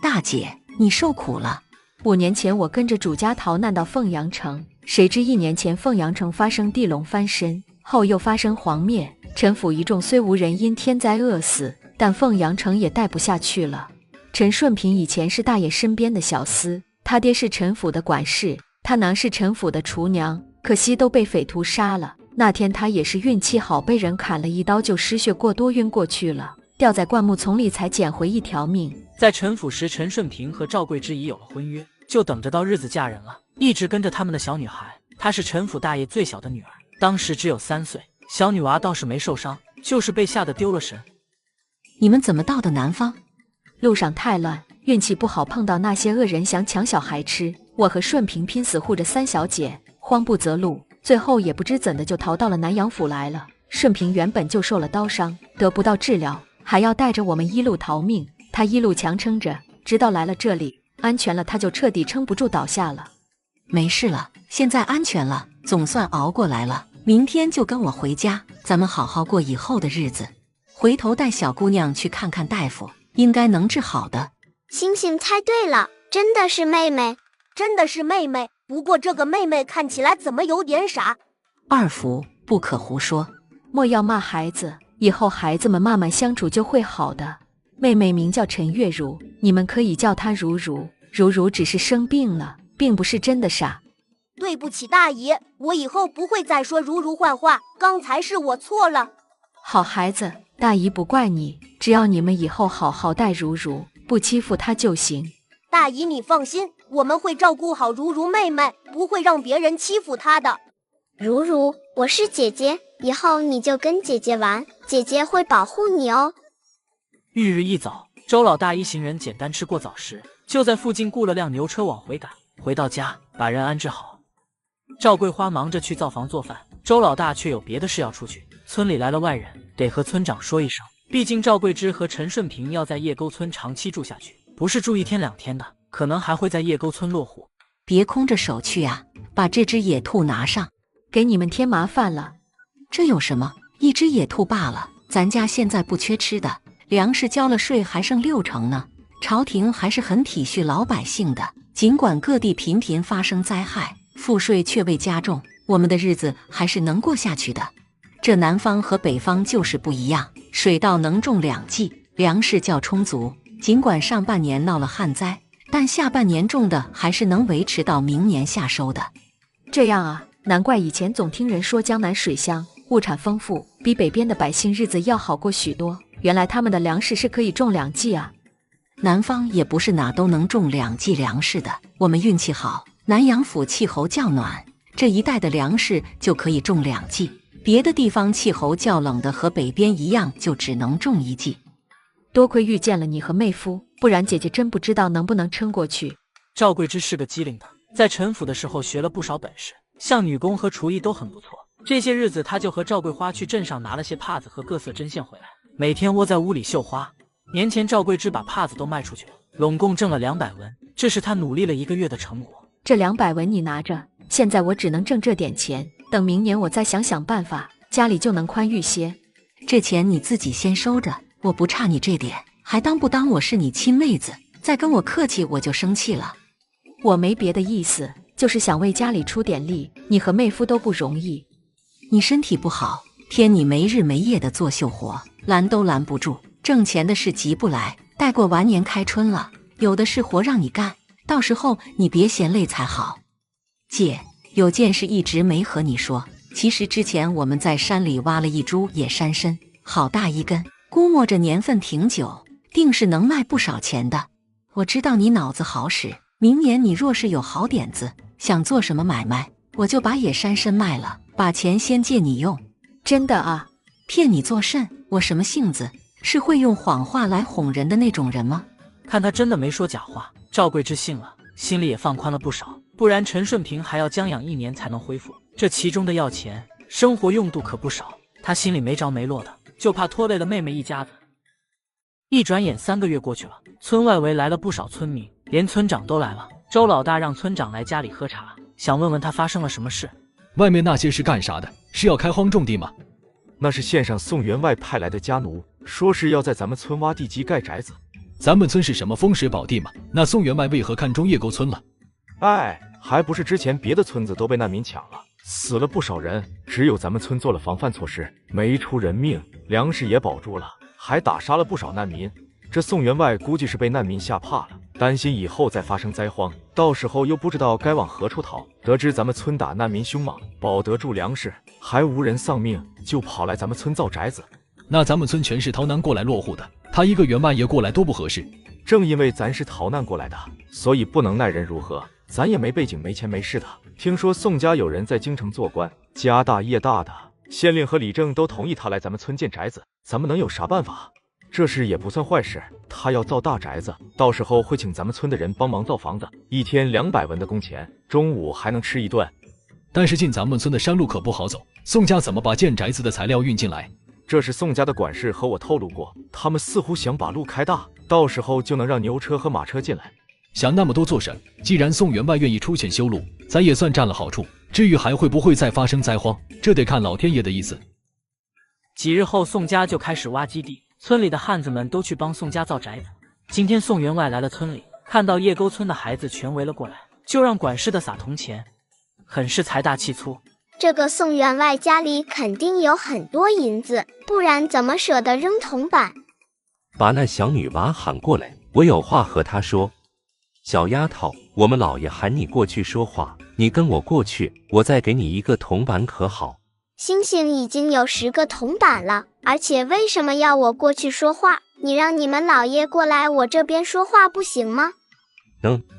大姐，你受苦了。5年前我跟着主家逃难到凤阳城，谁知1年前凤阳城发生地龙翻身，后又发生黄灭，陈府一众虽无人因天灾饿死，但凤阳城也待不下去了。陈顺平以前是大爷身边的小厮，他爹是陈府的管事，他娘是陈府的厨娘，可惜都被匪徒杀了。那天他也是运气好，被人砍了1刀就失血过多晕过去了，掉在灌木丛里才捡回1条命。在陈府时，陈顺平和赵桂芝已有了婚约，就等着到日子嫁人了，一直跟着他们的小女孩。她是陈府大爷最小的女儿，当时只有3岁，小女娃倒是没受伤，就是被吓得丢了神。你们怎么到的南方？路上太乱，运气不好，碰到那些恶人想抢小孩吃，我和顺平拼死护着3小姐，慌不择路，最后也不知怎的就逃到了南阳府来了。顺平原本就受了刀伤，得不到治疗，还要带着我们一路逃命，他一路强撑着，直到来了这里，安全了，他就彻底撑不住倒下了。没事了，现在安全了，总算熬过来了。明天就跟我回家，咱们好好过以后的日子。回头带小姑娘去看看大夫，应该能治好的。星星猜对了，真的是妹妹，真的是妹妹。不过这个妹妹看起来怎么有点傻。二福，不可胡说，莫要骂孩子，以后孩子们慢慢相处就会好的。妹妹名叫陈月如，你们可以叫她如如。如如只是生病了，并不是真的傻。对不起大姨，我以后不会再说如如坏话，刚才是我错了。好孩子，大姨不怪你，只要你们以后好好待如如，不欺负她就行。大姨你放心，我们会照顾好如如妹妹，不会让别人欺负她的。如如，我是姐姐，以后你就跟姐姐玩，姐姐会保护你哦。翌日一早，周老大一行人简单吃过早食，就在附近雇了辆牛车往回赶。回到家，把人安置好。赵桂花忙着去灶房做饭，周老大却有别的事要出去。村里来了外人，得和村长说一声，毕竟赵桂芝和陈顺平要在叶沟村长期住下去，不是住1天2天的，可能还会在叶沟村落户。别空着手去啊，把这只野兔拿上，给你们添麻烦了。这有什么？一只野兔罢了，咱家现在不缺吃的，粮食交了税还剩6成呢。朝廷还是很体恤老百姓的，尽管各地频频发生灾害，赋税却未加重，我们的日子还是能过下去的。这南方和北方就是不一样，水稻能种2季，粮食较充足，尽管上半年闹了旱灾，但下半年种的还是能维持到明年夏收的。这样啊，难怪以前总听人说江南水乡，物产丰富，比北边的百姓日子要好过许多，原来他们的粮食是可以种2季啊。南方也不是哪都能种2季粮食的，我们运气好，南阳府气候较暖，这一带的粮食就可以种2季，别的地方气候较冷的和北边一样，就只能种一季。多亏遇见了你和妹夫，不然姐姐真不知道能不能撑过去。赵桂芝是个机灵的，在陈府的时候学了不少本事，像女工和厨艺都很不错。这些日子，她就和赵桂花去镇上拿了些帕子和各色针线回来，每天窝在屋里绣花。年前赵桂芝把帕子都卖出去了，拢共挣了200文，这是她努力了1个月的成果。这200文你拿着，现在我只能挣这点钱，等明年我再想想办法，家里就能宽裕些。这钱你自己先收着，我不差你这点，还当不当我是你亲妹子？再跟我客气我就生气了。我没别的意思，就是想为家里出点力，你和妹夫都不容易。你身体不好，偏你没日没夜的做绣活，拦都拦不住。挣钱的事急不来，待过完年开春了，有的是活让你干，到时候你别嫌累才好。姐，有件事一直没和你说，其实之前我们在山里挖了一株野山参，好大一根，估摸着年份挺久，定是能卖不少钱的。我知道你脑子好使，明年你若是有好点子，想做什么买卖，我就把野山参卖了，把钱先借你用。真的啊？骗你做甚？我什么性子？是会用谎话来哄人的那种人吗？看他真的没说假话，赵桂芝信了，心里也放宽了不少。不然陈顺平还要将养1年才能恢复，这其中的要钱、生活用度可不少。他心里没着没落的，就怕拖累了妹妹一家子。一转眼3个月过去了，村外围来了不少村民，连村长都来了。周老大让村长来家里喝茶，想问问他发生了什么事。外面那些是干啥的？是要开荒种地吗？那是县上宋员外派来的家奴，说是要在咱们村挖地基盖宅子。咱们村是什么风水宝地吗？那宋员外为何看中叶沟村了？哎，还不是之前别的村子都被难民抢了，死了不少人，只有咱们村做了防范措施，没出人命，粮食也保住了，还打杀了不少难民。这宋员外估计是被难民吓怕了，担心以后再发生灾荒，到时候又不知道该往何处逃。得知咱们村打难民凶猛，保得住粮食，还无人丧命，就跑来咱们村造宅子。那咱们村全是逃难过来落户的，他一个员外爷过来多不合适。正因为咱是逃难过来的，所以不能奈人如何。咱也没背景没钱没势的，听说宋家有人在京城做官，家大业大的，县令和李正都同意他来咱们村建宅子，咱们能有啥办法？这事也不算坏事，他要造大宅子，到时候会请咱们村的人帮忙造房子，一天200文的工钱，中午还能吃一顿。但是进咱们村的山路可不好走，宋家怎么把建宅子的材料运进来？这是宋家的管事和我透露过，他们似乎想把路开大，到时候就能让牛车和马车进来。想那么多做什？既然宋员外愿意出钱修路，咱也算占了好处。至于还会不会再发生灾荒，这得看老天爷的意思。几日后，宋家就开始挖基地，村里的汉子们都去帮宋家造宅子。今天宋员外来了村里，看到叶沟村的孩子全围了过来，就让管事的撒铜钱，很是财大气粗。这个宋员外家里肯定有很多银子，不然怎么舍得扔铜板？把那小女娃喊过来，我有话和她说。小丫头，我们老爷喊你过去说话，你跟我过去，我再给你1个铜板可好？星星已经有10个铜板了，而且为什么要我过去说话？你让你们老爷过来我这边说话不行吗？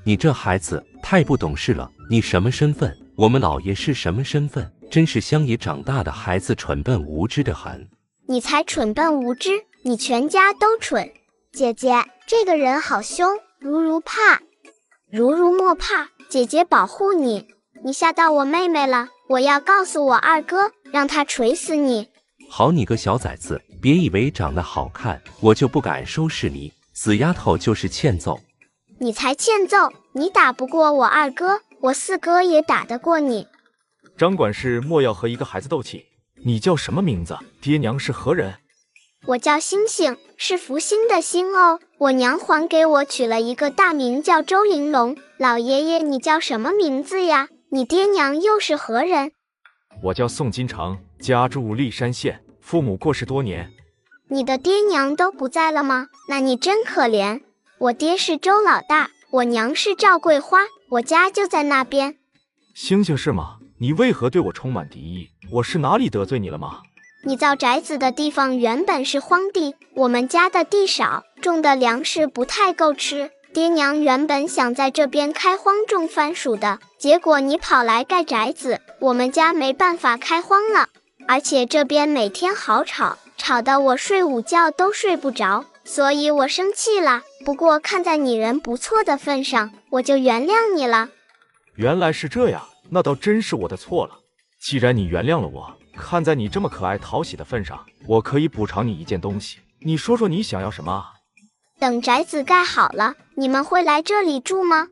你这孩子太不懂事了，你什么身份？我们老爷是什么身份？真是乡野长大的孩子，蠢笨无知的很。你才蠢笨无知，你全家都蠢。姐姐，这个人好凶，如如怕。如如莫怕，姐姐保护你。你吓到我妹妹了，我要告诉我二哥，让他锤死你。好你个小崽子，别以为长得好看，我就不敢收拾你。死丫头就是欠揍。你才欠揍，你打不过我二哥，我4哥也打得过你。张管事莫要和一个孩子斗气。你叫什么名字？爹娘是何人？我叫星星，是福星的星哦。我娘还给我取了一个大名叫周玲珑。老爷爷，你叫什么名字呀？你爹娘又是何人？我叫宋金城，家住历山县，父母过世多年。你的爹娘都不在了吗？那你真可怜。我爹是周老大，我娘是赵桂花，我家就在那边。星星是吗？你为何对我充满敌意？我是哪里得罪你了吗？你造宅子的地方原本是荒地，我们家的地少，种的粮食不太够吃。爹娘原本想在这边开荒种番薯的，结果你跑来盖宅子，我们家没办法开荒了。而且这边每天好吵，吵得我睡午觉都睡不着，所以我生气了。不过看在你人不错的份上，我就原谅你了。原来是这样，那倒真是我的错了。既然你原谅了我，看在你这么可爱讨喜的份上，我可以补偿你一件东西。你说说你想要什么啊？等宅子盖好了，你们会来这里住吗？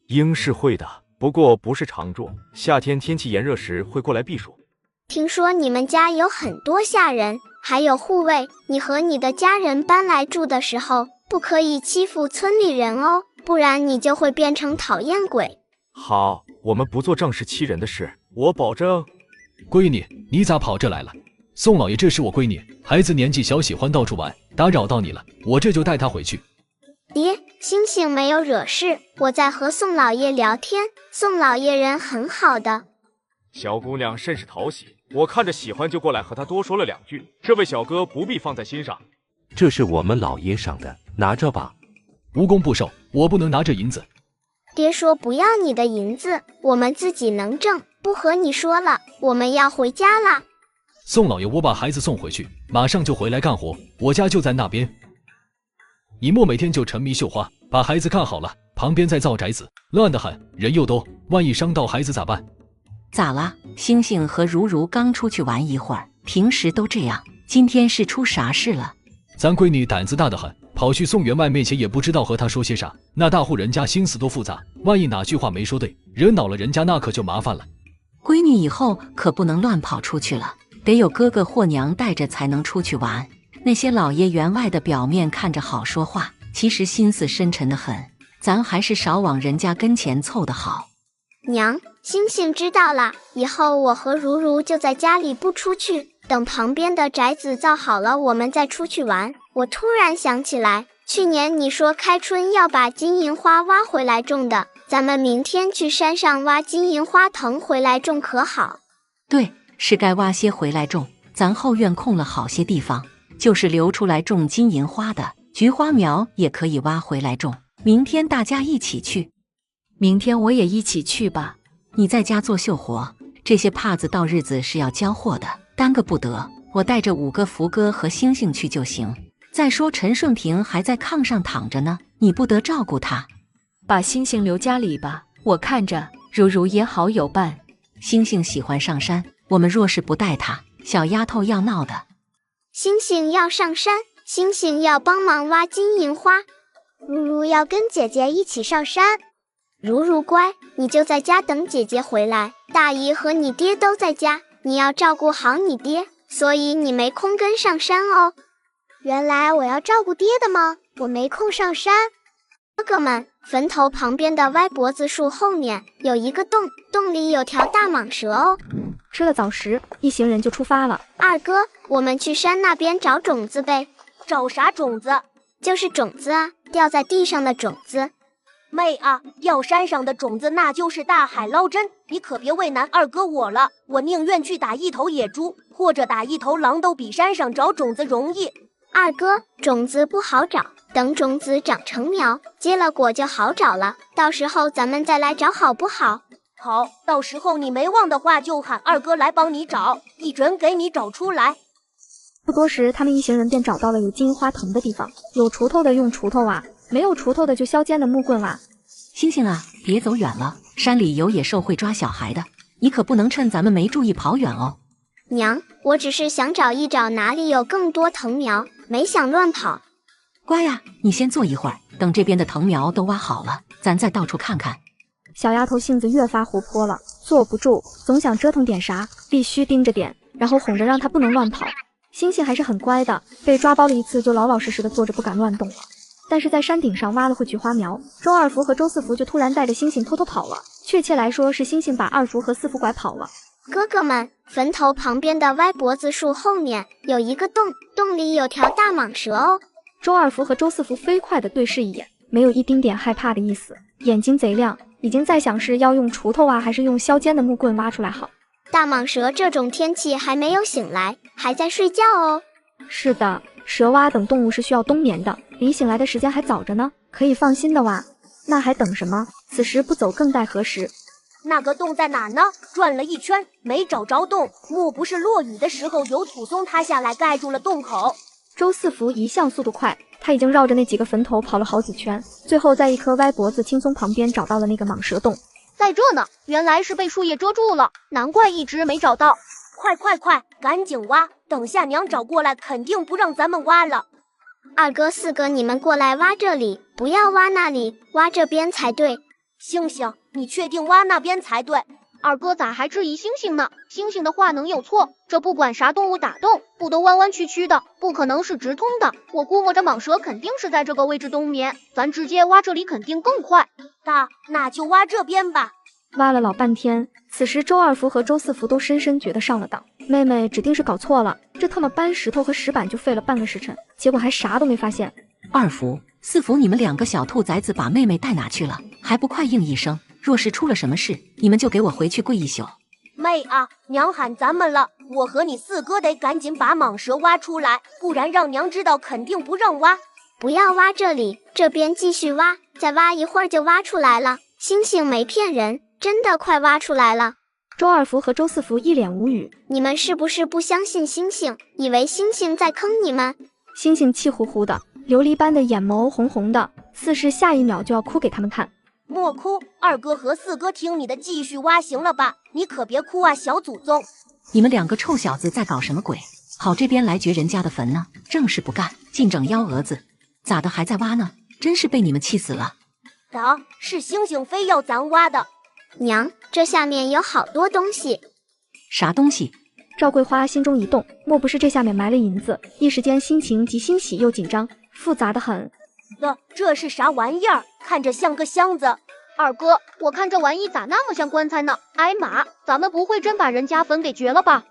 应是会的，不过不是常住，夏天天气炎热时会过来避暑。听说你们家有很多下人，还有护卫，你和你的家人搬来住的时候，不可以欺负村里人哦，不然你就会变成讨厌鬼。好，我们不做仗势欺人的事，我保证。闺女，你咋跑这来了？宋老爷，这是我闺女，孩子年纪小，喜欢到处玩，打扰到你了，我这就带她回去。爹，星星没有惹事，我在和宋老爷聊天，宋老爷人很好的。小姑娘甚是讨喜，我看着喜欢就过来和她多说了2句，这位小哥不必放在心上。这是我们老爷赏的，拿着吧。无功不受，我不能拿这银子。爹说不要你的银子，我们自己能挣，不和你说了，我们要回家了。宋老爷，我把孩子送回去，马上就回来干活，我家就在那边。你莫每天就沉迷绣花，把孩子看好了，旁边再造宅子，乱得很，人又多，万一伤到孩子咋办？咋啦？星星和如如刚出去玩一会儿，平时都这样，今天是出啥事了？咱闺女胆子大得很，跑去宋员外面前也不知道和他说些啥，那大户人家心思多复杂，万一哪句话没说对，惹恼了人家那可就麻烦了。闺女以后可不能乱跑出去了，得有哥哥或娘带着才能出去玩。那些老爷员外的表面看着好说话，其实心思深沉得很，咱还是少往人家跟前凑得好。娘，星星知道了，以后我和如如就在家里不出去，等旁边的宅子造好了，我们再出去玩。我突然想起来，去年你说开春要把金银花挖回来种的，咱们明天去山上挖金银花藤回来种可好？对，是该挖些回来种，咱后院空了好些地方，就是留出来种金银花的，菊花苗也可以挖回来种。明天大家一起去。明天我也一起去吧。你在家做绣活，这些帕子到日子是要交货的，耽搁不得。我带着5个福哥和星星去就行。再说陈顺平还在炕上躺着呢，你不得照顾他。把星星留家里吧，我看着如如也好有伴。星星喜欢上山，我们若是不带他，小丫头要闹的。星星要上山，星星要帮忙挖金银花，如如要跟姐姐一起上山。如如乖，你就在家等姐姐回来，大姨和你爹都在家，你要照顾好你爹，所以你没空跟上山哦。原来我要照顾爹的吗？我没空上山。哥哥们，坟头旁边的歪脖子树后面有一个洞，洞里有条大蟒蛇哦。吃了早食，一行人就出发了。二哥，我们去山那边找种子呗。找啥种子？就是种子啊，掉在地上的种子。妹啊，掉山上的种子那就是大海捞针，你可别为难二哥我了。我宁愿去打一头野猪，或者打一头狼，都比山上找种子容易。二哥，种子不好找，等种子长成苗，结了果就好找了，到时候咱们再来找好不好？好，到时候你没忘的话，就喊二哥来帮你找，一准给你找出来。不多时，他们一行人便找到了有金银花藤的地方，有锄头的用锄头挖，没有锄头的就削尖的木棍挖。星星啊，别走远了，山里有野兽会抓小孩的，你可不能趁咱们没注意跑远哦。娘，我只是想找一找哪里有更多藤苗，没想乱跑。乖呀，你先坐一会儿，等这边的藤苗都挖好了，咱再到处看看。小丫头性子越发活泼了，坐不住，总想折腾点啥，必须盯着点，然后哄着让她不能乱跑。星星还是很乖的，被抓包了一次就老老实实的坐着不敢乱动了。但是在山顶上挖了会菊花苗，周二福和周四福就突然带着星星偷偷跑了，确切来说是星星把二福和四福拐跑了。哥哥们，坟头旁边的歪脖子树后面有一个洞，洞里有条大蟒蛇哦。周二福和周四福飞快地对视一眼，没有一丁点害怕的意思，眼睛贼亮，已经在想是要用锄头挖还是用削尖的木棍挖出来好。大蟒蛇这种天气还没有醒来，还在睡觉哦。是的，蛇蛙等动物是需要冬眠的，离醒来的时间还早着呢，可以放心的挖。那还等什么？此时不走更待何时？那个洞在哪呢？转了一圈没找着洞，莫不是落雨的时候有土松塌下来盖住了洞口？周四福一向速度快，他已经绕着那几个坟头跑了好几圈，最后在一棵歪脖子青松旁边找到了那个蟒蛇洞。在这呢，原来是被树叶遮住了，难怪一直没找到。快，赶紧挖，等下娘找过来肯定不让咱们挖了。二哥、四哥，你们过来挖这里，不要挖那里，挖这边才对。星星，你确定挖那边才对？二哥咋还质疑星星呢？星星的话能有错？这不管啥动物打洞，不都弯弯曲曲的，不可能是直通的。我估摸着蟒蛇肯定是在这个位置冬眠，咱直接挖这里肯定更快。大，那就挖这边吧。挖了老半天，此时周二福和周四福都深深觉得上了当，妹妹指定是搞错了，这他妈搬石头和石板就费了半个时辰，结果还啥都没发现。二福、四福，你们两个小兔崽子把妹妹带哪去了？还不快应一声！若是出了什么事，你们就给我回去跪一宿。妹啊，娘喊咱们了，我和你四哥得赶紧把蟒蛇挖出来，不然让娘知道肯定不让挖。不要挖这里，这边继续挖，再挖一会儿就挖出来了。星星没骗人，真的快挖出来了。周二福和周四福一脸无语，你们是不是不相信星星，以为星星在坑你们？星星气呼呼的，琉璃般的眼眸红红的，似是下一秒就要哭给他们看。莫哭，二哥和四哥听你的，继续挖行了吧？你可别哭啊，小祖宗！你们两个臭小子在搞什么鬼？跑这边来掘人家的坟呢？正事不干，净整幺蛾子，咋的还在挖呢？真是被你们气死了！是星星非要咱挖的。娘，这下面有好多东西。啥东西？赵桂花心中一动，莫不是这下面埋了银子？一时间心情既欣喜又紧张，复杂的很。这是啥玩意儿？看着像个箱子。二哥，我看这玩意咋那么像棺材呢？哎妈，咱们不会真把人家坟给掘了吧？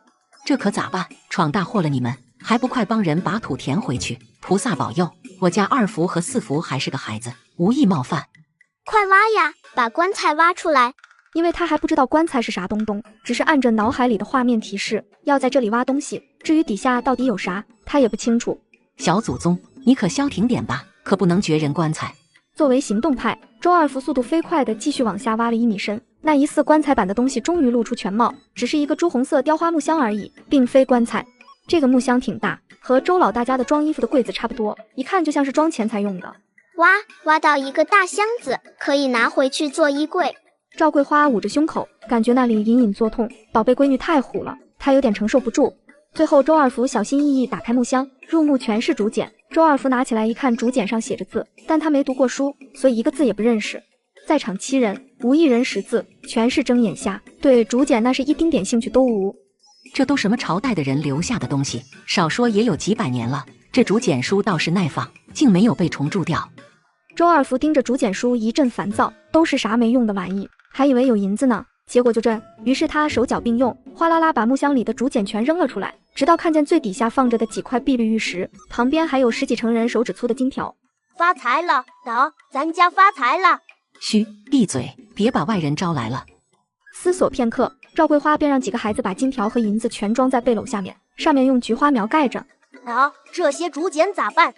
这可咋办？闯大祸了你们，还不快帮人把土填回去？菩萨保佑，我家二福和四福还是个孩子，无意冒犯。快挖呀，把棺材挖出来！因为他还不知道棺材是啥东东，只是按着脑海里的画面提示，要在这里挖东西。至于底下到底有啥，他也不清楚。小祖宗，你可消停点吧，可不能掘人棺材。作为行动派，周二福速度飞快地继续往下挖了1米深，那疑似棺材板的东西终于露出全貌，只是一个朱红色雕花木箱而已，并非棺材。这个木箱挺大，和周老大家的装衣服的柜子差不多，一看就像是装钱财用的。挖到一个大箱子，可以拿回去做衣柜。赵桂花捂着胸口，感觉那里隐隐作痛，宝贝闺女太虎了，她有点承受不住。最后周二福小心翼翼打开木箱，入目全是竹简。周二福拿起来一看，竹简上写着字，但他没读过书，所以一个字也不认识。在场7人，无一人识字，全是睁眼瞎，对竹简那是一丁点兴趣都无。这都什么朝代的人留下的东西，少说也有几百年了，这竹简书倒是耐放，竟没有被虫蛀掉。周二福盯着竹简书一阵烦躁，都是啥没用的玩意，还以为有银子呢，结果就这。于是他手脚并用，哗啦啦把木箱里的竹简全扔了出来，直到看见最底下放着的几块碧绿玉石，旁边还有10几成人手指粗的金条。发财了，咱家发财了！嘘，闭嘴，别把外人招来了。思索片刻，赵桂花便让几个孩子把金条和银子全装在背篓下面，上面用菊花苗盖着。这些竹简咋办？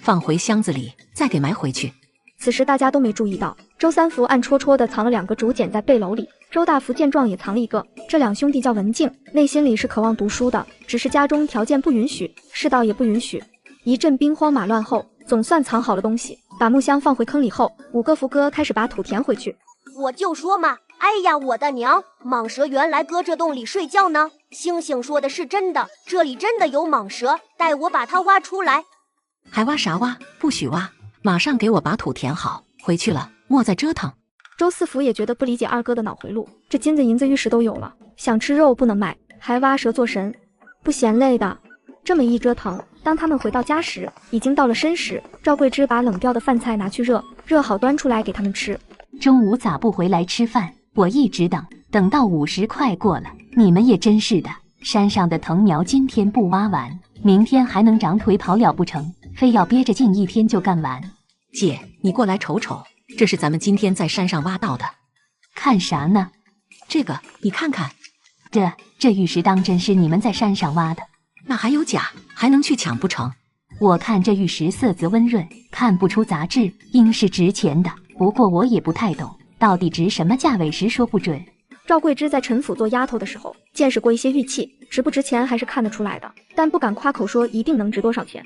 放回箱子里，再给埋回去。此时大家都没注意到，周三福暗戳戳地藏了2个竹简在背篓里，周大福见状也藏了一个。这2兄弟叫文静，内心里是渴望读书的，只是家中条件不允许，世道也不允许。一阵兵荒马乱后，总算藏好了东西，把木箱放回坑里后，5个福哥开始把土填回去。我就说嘛，哎呀我的娘，蟒蛇原来搁这洞里睡觉呢！星星说的是真的，这里真的有蟒蛇，带我把它挖出来。还挖啥挖？不许挖！马上给我把土填好，回去了，莫再折腾。周四福也觉得不理解二哥的脑回路，这金子银子玉石都有了，想吃肉不能买，还挖蛇做神，不嫌累的。这么一折腾，当他们回到家时，已经到了申时。赵桂枝把冷掉的饭菜拿去热好端出来给他们吃。中午咋不回来吃饭？我一直等到50快过了，你们也真是的，山上的藤苗今天不挖完，明天还能长腿跑了不成？非要憋着劲1天就干完。姐，你过来瞅瞅，这是咱们今天在山上挖到的。看啥呢？这个，你看看。这玉石当真是你们在山上挖的？那还有假，还能去抢不成？我看这玉石色泽温润，看不出杂质，应是值钱的。不过我也不太懂，到底值什么价位时说不准。赵桂芝在陈府做丫头的时候，见识过一些玉器，值不值钱还是看得出来的，但不敢夸口说一定能值多少钱。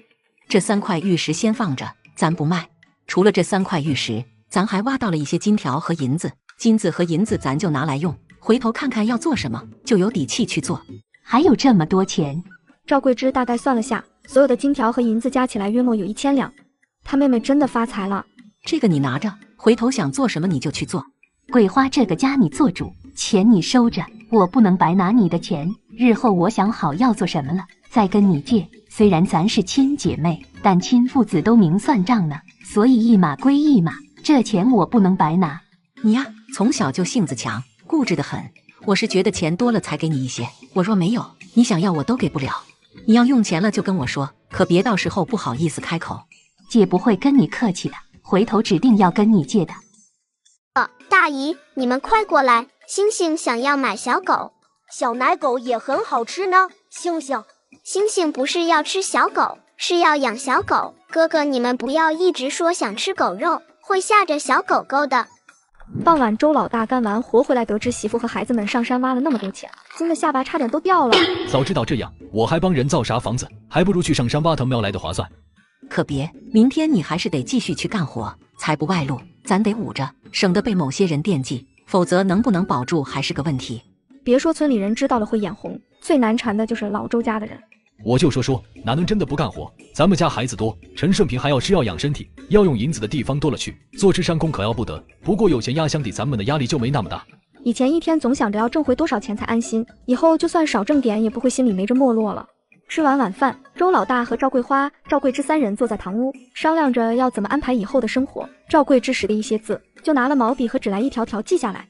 这3块玉石先放着，咱不卖。除了这3块玉石，咱还挖到了一些金条和银子，金子和银子咱就拿来用，回头看看要做什么，就有底气去做。还有这么多钱？赵桂芝大概算了下，所有的金条和银子加起来约莫有1000两。她妹妹真的发财了。这个你拿着，回头想做什么你就去做。桂花，这个家你做主，钱你收着，我不能白拿你的钱。日后我想好要做什么了，再跟你借。虽然咱是亲姐妹，但亲父子都明算账呢，所以一码归一码，这钱我不能白拿。你呀，从小就性子强，固执得很。我是觉得钱多了才给你一些，我若没有，你想要我都给不了。你要用钱了就跟我说，可别到时候不好意思开口。姐不会跟你客气的，回头指定要跟你借的。大姨，你们快过来，星星想要买小狗，小奶狗也很好吃呢。星星不是要吃小狗，是要养小狗。哥哥，你们不要一直说想吃狗肉，会吓着小狗狗的。傍晚，周老大干完活回来，得知媳妇和孩子们上山挖了那么多钱，惊得下巴差点都掉了。早知道这样，我还帮人造啥房子，还不如去上山挖藤苗来的划算。可别，明天你还是得继续去干活，财不外露，咱得捂着，省得被某些人惦记，否则能不能保住还是个问题。别说村里人知道了会眼红，最难缠的就是老周家的人。我就说，哪能真的不干活？咱们家孩子多，陈顺平还要吃药养身体，要用银子的地方多了去，坐吃山空可要不得。不过有钱压箱底，咱们的压力就没那么大。以前一天总想着要挣回多少钱才安心，以后就算少挣点，也不会心里没着没落了。吃完晚饭，周老大和赵桂花、赵桂芝3人坐在堂屋，商量着要怎么安排以后的生活。赵桂芝识的一些字，就拿了毛笔和纸来一条条记下来。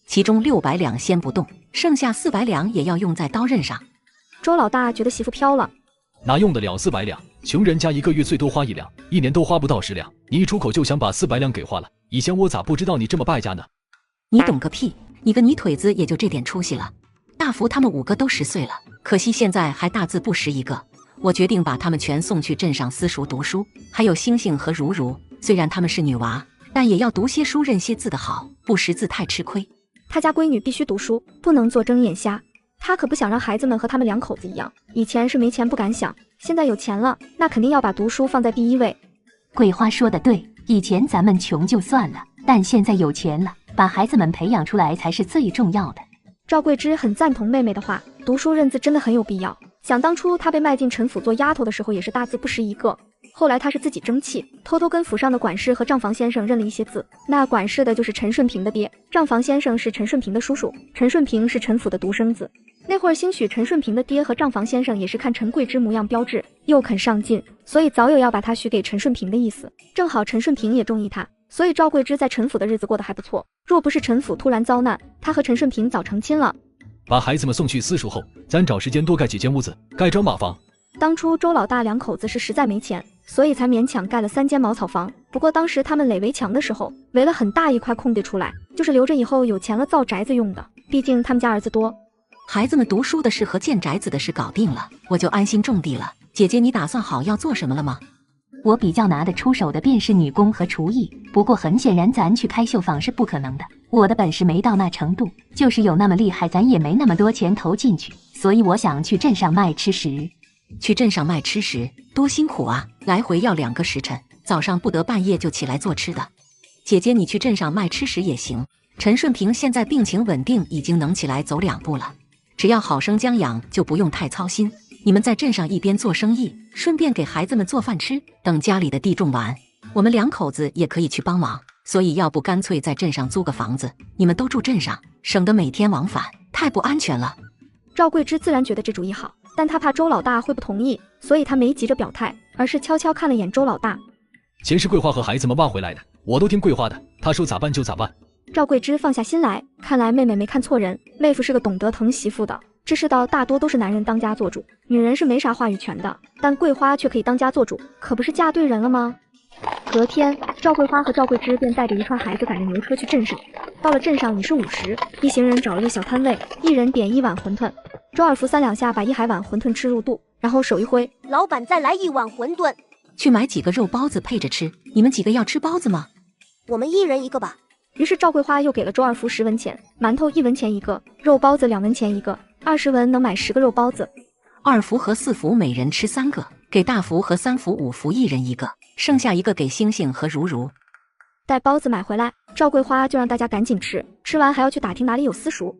其中600两先不动，剩下400两也要用在刀刃上。周老大觉得媳妇飘了，哪用得了400两？穷人家1个月最多花1两，1年都花不到10两。你一出口就想把400两给花了，以前我咋不知道你这么败家呢？你懂个屁！你个泥腿子也就这点出息了。大福他们5个都10岁了，可惜现在还大字不识一个。我决定把他们全送去镇上私塾读书，还有星星和如如，虽然他们是女娃，但也要读些书，认些字的好，不识字太吃亏。他家闺女必须读书，不能做睁眼瞎。他可不想让孩子们和他们2口子一样，以前是没钱不敢想，现在有钱了，那肯定要把读书放在第一位。桂花说的对，以前咱们穷就算了，但现在有钱了，把孩子们培养出来才是最重要的。赵桂芝很赞同妹妹的话，读书认字真的很有必要。想当初她被卖进陈府做丫头的时候，也是大字不识一个。后来她是自己争气，偷偷跟府上的管事和账房先生认了一些字。那管事的就是陈顺平的爹，账房先生是陈顺平的叔叔，陈顺平是陈府的独生子。那会儿兴许陈顺平的爹和账房先生也是看陈桂芝模样标致，又肯上进，所以早有要把她许给陈顺平的意思。正好陈顺平也中意她，所以赵桂芝在陈府的日子过得还不错。若不是陈府突然遭难，她和陈顺平早成亲了。把孩子们送去私塾后，咱找时间多盖几间屋子，盖砖瓦房。当初周老大2口子是实在没钱，所以才勉强盖了3间茅草房。不过当时他们垒围墙的时候，围了很大一块空地出来，就是留着以后有钱了造宅子用的。毕竟他们家儿子多。孩子们读书的事和建宅子的事搞定了，我就安心种地了。姐姐，你打算好要做什么了吗？我比较拿得出手的便是女工和厨艺，不过很显然咱去开绣坊是不可能的，我的本事没到那程度，就是有那么厉害，咱也没那么多钱投进去，所以我想去镇上卖吃食。去镇上卖吃食多辛苦啊，来回要2个时辰，早上不得半夜就起来做吃的。姐姐，你去镇上卖吃食也行，陈顺平现在病情稳定，已经能起来走2步了，只要好生将养，就不用太操心。你们在镇上一边做生意，顺便给孩子们做饭吃，等家里的地种完，我们2口子也可以去帮忙。所以要不干脆在镇上租个房子，你们都住镇上，省得每天往返，太不安全了。赵桂芝自然觉得这主意好，但她怕周老大会不同意，所以她没急着表态，而是悄悄看了眼周老大。钱是桂花和孩子们挖回来的，我都听桂花的，她说咋办就咋办。赵桂芝放下心来，看来妹妹没看错人，妹夫是个懂得疼媳妇的。这世道大多都是男人当家做主，女人是没啥话语权的，但桂花却可以当家做主，可不是嫁对人了吗？隔天，赵桂花和赵桂芝便带着一串孩子赶着牛车去镇上。到了镇上已是午时，一行人找了个小摊位，一人点1碗馄饨。周二福3两下把1海碗馄饨吃入肚，然后手一挥，老板再来1碗馄饨。去买几个肉包子配着吃，你们几个要吃包子吗？我们1人1个吧。于是赵桂花又给了周二福10文钱，馒头1文钱一个，肉包子2文钱一个，20文能买10个肉包子。2福和4福每人吃3个，给大福和3福、5福1人一个，剩下一个给星星和如如。待包子买回来，赵桂花就让大家赶紧吃，吃完还要去打听哪里有私塾。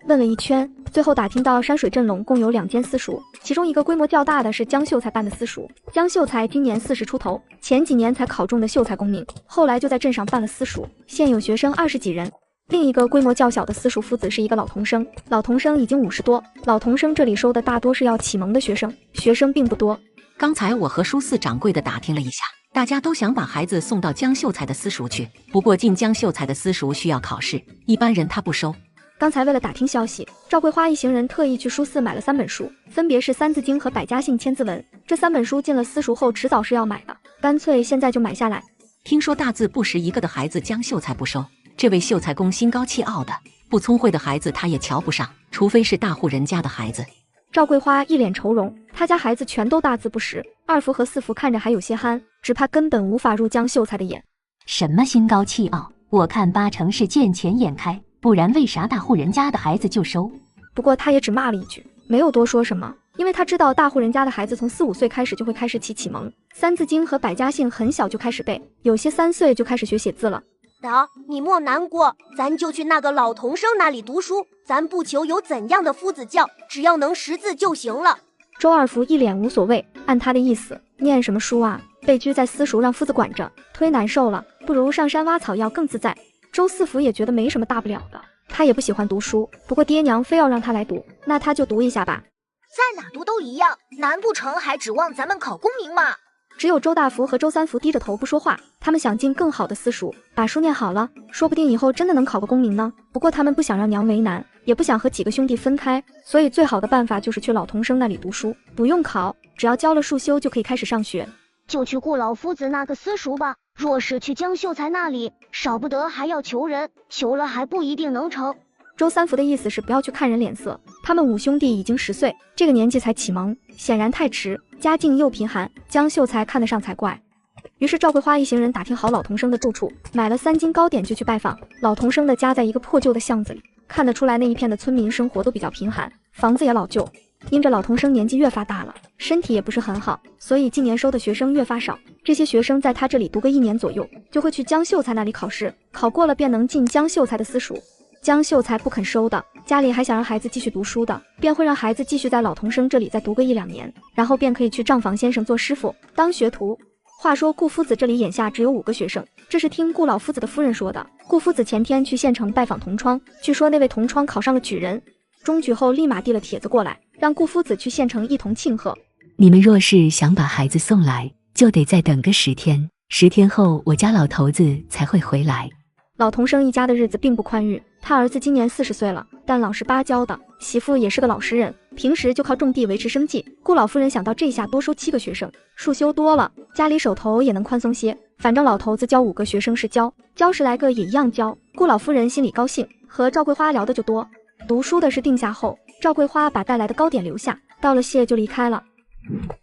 问了一圈，最后打听到山水镇陇共有2间私塾，其中一个规模较大的是江秀才办的私塾。江秀才今年40出头，前几年才考中的秀才功名，后来就在镇上办了私塾，现有学生20几人。另一个规模较小的私塾夫子是一个老童生，老童生已经50多，老童生这里收的大多是要启蒙的学生，学生并不多。刚才我和书四掌柜的打听了一下，大家都想把孩子送到江秀才的私塾去，不过进江秀才的私塾需要考试，一般人他不收。刚才为了打听消息，赵桂花一行人特意去书肆买了3本书，分别是《三字经》和《百家姓千字文》。这3本书进了私塾后迟早是要买的，干脆现在就买下来。听说大字不识一个的孩子江秀才不收，这位秀才公心高气傲的，不聪慧的孩子他也瞧不上，除非是大户人家的孩子。赵桂花一脸愁容，他家孩子全都大字不识，2福和4福看着还有些憨，只怕根本无法入江秀才的眼。什么心高气傲？我看8成是见钱眼开，不然为啥大户人家的孩子就收？不过他也只骂了一句，没有多说什么，因为他知道大户人家的孩子从4、5岁开始就会开始起启蒙，《三字经》和《百家姓》很小就开始背，有些3岁就开始学写字了。你莫难过，咱就去那个老童生那里读书，咱不求有怎样的夫子教，只要能识字就行了。周二福一脸无所谓，按他的意思，念什么书啊？被拘在私塾让夫子管着，忒难受了，不如上山挖草药更自在。周4福也觉得没什么大不了的，他也不喜欢读书，不过爹娘非要让他来读，那他就读一下吧。在哪读都一样，难不成还指望咱们考功名吗？只有周大福和周3福低着头不说话，他们想进更好的私塾，把书念好了，说不定以后真的能考个功名呢。不过他们不想让娘为难，也不想和几个兄弟分开，所以最好的办法就是去老童生那里读书，不用考，只要交了束修就可以开始上学。就去顾老夫子那个私塾吧，若是去江秀才那里，少不得还要求人，求了还不一定能成。周3福的意思是不要去看人脸色，他们5兄弟已经10岁，这个年纪才启蒙，显然太迟，家境又贫寒，江秀才看得上才怪。于是赵桂花一行人打听好老童生的住处，买了3斤糕点就去拜访。老童生的家在一个破旧的巷子里，看得出来那一片的村民生活都比较贫寒，房子也老旧。因着老童生年纪越发大了，身体也不是很好，所以近年收的学生越发少。这些学生在他这里读个1年左右，就会去江秀才那里考试，考过了便能进江秀才的私塾。江秀才不肯收的，家里还想让孩子继续读书的，便会让孩子继续在老童生这里再读个1、2年，然后便可以去账房先生做师傅当学徒。话说顾夫子这里眼下只有5个学生，这是听顾老夫子的夫人说的。顾夫子前天去县城拜访同窗，据说那位同窗考上了举人，中举后立马递了帖子过来，让顾夫子去县城一同庆贺。你们若是想把孩子送来，就得再等个10天，10天后我家老头子才会回来。老童生一家的日子并不宽裕，他儿子今年40岁了，但老实巴交的，媳妇也是个老实人，平时就靠种地维持生计。顾老夫人想到这下多收7个学生，束修多了，家里手头也能宽松些，反正老头子教5个学生是教10来个也一样教。顾老夫人心里高兴，和赵桂花聊的就多。读书的事定下后，赵桂花把带来的糕点留下，道了谢就离开了。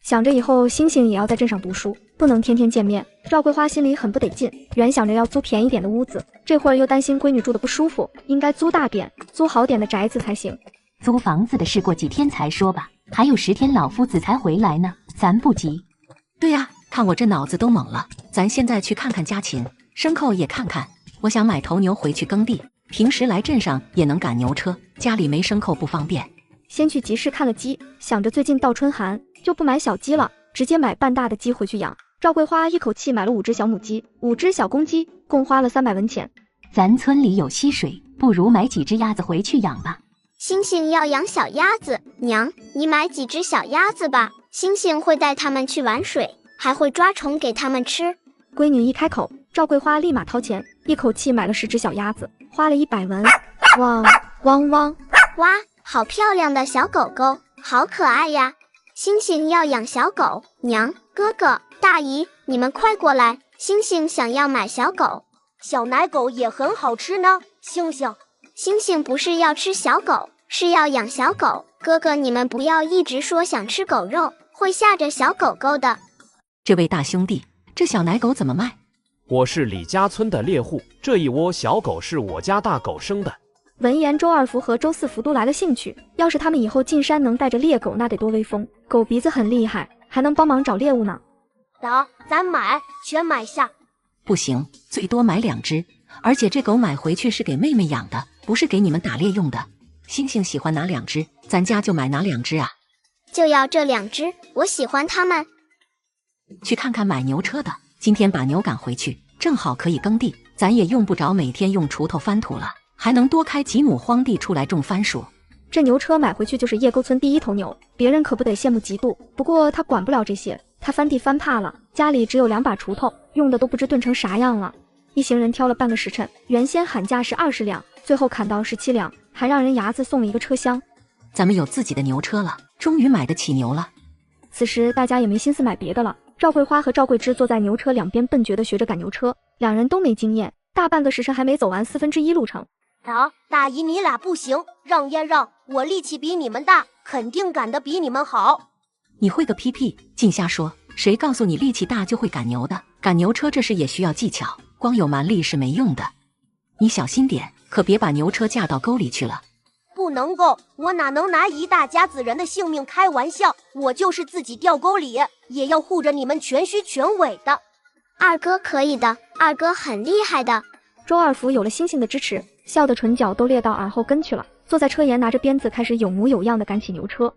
想着以后星星也要在镇上读书，不能天天见面，赵桂花心里很不得劲，原想着要租便宜点的屋子，这会儿又担心闺女住的不舒服，应该租大点，租好点的宅子才行。租房子的事过几天才说吧，还有10天老夫子才回来呢，咱不急。对呀，看我这脑子都懵了，咱现在去看看家禽，牲口也看看，我想买头牛回去耕地，平时来镇上也能赶牛车，家里没牲口不方便。先去集市看了鸡，想着最近到春寒，就不买小鸡了，直接买半大的鸡回去养。赵桂花一口气买了5只小母鸡，5只小公鸡，共花了300文钱。咱村里有溪水，不如买几只鸭子回去养吧。星星要养小鸭子，娘，你买几只小鸭子吧，星星会带它们去玩水，还会抓虫给它们吃。闺女一开口，赵桂花立马掏钱，一口气买了10只小鸭子，花了100文。汪汪汪！哇，好漂亮的小狗狗，好可爱呀！星星要养小狗，娘，哥哥，大姨，你们快过来，星星想要买小狗。小奶狗也很好吃呢，星星不是要吃小狗，是要养小狗。哥哥，你们不要一直说想吃狗肉，会吓着小狗狗的。这位大兄弟，这小奶狗怎么卖？我是李家村的猎户，这一窝小狗是我家大狗生的。闻言，周二福和周四福都来了兴趣。要是他们以后进山能带着猎狗，那得多威风！狗鼻子很厉害，还能帮忙找猎物呢。得，咱买，全买下。不行，最多买2只，而且这狗买回去是给妹妹养的，不是给你们打猎用的。星星喜欢哪2只，咱家就买哪2只啊。就要这2只，我喜欢它们。去看看买牛车的，今天把牛赶回去，正好可以耕地，咱也用不着每天用锄头翻土了，还能多开几亩荒地出来种番薯。这牛车买回去就是叶沟村第1头牛，别人可不得羡慕嫉妒。不过他管不了这些，他翻地翻怕了，家里只有2把锄头，用的都不知炖成啥样了。一行人挑了半个时辰，原先喊价是20两，最后砍到17两，还让人牙子送了一个车厢。咱们有自己的牛车了，终于买得起牛了。此时大家也没心思买别的了。赵桂花和赵桂枝坐在牛车两边，笨拙地学着赶牛车，两人都没经验，大半个时辰还没走完1/4路程。大姨你俩不行，让呀让，我力气比你们大，肯定赶得比你们好。你会个屁屁，净瞎说！谁告诉你力气大就会赶牛的？赶牛车这事也需要技巧，光有蛮力是没用的。你小心点，可别把牛车架到沟里去了。不能够，我哪能拿一大家子人的性命开玩笑？我就是自己掉沟里，也要护着你们全须全尾的。二哥可以的，二哥很厉害的。周二福有了星星的支持，笑得唇角都裂到耳后根去了，坐在车沿拿着鞭子开始有模有样的赶起牛车。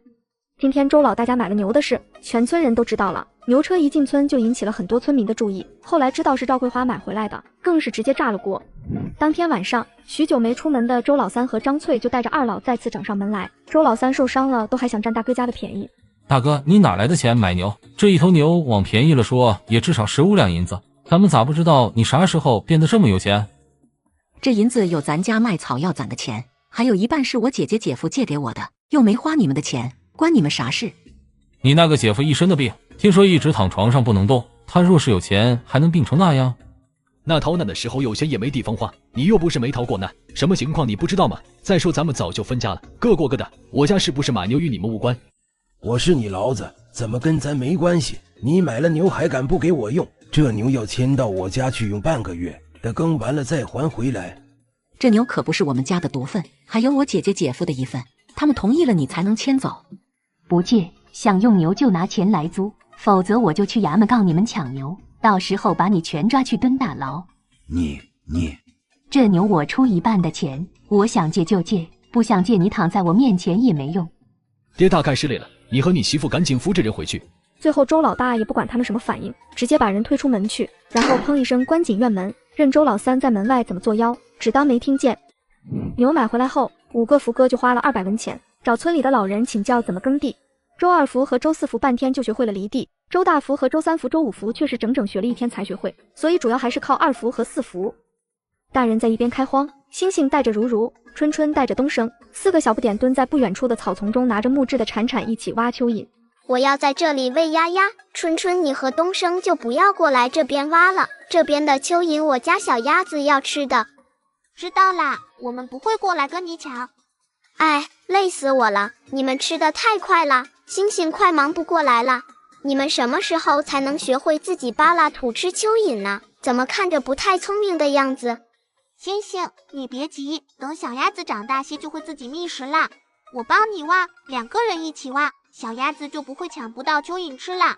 今天周老大家买了牛的事，全村人都知道了。牛车一进村就引起了很多村民的注意，后来知道是赵桂花买回来的，更是直接炸了锅。当天晚上，许久没出门的周老三和张翠就带着二老再次找上门来。周老三受伤了，都还想占大哥家的便宜。大哥，你哪来的钱买牛？这一头牛往便宜了说，也至少15两银子。咱们咋不知道你啥时候变得这么有钱？这银子有咱家卖草药攒的钱，还有一半是我姐姐姐夫借给我的，又没花你们的钱，关你们啥事？你那个姐夫一身的病，听说一直躺床上不能动，他若是有钱，还能病成那样？那逃难的时候有钱也没地方花，你又不是没逃过难，什么情况你不知道吗？再说咱们早就分家了，各过各的，我家是不是买牛与你们无关。我是你老子，怎么跟咱没关系？你买了牛还敢不给我用？这牛要牵到我家去用半个月，等耕完了再还回来。这牛可不是我们家的独份，还有我姐姐姐夫的一份，他们同意了你才能牵走。不借，想用牛就拿钱来租，否则我就去衙门告你们抢牛，到时候把你全抓去蹲大牢。你这牛我出一半的钱，我想借就借，不想借你躺在我面前也没用。爹大概失礼了，你和你媳妇赶紧扶这人回去。最后周老大也不管他们什么反应，直接把人推出门去，然后砰一声关紧院门，任周老三在门外怎么作妖，只当没听见。牛买回来后，5个福哥就花了200文钱，找村里的老人请教怎么耕地。周二福和周四福半天就学会了犁地，周大福和周三福、周五福却是整整学了1天才学会，所以主要还是靠2福和4福。大人在一边开荒，星星带着如如，春春带着东升，4个小不点蹲在不远处的草丛中，拿着木质的铲铲一起挖蚯蚓。我要在这里喂丫丫，春春你和东升就不要过来这边挖了，这边的蚯蚓我家小鸭子要吃的。知道啦，我们不会过来跟你抢。哎，累死我了，你们吃的太快了，星星快忙不过来了。你们什么时候才能学会自己扒拉土吃蚯蚓呢？怎么看着不太聪明的样子？星星，你别急，等小鸭子长大些就会自己觅食啦。我帮你挖，2个人一起挖，小鸭子就不会抢不到蚯蚓吃啦。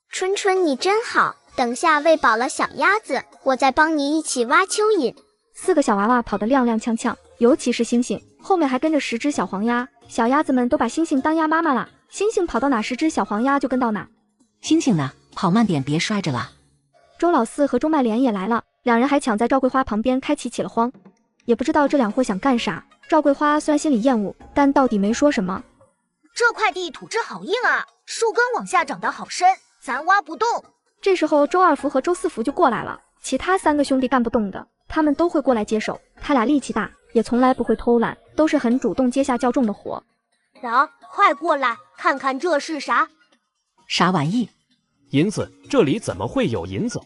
春春你真好，等下喂饱了小鸭子，我再帮你一起挖蚯蚓。4个小娃娃跑得踉踉跄跄，尤其是星星，后面还跟着10只小黄鸭，小鸭子们都把星星当鸭妈妈了。星星跑到哪，10只小黄鸭就跟到哪。星星呢？跑慢点，别摔着了。周老四和周麦莲也来了，两人还抢在赵桂花旁边开启起了荒，也不知道这2货想干啥。赵桂花虽然心里厌恶，但到底没说什么。这块地土质好硬啊，树根往下长得好深，咱挖不动。这时候周二福和周四福就过来了，其他3个兄弟干不动的，他们都会过来接手。他俩力气大，也从来不会偷懒，都是很主动接下较重的活。快过来看看这是啥？啥玩意？银子？这里怎么会有银子？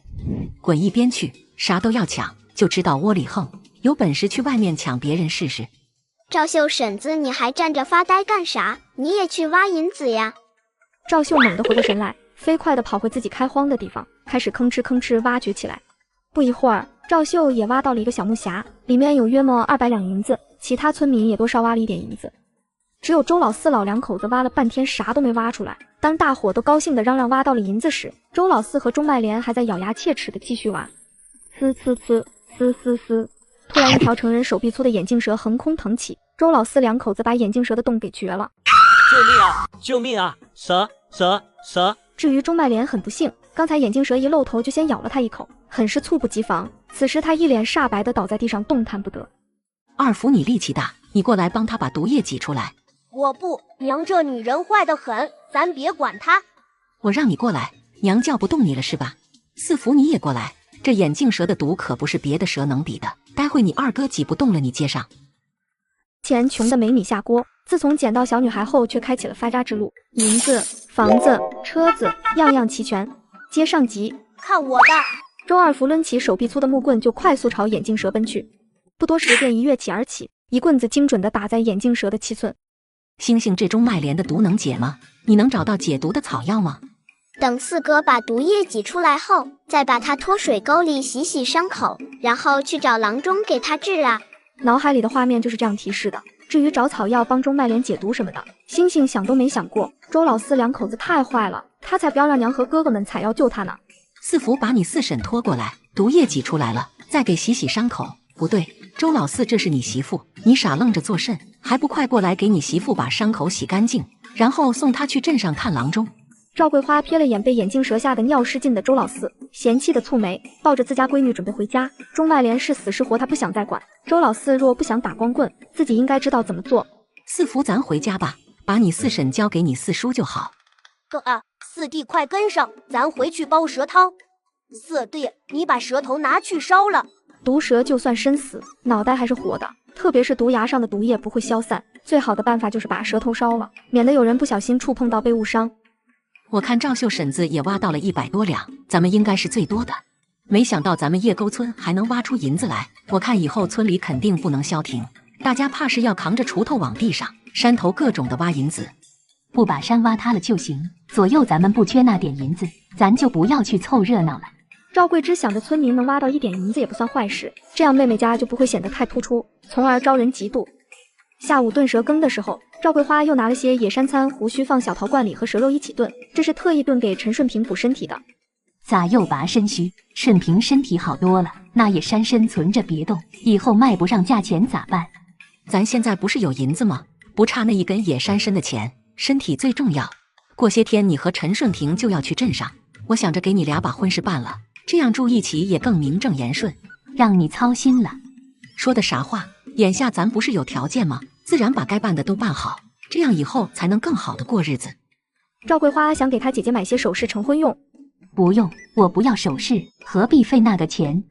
滚一边去！啥都要抢，就知道窝里横。有本事去外面抢别人试试。赵秀婶子，你还站着发呆干啥？你也去挖银子呀！赵秀猛地回过神来，飞快地跑回自己开荒的地方，开始吭哧吭哧挖掘起来。不一会儿，赵秀也挖到了一个小木匣，里面有约莫200两银子，其他村民也多少挖了一点银子。只有周老四老两口子挖了半天啥都没挖出来。当大伙都高兴地嚷嚷挖到了银子时，周老四和钟麦莲还在咬牙切齿地继续挖。呲呲呲呲呲呲，突然一条成人手臂粗的眼镜蛇横空腾起，周老四两口子把眼镜蛇的洞给绝了。救命啊！救命啊！蛇！至于钟麦莲很不幸，刚才眼镜蛇一露头就先咬了他一口，很是猝不及防。此时他一脸煞白地倒在地上动弹不得。二福你力气大，你过来帮他把毒液挤出来。我不，娘这女人坏得很，咱别管她。我让你过来，娘叫不动你了是吧？四福你也过来，这眼镜蛇的毒可不是别的蛇能比的，待会你二哥挤不动了你接上。钱穷的没米下锅，自从捡到小女孩后却开启了发家之路，银子、房子、车子样样齐全。接上集，看我的！周二福抡起手臂粗的木棍就快速朝眼镜蛇奔去，不多时便一跃起而起，一棍子精准地打在眼镜蛇的7寸。星星，这钟麦莲的毒能解吗？你能找到解毒的草药吗？等四哥把毒液挤出来后，再把它拖水沟里洗洗伤口，然后去找郎中给他治啊。脑海里的画面就是这样提示的。至于找草药帮钟麦莲解毒什么的，星星想都没想过。周老四两口子太坏了，他才不要让娘和哥哥们采药救他呢。四福把你四婶拖过来，毒液挤出来了，再给洗洗伤口。不对，周老四这是你媳妇，你傻愣着做甚？还不快过来给你媳妇把伤口洗干净，然后送她去镇上看郎中。赵桂花瞥了眼被眼镜蛇吓得尿失禁的周老四，嫌弃的蹙眉，抱着自家闺女准备回家。钟麦莲是死是活他不想再管，周老四若不想打光棍，自己应该知道怎么做。四福咱回家吧，把你四婶交给你四叔就好。哥啊，四弟快跟上，咱回去煲蛇汤。四弟，你把蛇头拿去烧了。毒蛇就算身死，脑袋还是活的，特别是毒牙上的毒液不会消散，最好的办法就是把蛇头烧了，免得有人不小心触碰到被误伤。我看赵秀婶子也挖到了100多两，咱们应该是最多的。没想到咱们叶沟村还能挖出银子来，我看以后村里肯定不能消停，大家怕是要扛着锄头往地上山头各种的挖银子。不把山挖塌了就行，左右咱们不缺那点银子，咱就不要去凑热闹了。赵桂枝想着村民能挖到一点银子也不算坏事，这样妹妹家就不会显得太突出，从而招人嫉妒。下午炖蛇羹的时候，赵桂花又拿了些野山参、胡须放小陶罐里和蛇肉一起炖，这是特意炖给陈顺平补身体的。咋又拔身须？顺平身体好多了，那野山参存着别动，以后卖不上价钱咋办？咱现在不是有银子吗？不差那一根野山参的钱，身体最重要。过些天你和陈顺平就要去镇上，我想着给你俩把婚事办了，这样住一起也更名正言顺。让你操心了。说的啥话？眼下咱不是有条件吗？自然把该办的都办好，这样以后才能更好的过日子。赵桂花想给她姐姐买些首饰成婚用。不用，我不要首饰，何必费那个钱？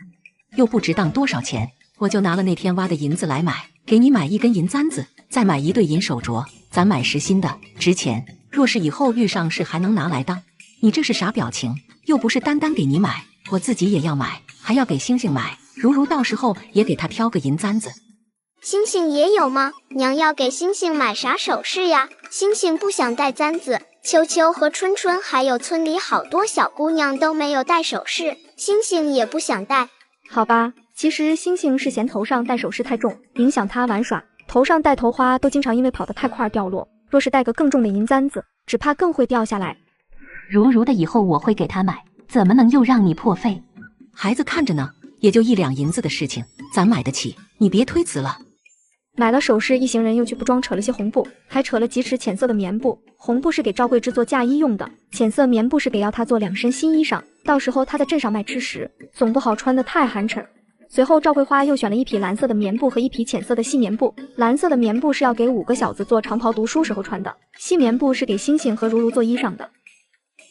又不值当多少钱，我就拿了那天挖的银子来买，给你买一根银簪子，再买一对银手镯，咱买实心的，值钱。若是以后遇上事还能拿来当。你这是啥表情？又不是单单给你买，我自己也要买，还要给星星买。如到时候也给他挑个银簪子。星星也有吗？娘要给星星买啥首饰呀？星星不想戴簪子，秋秋和春春还有村里好多小姑娘都没有戴首饰，星星也不想戴。好吧，其实星星是嫌头上戴首饰太重，影响她玩耍，头上戴头花都经常因为跑得太快掉落，若是戴个更重的银簪子，只怕更会掉下来。如的以后我会给他买，怎么能又让你破费？孩子看着呢，也就1两银子的事情，咱买得起，你别推辞了。买了首饰，一行人又去布庄扯了些红布，还扯了几尺浅色的棉布。红布是给赵桂枝做嫁衣用的，浅色棉布是给要她做2身新衣裳，到时候她在镇上卖吃食，总不好穿得太寒碜。随后赵桂花又选了一匹蓝色的棉布和一匹浅色的细棉布，蓝色的棉布是要给5个小子做长袍读书时候穿的，细棉布是给星星和如做衣裳的。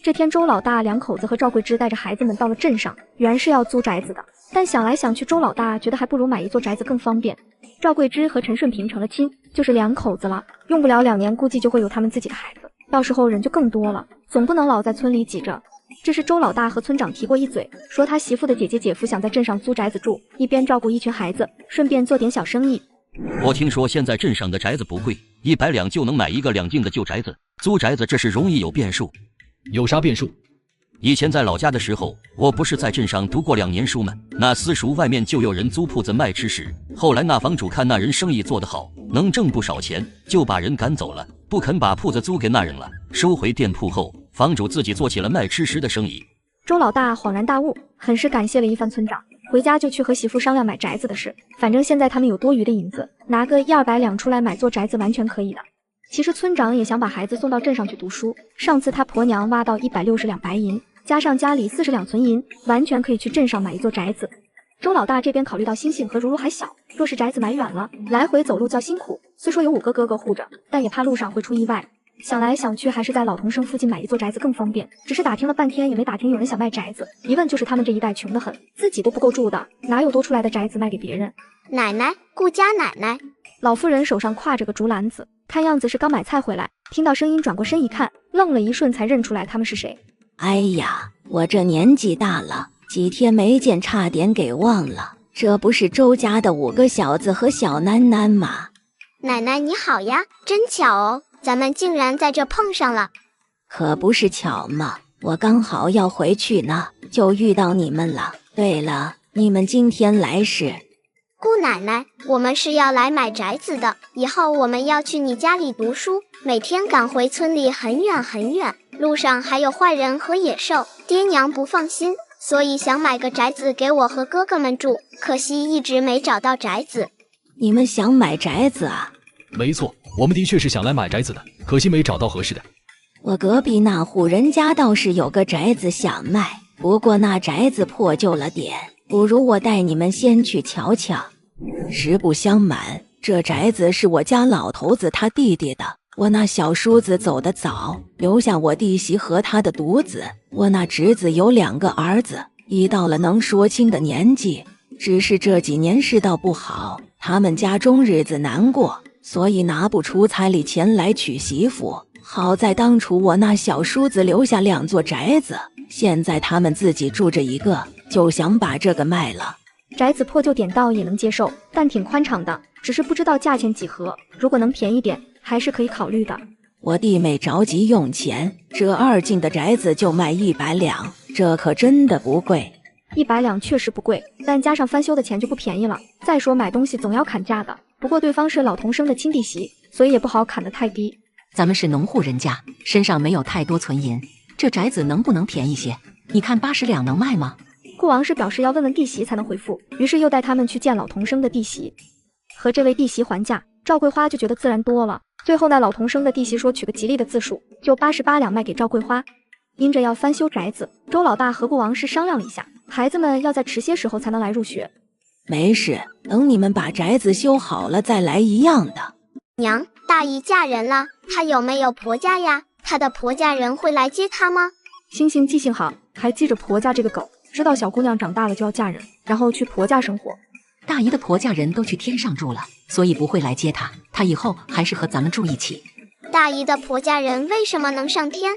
这天周老大两口子和赵桂枝带着孩子们到了镇上，原是要租宅子的，但想来想去，周老大觉得还不如买一座宅子更方便。赵桂枝和陈顺平成了亲，就是2口子了，用不了2年，估计就会有他们自己的孩子，到时候人就更多了，总不能老在村里挤着。这是周老大和村长提过一嘴，说他媳妇的姐姐姐夫想在镇上租宅子住，一边照顾一群孩子，顺便做点小生意。我听说现在镇上的宅子不贵，100两就能买一个2进的旧宅子，租宅子这是容易有变数。有啥变数？以前在老家的时候，我不是在镇上读过2年书吗？那私塾外面就有人租铺子卖吃食。后来那房主看那人生意做得好，能挣不少钱，就把人赶走了，不肯把铺子租给那人了。收回店铺后，房主自己做起了卖吃食的生意。周老大恍然大悟，很是感谢了一番村长，回家就去和媳妇商量买宅子的事。反正现在他们有多余的银子，拿个100-200两出来买座宅子完全可以的。其实村长也想把孩子送到镇上去读书，上次他婆娘挖到160两白银，加上家里40两存银，完全可以去镇上买一座宅子。周老大这边考虑到星星和如如还小，若是宅子买远了，来回走路较辛苦，虽说有5个哥哥护着，但也怕路上会出意外。想来想去，还是在老童生附近买一座宅子更方便。只是打听了半天，也没打听有人想卖宅子。一问就是他们这一代穷得很，自己都不够住的，哪有多出来的宅子卖给别人？奶奶，顾家奶奶。老妇人手上挎着个竹篮子，看样子是刚买菜回来。听到声音转过身一看，愣了一瞬才认出来他们是谁。哎呀，我这年纪大了，几天没见，差点给忘了。这不是周家的5个小子和小囡囡吗？奶奶你好呀，真巧哦，咱们竟然在这碰上了。可不是巧嘛，我刚好要回去呢，就遇到你们了。对了，你们今天来是？顾奶奶，我们是要来买宅子的，以后我们要去你家里读书，每天赶回村里很远很远，路上还有坏人和野兽，爹娘不放心，所以想买个宅子给我和哥哥们住，可惜一直没找到宅子。你们想买宅子啊？没错，我们的确是想来买宅子的，可惜没找到合适的。我隔壁那户人家倒是有个宅子想卖，不过那宅子破旧了点，不如我带你们先去瞧瞧。实不相瞒，这宅子是我家老头子他弟弟的，我那小叔子走得早，留下我弟媳和他的独子。我那侄子有2个儿子，已到了能说亲的年纪，只是这几年世道不好，他们家中日子难过，所以拿不出彩礼钱来娶媳妇。好在当初我那小叔子留下2座宅子，现在他们自己住着一个，就想把这个卖了。宅子破旧点倒也能接受，但挺宽敞的，只是不知道价钱几何，如果能便宜点，还是可以考虑的。我弟妹着急用钱，这2进的宅子就卖100两，这可真的不贵。100两确实不贵，但加上翻修的钱就不便宜了。再说买东西总要砍价的，不过对方是老童生的亲弟媳，所以也不好砍得太低。咱们是农户人家，身上没有太多存银，这宅子能不能便宜些？你看80两能卖吗？顾王氏表示要问问弟媳才能回复，于是又带他们去见老童生的弟媳，和这位弟媳还价。赵桂花就觉得自然多了。最后那老童生的弟媳说取个吉利的字数，就88两卖给赵桂花。因着要翻修宅子，周老大和顾王氏商量了一下，孩子们要再迟些时候才能来入学。没事，等你们把宅子修好了再来一样的。娘，大姨嫁人了，她有没有婆家呀？她的婆家人会来接她吗？星星记性好，还记着婆家这个狗，知道小姑娘长大了就要嫁人，然后去婆家生活。大姨的婆家人都去天上住了，所以不会来接她，她以后还是和咱们住一起。大姨的婆家人为什么能上天？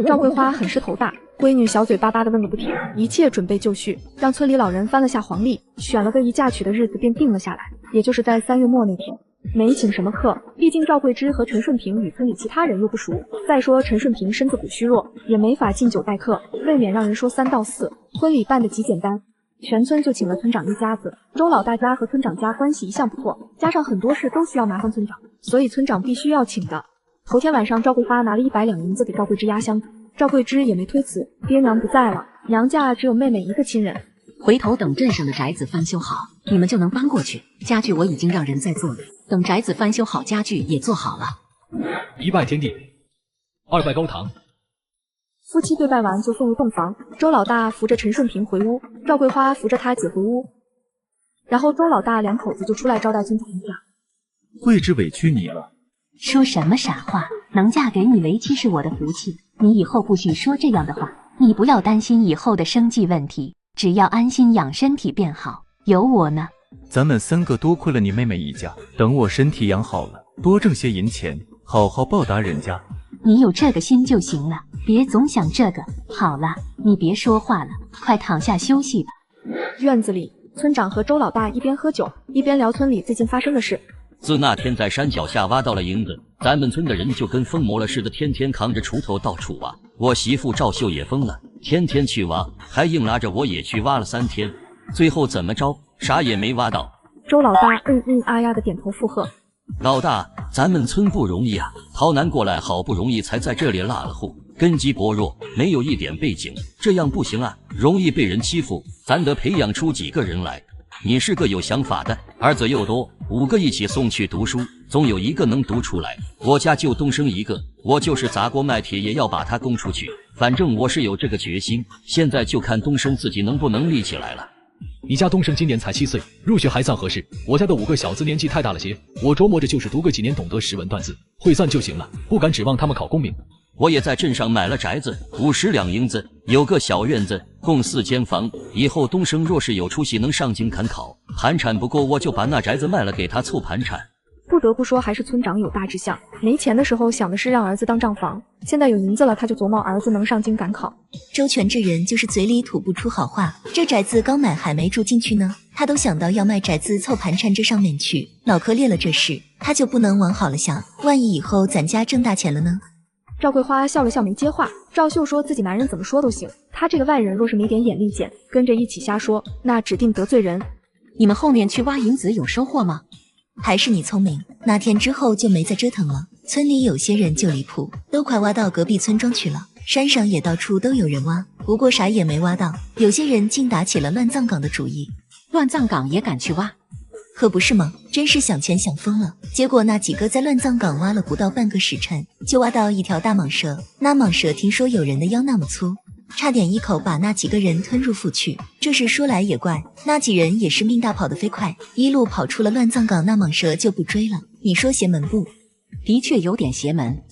赵桂花很是头大，闺女小嘴巴巴的问个不停，一切准备就绪，让村里老人翻了下黄历，选了个宜嫁娶的日子便定了下来，也就是在3月末那天。没请什么客，毕竟赵桂枝和陈顺平与村里其他人又不熟，再说陈顺平身子骨虚弱，也没法敬酒待客，未免让人说3到4。婚礼办得极简单，全村就请了村长一家子。周老大家和村长家关系一向不错，加上很多事都需要麻烦村长，所以村长必须要请的。头天晚上，赵桂花拿了100两银子给赵桂枝压箱子，赵桂枝也没推辞，爹娘不在了，娘家只有妹妹一个亲人。回头等镇上的宅子翻修好，你们就能搬过去。家具我已经让人在做了，等宅子翻修好，家具也做好了。1拜天地，2拜高堂。夫妻对拜完就送入洞房，周老大扶着陈顺平回屋，赵桂花扶着他姐回屋，然后周老大2口子就出来招待村长一家。桂枝委屈你了。说什么傻话，能嫁给你为妻是我的福气，你以后不许说这样的话。你不要担心以后的生计问题，只要安心养身体便好，有我呢。咱们3个多亏了你妹妹一家，等我身体养好了，多挣些银钱，好好报答人家。你有这个心就行了，别总想这个。好了，你别说话了，快躺下休息吧。院子里，村长和周老大一边喝酒，一边聊村里最近发生的事。自那天在山脚下挖到了银子，咱们村的人就跟疯魔了似的，天天扛着锄头到处挖。我媳妇赵秀也疯了，天天去挖，还硬拉着我也去挖了3天，最后怎么着，啥也没挖到。周老大啊呀的点头附和。老大，咱们村不容易啊，逃难过来好不容易才在这里落了户，根基薄弱，没有一点背景，这样不行啊，容易被人欺负，咱得培养出几个人来。你是个有想法的，儿子又多，5个一起送去读书，总有一个能读出来。我家就东升一个，我就是砸锅卖铁也要把他供出去，反正我是有这个决心，现在就看东升自己能不能立起来了。你家东升今年才7岁，入学还算合适。我家的5个小子年纪太大了些，我琢磨着就是读个几年，懂得识文断字，会算就行了，不敢指望他们考功名。我也在镇上买了宅子，50两银子，有个小院子，共4间房。以后东升若是有出息，能上京赶考，盘缠不够，我就把那宅子卖了给他凑盘缠。不得不说，还是村长有大志向。没钱的时候想的是让儿子当账房，现在有银子了，他就琢磨儿子能上京赶考。周全这人就是嘴里吐不出好话，这宅子刚买还没住进去呢，他都想到要卖宅子凑盘缠这上面去，脑壳裂了这事，他就不能往好了想，万一以后咱家挣大钱了呢？赵桂花笑了笑没接话。赵秀说自己男人怎么说都行，他这个外人若是没点眼力见，跟着一起瞎说，那指定得罪人。你们后面去挖银子有收获吗？还是你聪明，那天之后就没再折腾了。村里有些人就离谱，都快挖到隔壁村庄去了，山上也到处都有人挖，不过啥也没挖到。有些人竟打起了乱葬岗的主意。乱葬岗也敢去挖？可不是吗？真是想钱想疯了。结果那几个在乱葬岗挖了不到半个时辰，就挖到一条大蟒蛇。那蟒蛇听说有人的腰那么粗，差点一口把那几个人吞入腹去。这事说来也怪，那几人也是命大，跑得飞快，一路跑出了乱葬岗，那蟒蛇就不追了。你说邪门不？的确有点邪门。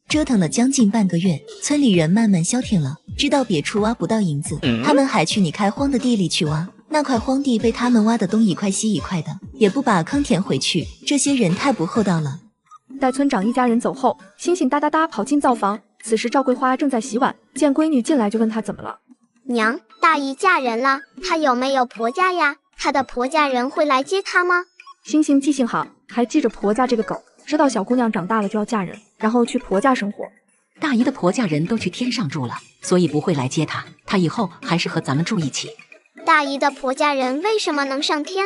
折腾了将近半个月，村里人慢慢消停了，知道别处挖不到银子，他们还去你开荒的地里去挖。那块荒地被他们挖得东一块西一块的，也不把坑填回去，这些人太不厚道了。待村长一家人走后，星星哒哒哒跑进灶房。此时赵桂花正在洗碗，见闺女进来就问她怎么了。娘，大姨嫁人了，她有没有婆家呀？她的婆家人会来接她吗？星星记性好，还记着婆家这个狗，知道小姑娘长大了就要嫁人，然后去婆家生活。大姨的婆家人都去天上住了，所以不会来接她，她以后还是和咱们住一起。大姨的婆家人为什么能上天？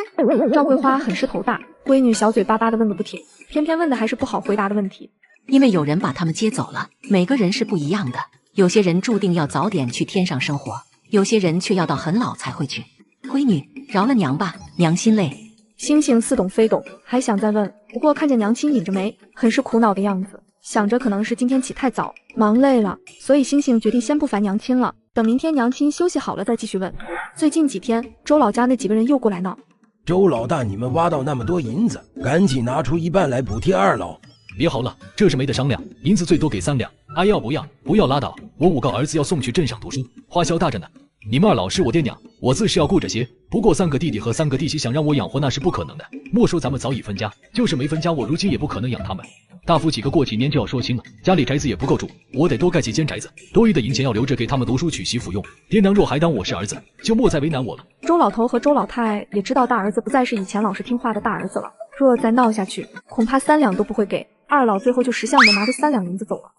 赵桂花很是头大，闺女小嘴巴巴的问个不停，偏偏问的还是不好回答的问题。因为有人把他们接走了，每个人是不一样的，有些人注定要早点去天上生活，有些人却要到很老才会去。闺女，饶了娘吧，娘心累。星星似懂非懂，还想再问，不过看见娘亲拧着眉，很是苦恼的样子，想着可能是今天起太早，忙累了，所以星星决定先不烦娘亲了，等明天娘亲休息好了再继续问。最近几天，周老家那几个人又过来闹。周老大，你们挖到那么多银子，赶紧拿出1半来补贴二老。别嚎了，这是没得商量，银子最多给3两，爱要不要？不要拉倒，我5个儿子要送去镇上读书，花销大着呢。你们2老是我爹娘，我自是要顾着些，不过3个弟弟和3个弟媳想让我养活那是不可能的。莫说咱们早已分家，就是没分家，我如今也不可能养他们。大夫几个过几年就要说亲了，家里宅子也不够住，我得多盖几间宅子，多余的银钱要留着给他们读书娶媳妇用。爹娘若还当我是儿子，就莫再为难我了。周老头和周老太也知道大儿子不再是以前老实听话的大儿子了，若再闹下去，恐怕3两都不会给。二老最后就识相的拿着3两银子走了。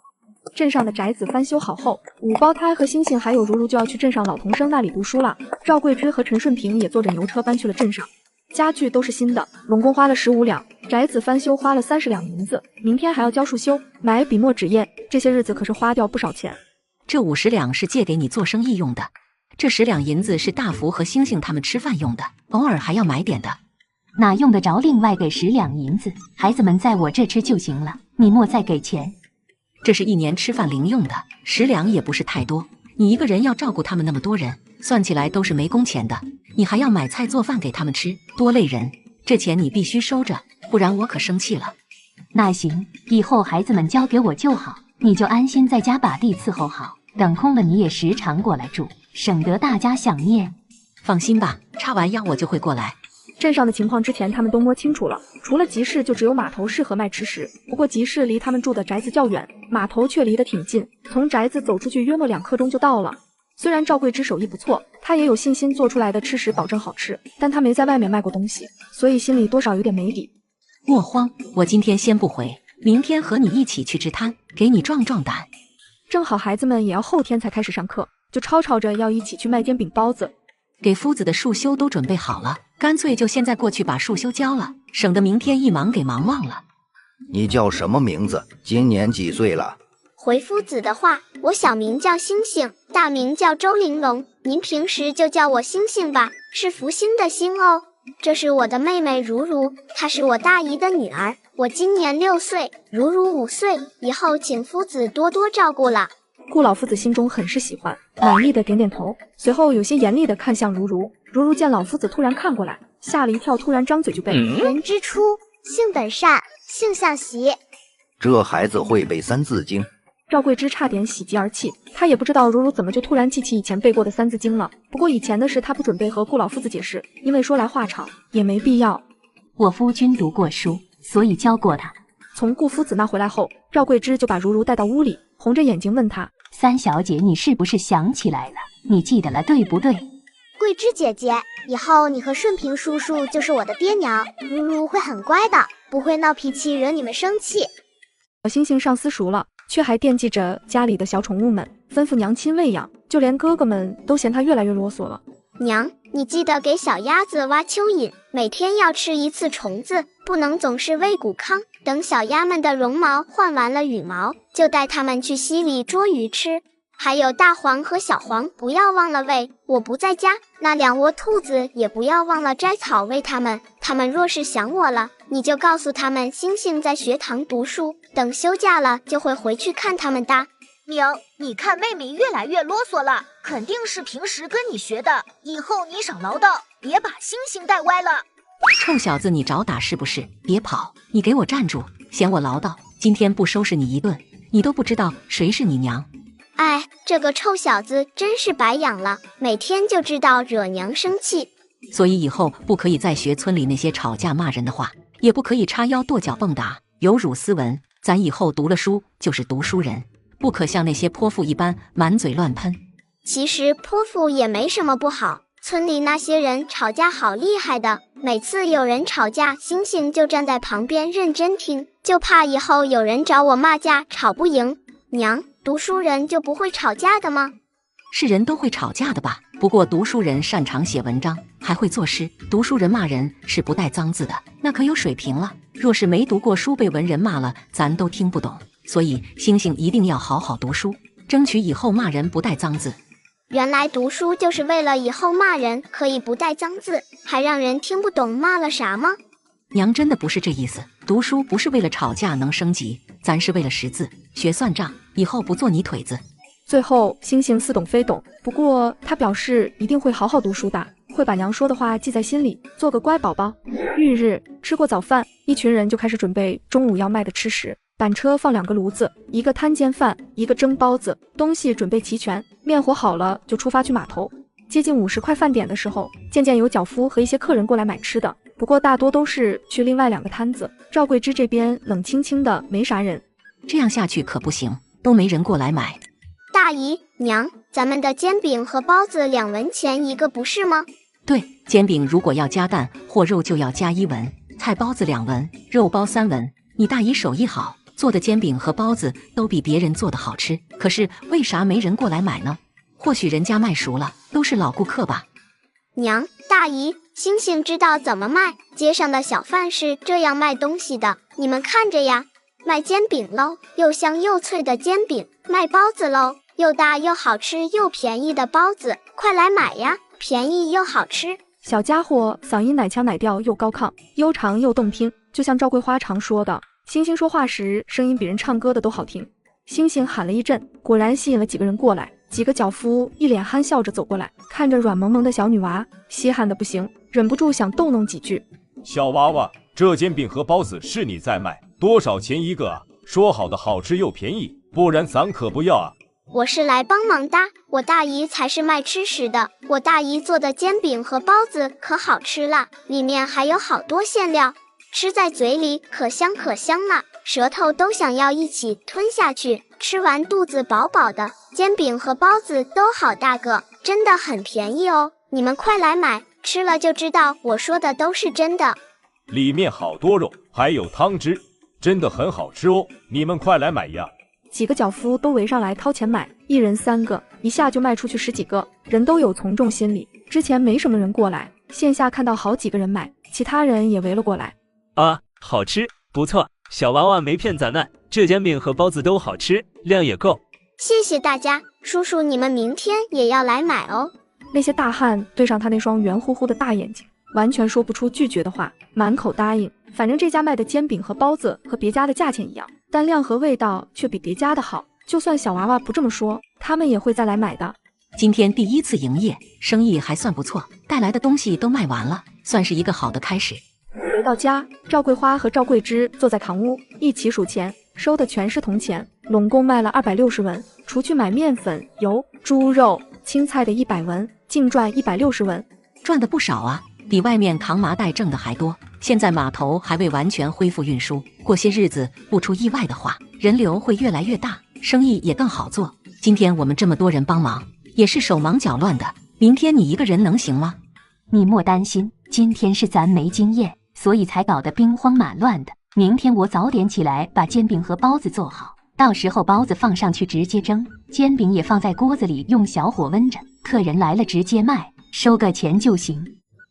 镇上的宅子翻修好后，5胞胎和星星还有如如就要去镇上老童生那里读书了。赵桂枝和陈顺平也坐着牛车搬去了镇上，家具都是新的，拢共花了15两，宅子翻修花了30两银子，明天还要交束修，买笔墨纸砚，这些日子可是花掉不少钱。这50两是借给你做生意用的，这10两银子是大福和星星他们吃饭用的，偶尔还要买点的。哪用得着另外给10两银子？孩子们在我这吃就行了，你莫再给钱。这是1年吃饭零用的，10两也不是太多，你一个人要照顾他们那么多人，算起来都是没工钱的，你还要买菜做饭给他们吃，多累人。这钱你必须收着，不然我可生气了。那行，以后孩子们交给我就好，你就安心在家把地伺候好，等空了你也时常过来住，省得大家想念。放心吧，插完秧我就会过来。镇上的情况之前他们都摸清楚了，除了集市就只有码头适合卖吃食，不过集市离他们住的宅子较远，码头却离得挺近，从宅子走出去约莫2刻钟就到了。虽然赵桂枝手艺不错，她也有信心做出来的吃食保证好吃，但她没在外面卖过东西，所以心里多少有点没底。莫慌，我今天先不回，明天和你一起去支摊，给你壮壮胆。正好孩子们也要后天才开始上课，就吵吵着要一起去卖煎饼包子。给夫子的束修都准备好了，干脆就现在过去把束修交了，省得明天一忙给忙忘了。你叫什么名字？今年几岁了？回夫子的话，我小名叫星星，大名叫周玲珑，您平时就叫我星星吧，是福星的星哦。这是我的妹妹如如，她是我大姨的女儿，我今年6岁，如如5岁，以后请夫子多多照顾了。顾老夫子心中很是喜欢，满意的点点头，随后有些严厉的看向如如。如如见老夫子突然看过来，吓了一跳，突然张嘴就背：人之初，性本善，性相习。这孩子会背三字经。赵桂枝差点喜极而泣，她也不知道如如怎么就突然记起以前背过的三字经了。不过以前的事她不准备和顾老夫子解释，因为说来话长，也没必要。我夫君读过书，所以教过他。从顾夫子那回来后，赵桂枝就把如如带到屋里，红着眼睛问她：三小姐，你是不是想起来了？你记得了对不对？桂枝姐姐，以后你和顺平叔叔就是我的爹娘，如如会很乖的，不会闹脾气惹你们生气。星星上私塾了，却还惦记着家里的小宠物们，吩咐娘亲喂养，就连哥哥们都嫌他越来越啰嗦了。娘，你记得给小鸭子挖蚯蚓，每天要吃1次虫子，不能总是喂谷糠。等小鸭们的绒毛换完了羽毛，就带它们去溪里捉鱼吃。还有大黄和小黄，不要忘了喂。我不在家，那2窝兔子也不要忘了摘草喂它们。它们若是想我了，你就告诉他们星星在学堂读书，等休假了就会回去看他们的。娘，你看妹妹越来越啰嗦了，肯定是平时跟你学的，以后你少唠叨，别把星星带歪了。臭小子，你找打是不是？别跑，你给我站住！嫌我唠叨，今天不收拾你一顿，你都不知道谁是你娘。哎，这个臭小子真是白养了，每天就知道惹娘生气。所以以后不可以再学村里那些吵架骂人的话，也不可以叉腰跺脚蹦跶，有辱斯文。咱以后读了书就是读书人，不可像那些泼妇一般满嘴乱喷。其实泼妇也没什么不好，村里那些人吵架好厉害的，每次有人吵架，星星就站在旁边认真听，就怕以后有人找我骂架吵不赢。娘，读书人就不会吵架的吗？是人都会吵架的吧？不过读书人擅长写文章，还会作诗。读书人骂人是不带脏字的，那可有水平了。若是没读过书被文人骂了，咱都听不懂。所以星星一定要好好读书，争取以后骂人不带脏字。原来读书就是为了以后骂人可以不带脏字，还让人听不懂骂了啥吗？娘真的不是这意思，读书不是为了吵架能升级，咱是为了识字学算账，以后不做泥腿子。最后星星似懂非懂，不过他表示一定会好好读书的，会把娘说的话记在心里，做个乖宝宝。翌日吃过早饭，一群人就开始准备中午要卖的吃食。板车放2个炉子，一个摊煎饭，一个蒸包子，东西准备齐全，面和好了就出发去码头。接近50块饭点的时候，渐渐有脚夫和一些客人过来买吃的，不过大多都是去另外2个摊子。赵桂枝这边冷清清的，没啥人。这样下去可不行，都没人过来买。大姨娘，咱们的煎饼和包子2文钱一个，不是吗？对，煎饼如果要加蛋或肉就要加1文，菜包子2文，肉包3文。你大姨手艺好，做的煎饼和包子都比别人做的好吃，可是为啥没人过来买呢？或许人家卖熟了，都是老顾客吧。娘，大姨，星星知道怎么卖，街上的小贩是这样卖东西的，你们看着呀。卖煎饼喽，又香又脆的煎饼；卖包子喽，又大又好吃又便宜的包子，快来买呀，便宜又好吃。小家伙嗓音奶腔奶调又高亢，悠长又动听，就像赵桂花常说的，星星说话时声音比人唱歌的都好听。星星喊了一阵，果然吸引了几个人过来。几个脚夫一脸憨笑着走过来，看着软萌萌的小女娃，稀罕的不行，忍不住想逗弄几句。小娃娃，这煎饼和包子是你在卖，多少钱一个啊？说好的好吃又便宜，不然咱可不要啊。我是来帮忙的，我大姨才是卖吃食的。我大姨做的煎饼和包子可好吃了，里面还有好多馅料，吃在嘴里可香可香了，舌头都想要一起吞下去，吃完肚子饱饱的。煎饼和包子都好大个，真的很便宜哦，你们快来买，吃了就知道我说的都是真的。里面好多肉，还有汤汁，真的很好吃哦，你们快来买呀。几个脚夫都围上来掏钱买，一人3个，一下就卖出去10几个，人都有从众心理。之前没什么人过来，线下看到好几个人买，其他人也围了过来。啊，好吃，不错，小娃娃没骗咱们，这煎饼和包子都好吃，量也够。谢谢大家，叔叔你们明天也要来买哦。那些大汉对上他那双圆乎乎的大眼睛，完全说不出拒绝的话，满口答应。反正这家卖的煎饼和包子和别家的价钱一样，但量和味道却比别家的好。就算小娃娃不这么说，他们也会再来买的。今天第1次营业，生意还算不错，带来的东西都卖完了，算是一个好的开始。回到家，赵桂花和赵桂枝坐在堂屋一起数钱，收的全是铜钱，拢共卖了260文，除去买面粉、油、猪肉、青菜的100文，净赚160文，赚的不少啊，比外面扛麻袋挣的还多。现在码头还未完全恢复运输，过些日子不出意外的话，人流会越来越大，生意也更好做。今天我们这么多人帮忙，也是手忙脚乱的，明天你一个人能行吗？你莫担心，今天是咱没经验，所以才搞得兵荒马乱的。明天我早点起来把煎饼和包子做好，到时候包子放上去直接蒸，煎饼也放在锅子里用小火焖着，客人来了直接卖，收个钱就行。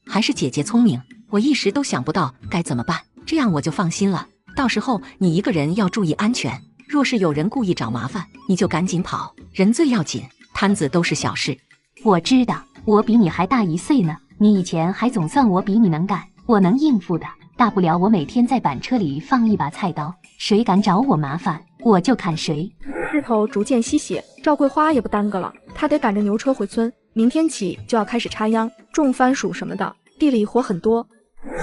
还是姐姐聪明，我一时都想不到该怎么办，这样我就放心了。到时候你一个人要注意安全，若是有人故意找麻烦，你就赶紧跑，人最要紧，摊子都是小事。我知道，我比你还大1岁呢，你以前还总算我比你能干，我能应付的，大不了我每天在板车里放一把菜刀，谁敢找我麻烦，我就砍谁。日头逐渐西斜，赵桂花也不耽搁了，她得赶着牛车回村，明天起就要开始插秧、种番薯什么的，地里活很多。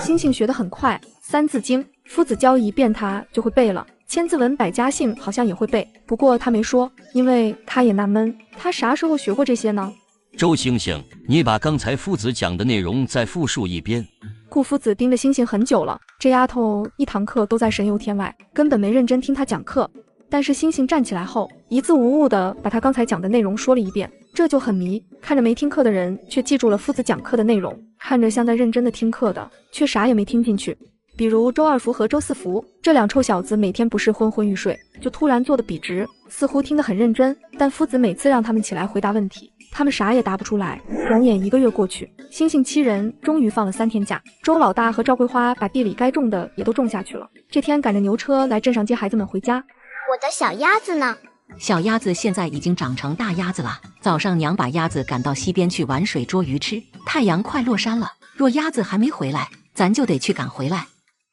星星学得很快，3字经、夫子教一遍他就会背了，千字文、百家姓好像也会背，不过他没说，因为他也纳闷，他啥时候学过这些呢？周星星，你把刚才夫子讲的内容再复述一遍。顾夫子盯着星星很久了，这丫头一堂课都在神游天外，根本没认真听他讲课。但是星星站起来后，一字无误地把他刚才讲的内容说了一遍，这就很迷。看着没听课的人，却记住了夫子讲课的内容；看着像在认真的听课的，却啥也没听进去。比如周二福和周四福这2臭小子，每天不是昏昏欲睡，就突然坐得笔直，似乎听得很认真。但夫子每次让他们起来回答问题，他们啥也答不出来。转眼1个月过去，星星7人终于放了3天假。周老大和赵桂花把地里该种的也都种下去了。这天赶着牛车来镇上接孩子们回家。我的小鸭子呢？小鸭子现在已经长成大鸭子了。早上娘把鸭子赶到溪边去玩水捉鱼吃，太阳快落山了，若鸭子还没回来，咱就得去赶回来。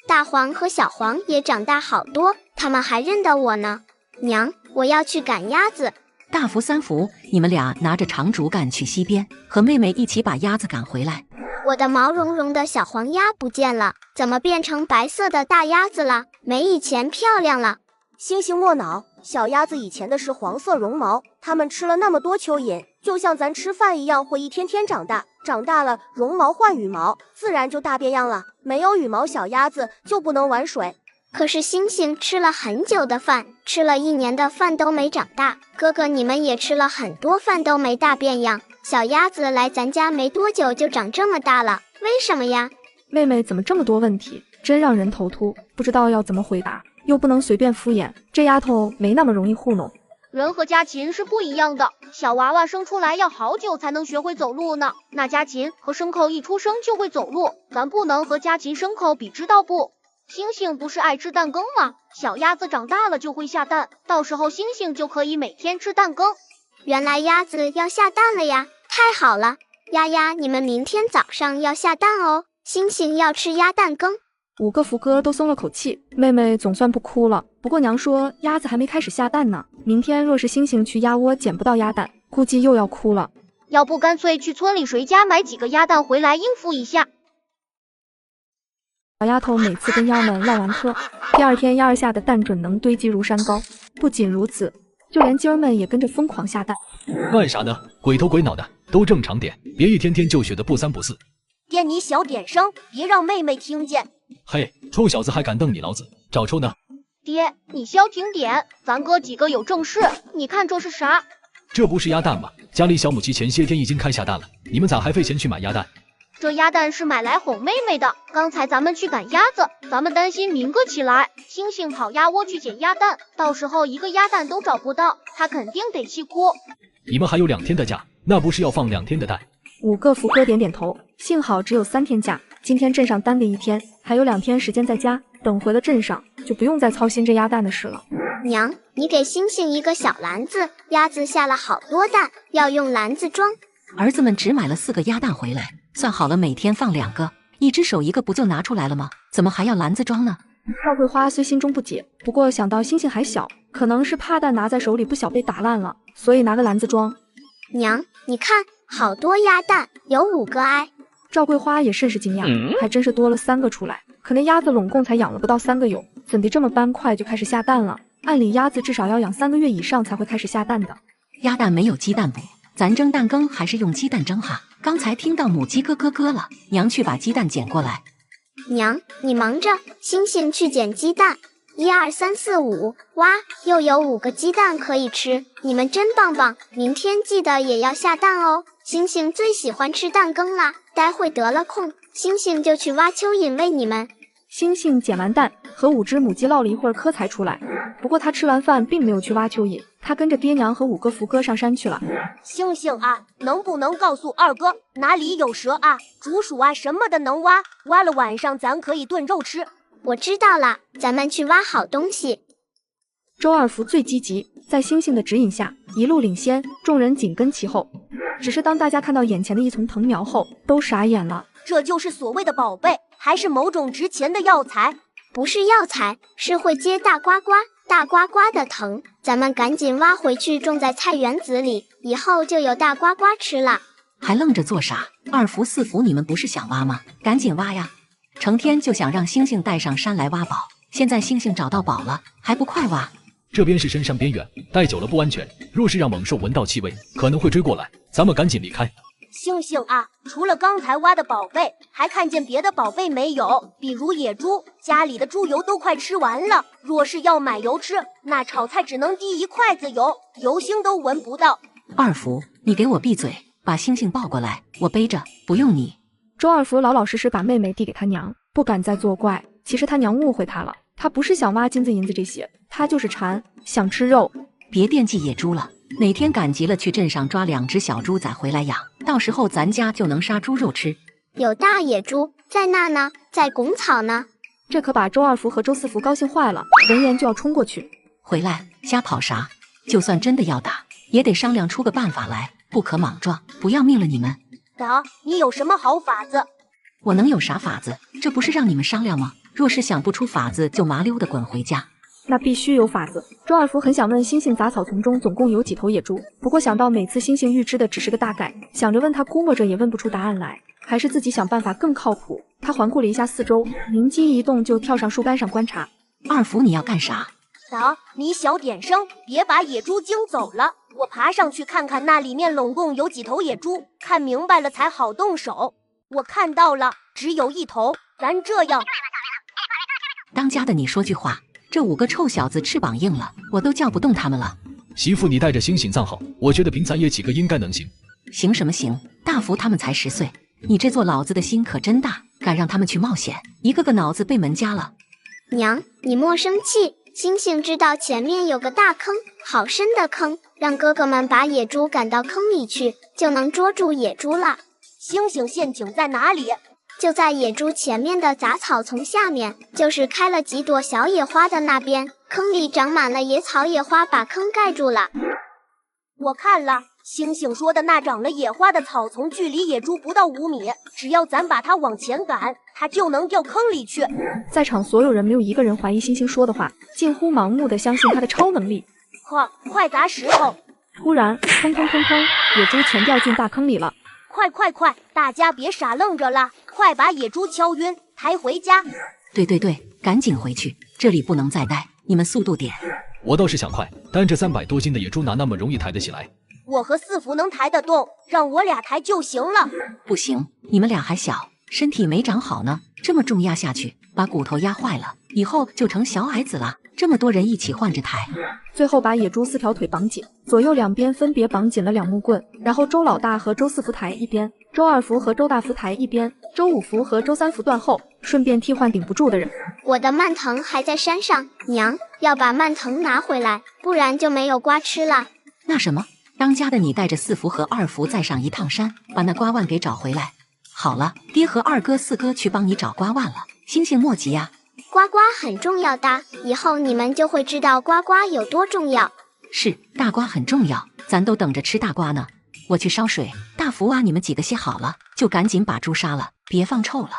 大黄和小黄也长大好多，他们还认得我呢。娘，我要去赶鸭子。大福、三福，你们俩拿着长竹竿去溪边，和妹妹一起把鸭子赶回来。我的毛茸茸的小黄鸭不见了，怎么变成白色的大鸭子了？没以前漂亮了。星星莫恼，小鸭子以前的是黄色绒毛，它们吃了那么多蚯蚓，就像咱吃饭一样，会一天天长大。长大了，绒毛换羽毛，自然就大变样了。没有羽毛小鸭子就不能玩水。可是星星吃了很久的饭，吃了1年的饭都没长大。哥哥，你们也吃了很多饭都没大变样。小鸭子来咱家没多久就长这么大了，为什么呀？妹妹怎么这么多问题，真让人头秃，不知道要怎么回答，又不能随便敷衍，这丫头没那么容易糊弄。人和家禽是不一样的，小娃娃生出来要好久才能学会走路呢。那家禽和牲口一出生就会走路，咱不能和家禽牲口比，知道不？星星不是爱吃蛋羹吗？小鸭子长大了就会下蛋，到时候星星就可以每天吃蛋羹。原来鸭子要下蛋了呀，太好了！丫丫，你们明天早上要下蛋哦，星星要吃鸭蛋羹。5个福哥都松了口气，妹妹总算不哭了。不过娘说鸭子还没开始下蛋呢，明天若是星星去鸭窝捡不到鸭蛋，估计又要哭了。要不干脆去村里谁家买几个鸭蛋回来应付一下。小丫头每次跟鸭们唠完嗑，第2天鸭儿下的蛋准能堆积如山高。不仅如此，就连鸡儿们也跟着疯狂下蛋。干啥呢？鬼头鬼脑的，都正常点，别一天天就学的不3不4。爹，你小点声，别让妹妹听见。嘿，臭小子还敢瞪你老子，找抽呢？爹，你消停点，咱哥几个有正事。你看这是啥？这不是鸭蛋吗？家里小母鸡前些天已经开下蛋了，你们咋还费钱去买鸭蛋？这鸭蛋是买来哄妹妹的。刚才咱们去赶鸭子，咱们担心明哥起来，星星跑鸭窝去捡鸭蛋，到时候一个鸭蛋都找不到，他肯定得气哭。你们还有2天的假，那不是要放2天的蛋？5个福哥点点头，幸好只有3天假，今天镇上单给1天，还有2天时间在家，等回了镇上就不用再操心这鸭蛋的事了。娘，你给星星一个小篮子，鸭子下了好多蛋，要用篮子装。儿子们只买了4个鸭蛋回来，算好了每天放2个，一只手1个不就拿出来了吗？怎么还要篮子装呢？赵桂花虽心中不解，不过想到星星还小，可能是怕蛋拿在手里不小被打烂了，所以拿个篮子装。娘，你看，好多鸭蛋，有5个哎。赵桂花也甚是惊讶，还真是多了3个出来。可那鸭子拢共才养了不到3个蛹，怎地这么般快就开始下蛋了？按理鸭子至少要养3个月以上才会开始下蛋的。鸭蛋没有鸡蛋补，咱蒸蛋羹还是用鸡蛋蒸哈。刚才听到母鸡咯咯咯了，娘去把鸡蛋捡过来。娘，你忙着，星星去捡鸡蛋。1、2、3、4、5，哇，又有5个鸡蛋可以吃，你们真棒棒！明天记得也要下蛋哦。星星最喜欢吃蛋羹啦，待会得了空，星星就去挖蚯蚓喂你们。星星捡完蛋，和5只母鸡唠了一会儿嗑才出来。不过他吃完饭并没有去挖蚯蚓，他跟着爹娘和5个福哥上山去了。星星啊，能不能告诉二哥哪里有蛇啊、竹鼠啊什么的能挖？挖了晚上咱可以炖肉吃。我知道了，咱们去挖好东西。周二福最积极，在星星的指引下一路领先，众人紧跟其后。只是当大家看到眼前的一丛藤苗后，都傻眼了。这就是所谓的宝贝，还是某种值钱的药材？不是药材，是会结大瓜瓜、大瓜瓜的藤。咱们赶紧挖回去，种在菜园子里，以后就有大瓜瓜吃了。还愣着做啥？2福4福，你们不是想挖吗？赶紧挖呀！成天就想让星星带上山来挖宝，现在星星找到宝了，还不快挖？这边是深山边缘，待久了不安全，若是让猛兽闻到气味，可能会追过来，咱们赶紧离开。星星啊，除了刚才挖的宝贝，还看见别的宝贝没有？比如野猪，家里的猪油都快吃完了，若是要买油吃，那炒菜只能滴1筷子油，油星都闻不到。2福，你给我闭嘴，把星星抱过来，我背着，不用你。周二福老老实实把妹妹递给他娘，不敢再作怪。其实他娘误会他了，他不是想挖金子银子这些，他就是馋，想吃肉。别惦记野猪了，哪天赶集了去镇上抓2只小猪仔回来养，到时候咱家就能杀猪肉吃。有大野猪在那呢，在拱草呢。这可把周二福和周4福高兴坏了，闻言就要冲过去。回来，瞎跑啥？就算真的要打，也得商量出个办法来，不可莽撞，不要命了你们。打，你有什么好法子？我能有啥法子？这不是让你们商量吗？若是想不出法子，就麻溜的滚回家。那必须有法子。周二福很想问星星杂草丛中总共有几头野猪，不过想到每次星星预知的只是个大概，想着问他估摸着也问不出答案来，还是自己想办法更靠谱。他环顾了一下四周，灵机一动就跳上树干上观察。2福，你要干啥？打，你小点声，别把野猪惊走了。我爬上去看看那里面拢共有几头野猪，看明白了才好动手。我看到了，只有1头。咱这样，当家的你说句话，这5个臭小子翅膀硬了，我都叫不动他们了。媳妇，你带着星星藏好，我觉得凭咱爷几个应该能行。行什么行？大福他们才10岁，你这做老子的心可真大，敢让他们去冒险，一个个脑子被门夹了。娘，你莫生气，星星知道前面有个大坑，好深的坑，让哥哥们把野猪赶到坑里去，就能捉住野猪了。星星陷阱在哪里？就在野猪前面的杂草丛下面，就是开了几朵小野花的那边，坑里长满了野草野花，把坑盖住了。我看了，星星说的那长了野花的草丛距离野猪不到5米，只要咱把它往前赶，它就能掉坑里去。在场所有人没有一个人怀疑星星说的话，近乎盲目的相信他的超能力。快砸石头！突然，砰砰砰砰，野猪全掉进大坑里了。快！大家别傻愣着了，快把野猪敲晕，抬回家。对，赶紧回去，这里不能再待，你们速度点。我倒是想快，但这300多斤的野猪哪那么容易抬得起来？我和4福能抬得动，让我俩抬就行了。不行，你们俩还小，身体没长好呢，这么重压下去，把骨头压坏了，以后就成小矮子了。这么多人一起换着抬。最后把野猪4条腿绑紧，左右两边分别绑紧了2木棍，然后周老大和周4福抬一边，周2福和周大福抬一边，周5福和周3福断后，顺便替换顶不住的人。我的蔓藤还在山上，娘要把蔓藤拿回来，不然就没有瓜吃了。那什么，当家的你带着4福和2福再上一趟山，把那瓜腕给找回来。好了，爹和2哥4哥去帮你找瓜腕了，星星莫急呀。呱呱很重要的，以后你们就会知道呱呱有多重要。是，大瓜很重要，咱都等着吃大瓜呢。我去烧水，大福啊，你们几个歇好了，就赶紧把猪杀了，别放臭了。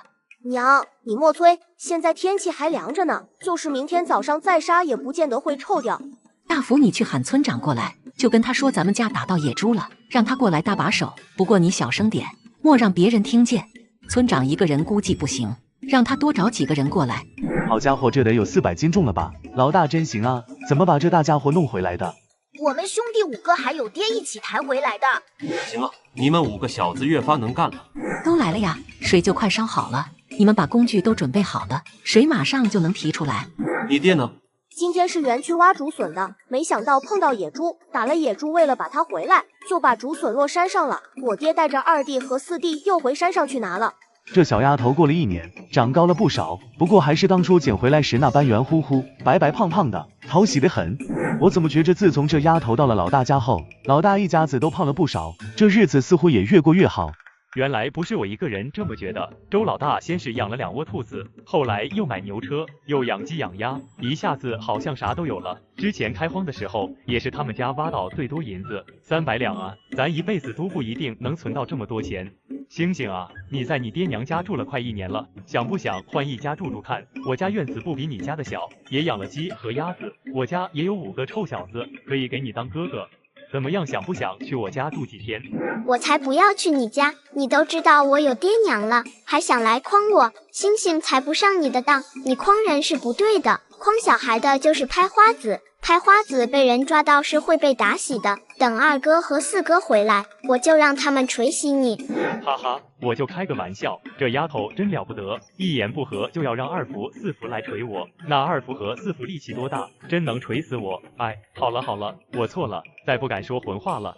娘，你莫催，现在天气还凉着呢，就是明天早上再杀也不见得会臭掉。大福，你去喊村长过来，就跟他说咱们家打到野猪了，让他过来搭把手。不过你小声点，莫让别人听见。村长一个人估计不行，让他多找几个人过来。好家伙，这得有400斤重了吧？老大真行啊，怎么把这大家伙弄回来的？我们兄弟5个还有爹一起抬回来的。行了，你们5个小子越发能干了。都来了呀，水就快烧好了，你们把工具都准备好了，水马上就能提出来。你爹呢？今天是园区挖竹笋的，没想到碰到野猪，打了野猪，为了把它回来，就把竹笋落山上了。我爹带着2弟和4弟又回山上去拿了。这小丫头过了1年，长高了不少，不过还是当初捡回来时那般圆乎乎、白白胖胖的，讨喜得很。我怎么觉着自从这丫头到了老大家后，老大一家子都胖了不少，这日子似乎也越过越好。原来不是我一个人这么觉得，周老大先是养了2窝兔子，后来又买牛车，又养鸡养鸭，一下子好像啥都有了。之前开荒的时候，也是他们家挖到最多银子，300两啊，咱一辈子都不一定能存到这么多钱。星星啊，你在你爹娘家住了快1年了，想不想换一家住住看？我家院子不比你家的小，也养了鸡和鸭子，我家也有5个臭小子，可以给你当哥哥。怎么样，想不想去我家住几天？我才不要去你家，你都知道我有爹娘了，还想来诓我，星星才不上你的当，你诓人是不对的，诓小孩的就是拍花子，拍花子被人抓到是会被打死的。等2哥和4哥回来，我就让他们捶死你。哈哈，我就开个玩笑，这丫头真了不得，一言不合就要让2福4福来捶我，那2福和4福力气多大，真能捶死我。哎，好了好了，我错了，再不敢说混话了。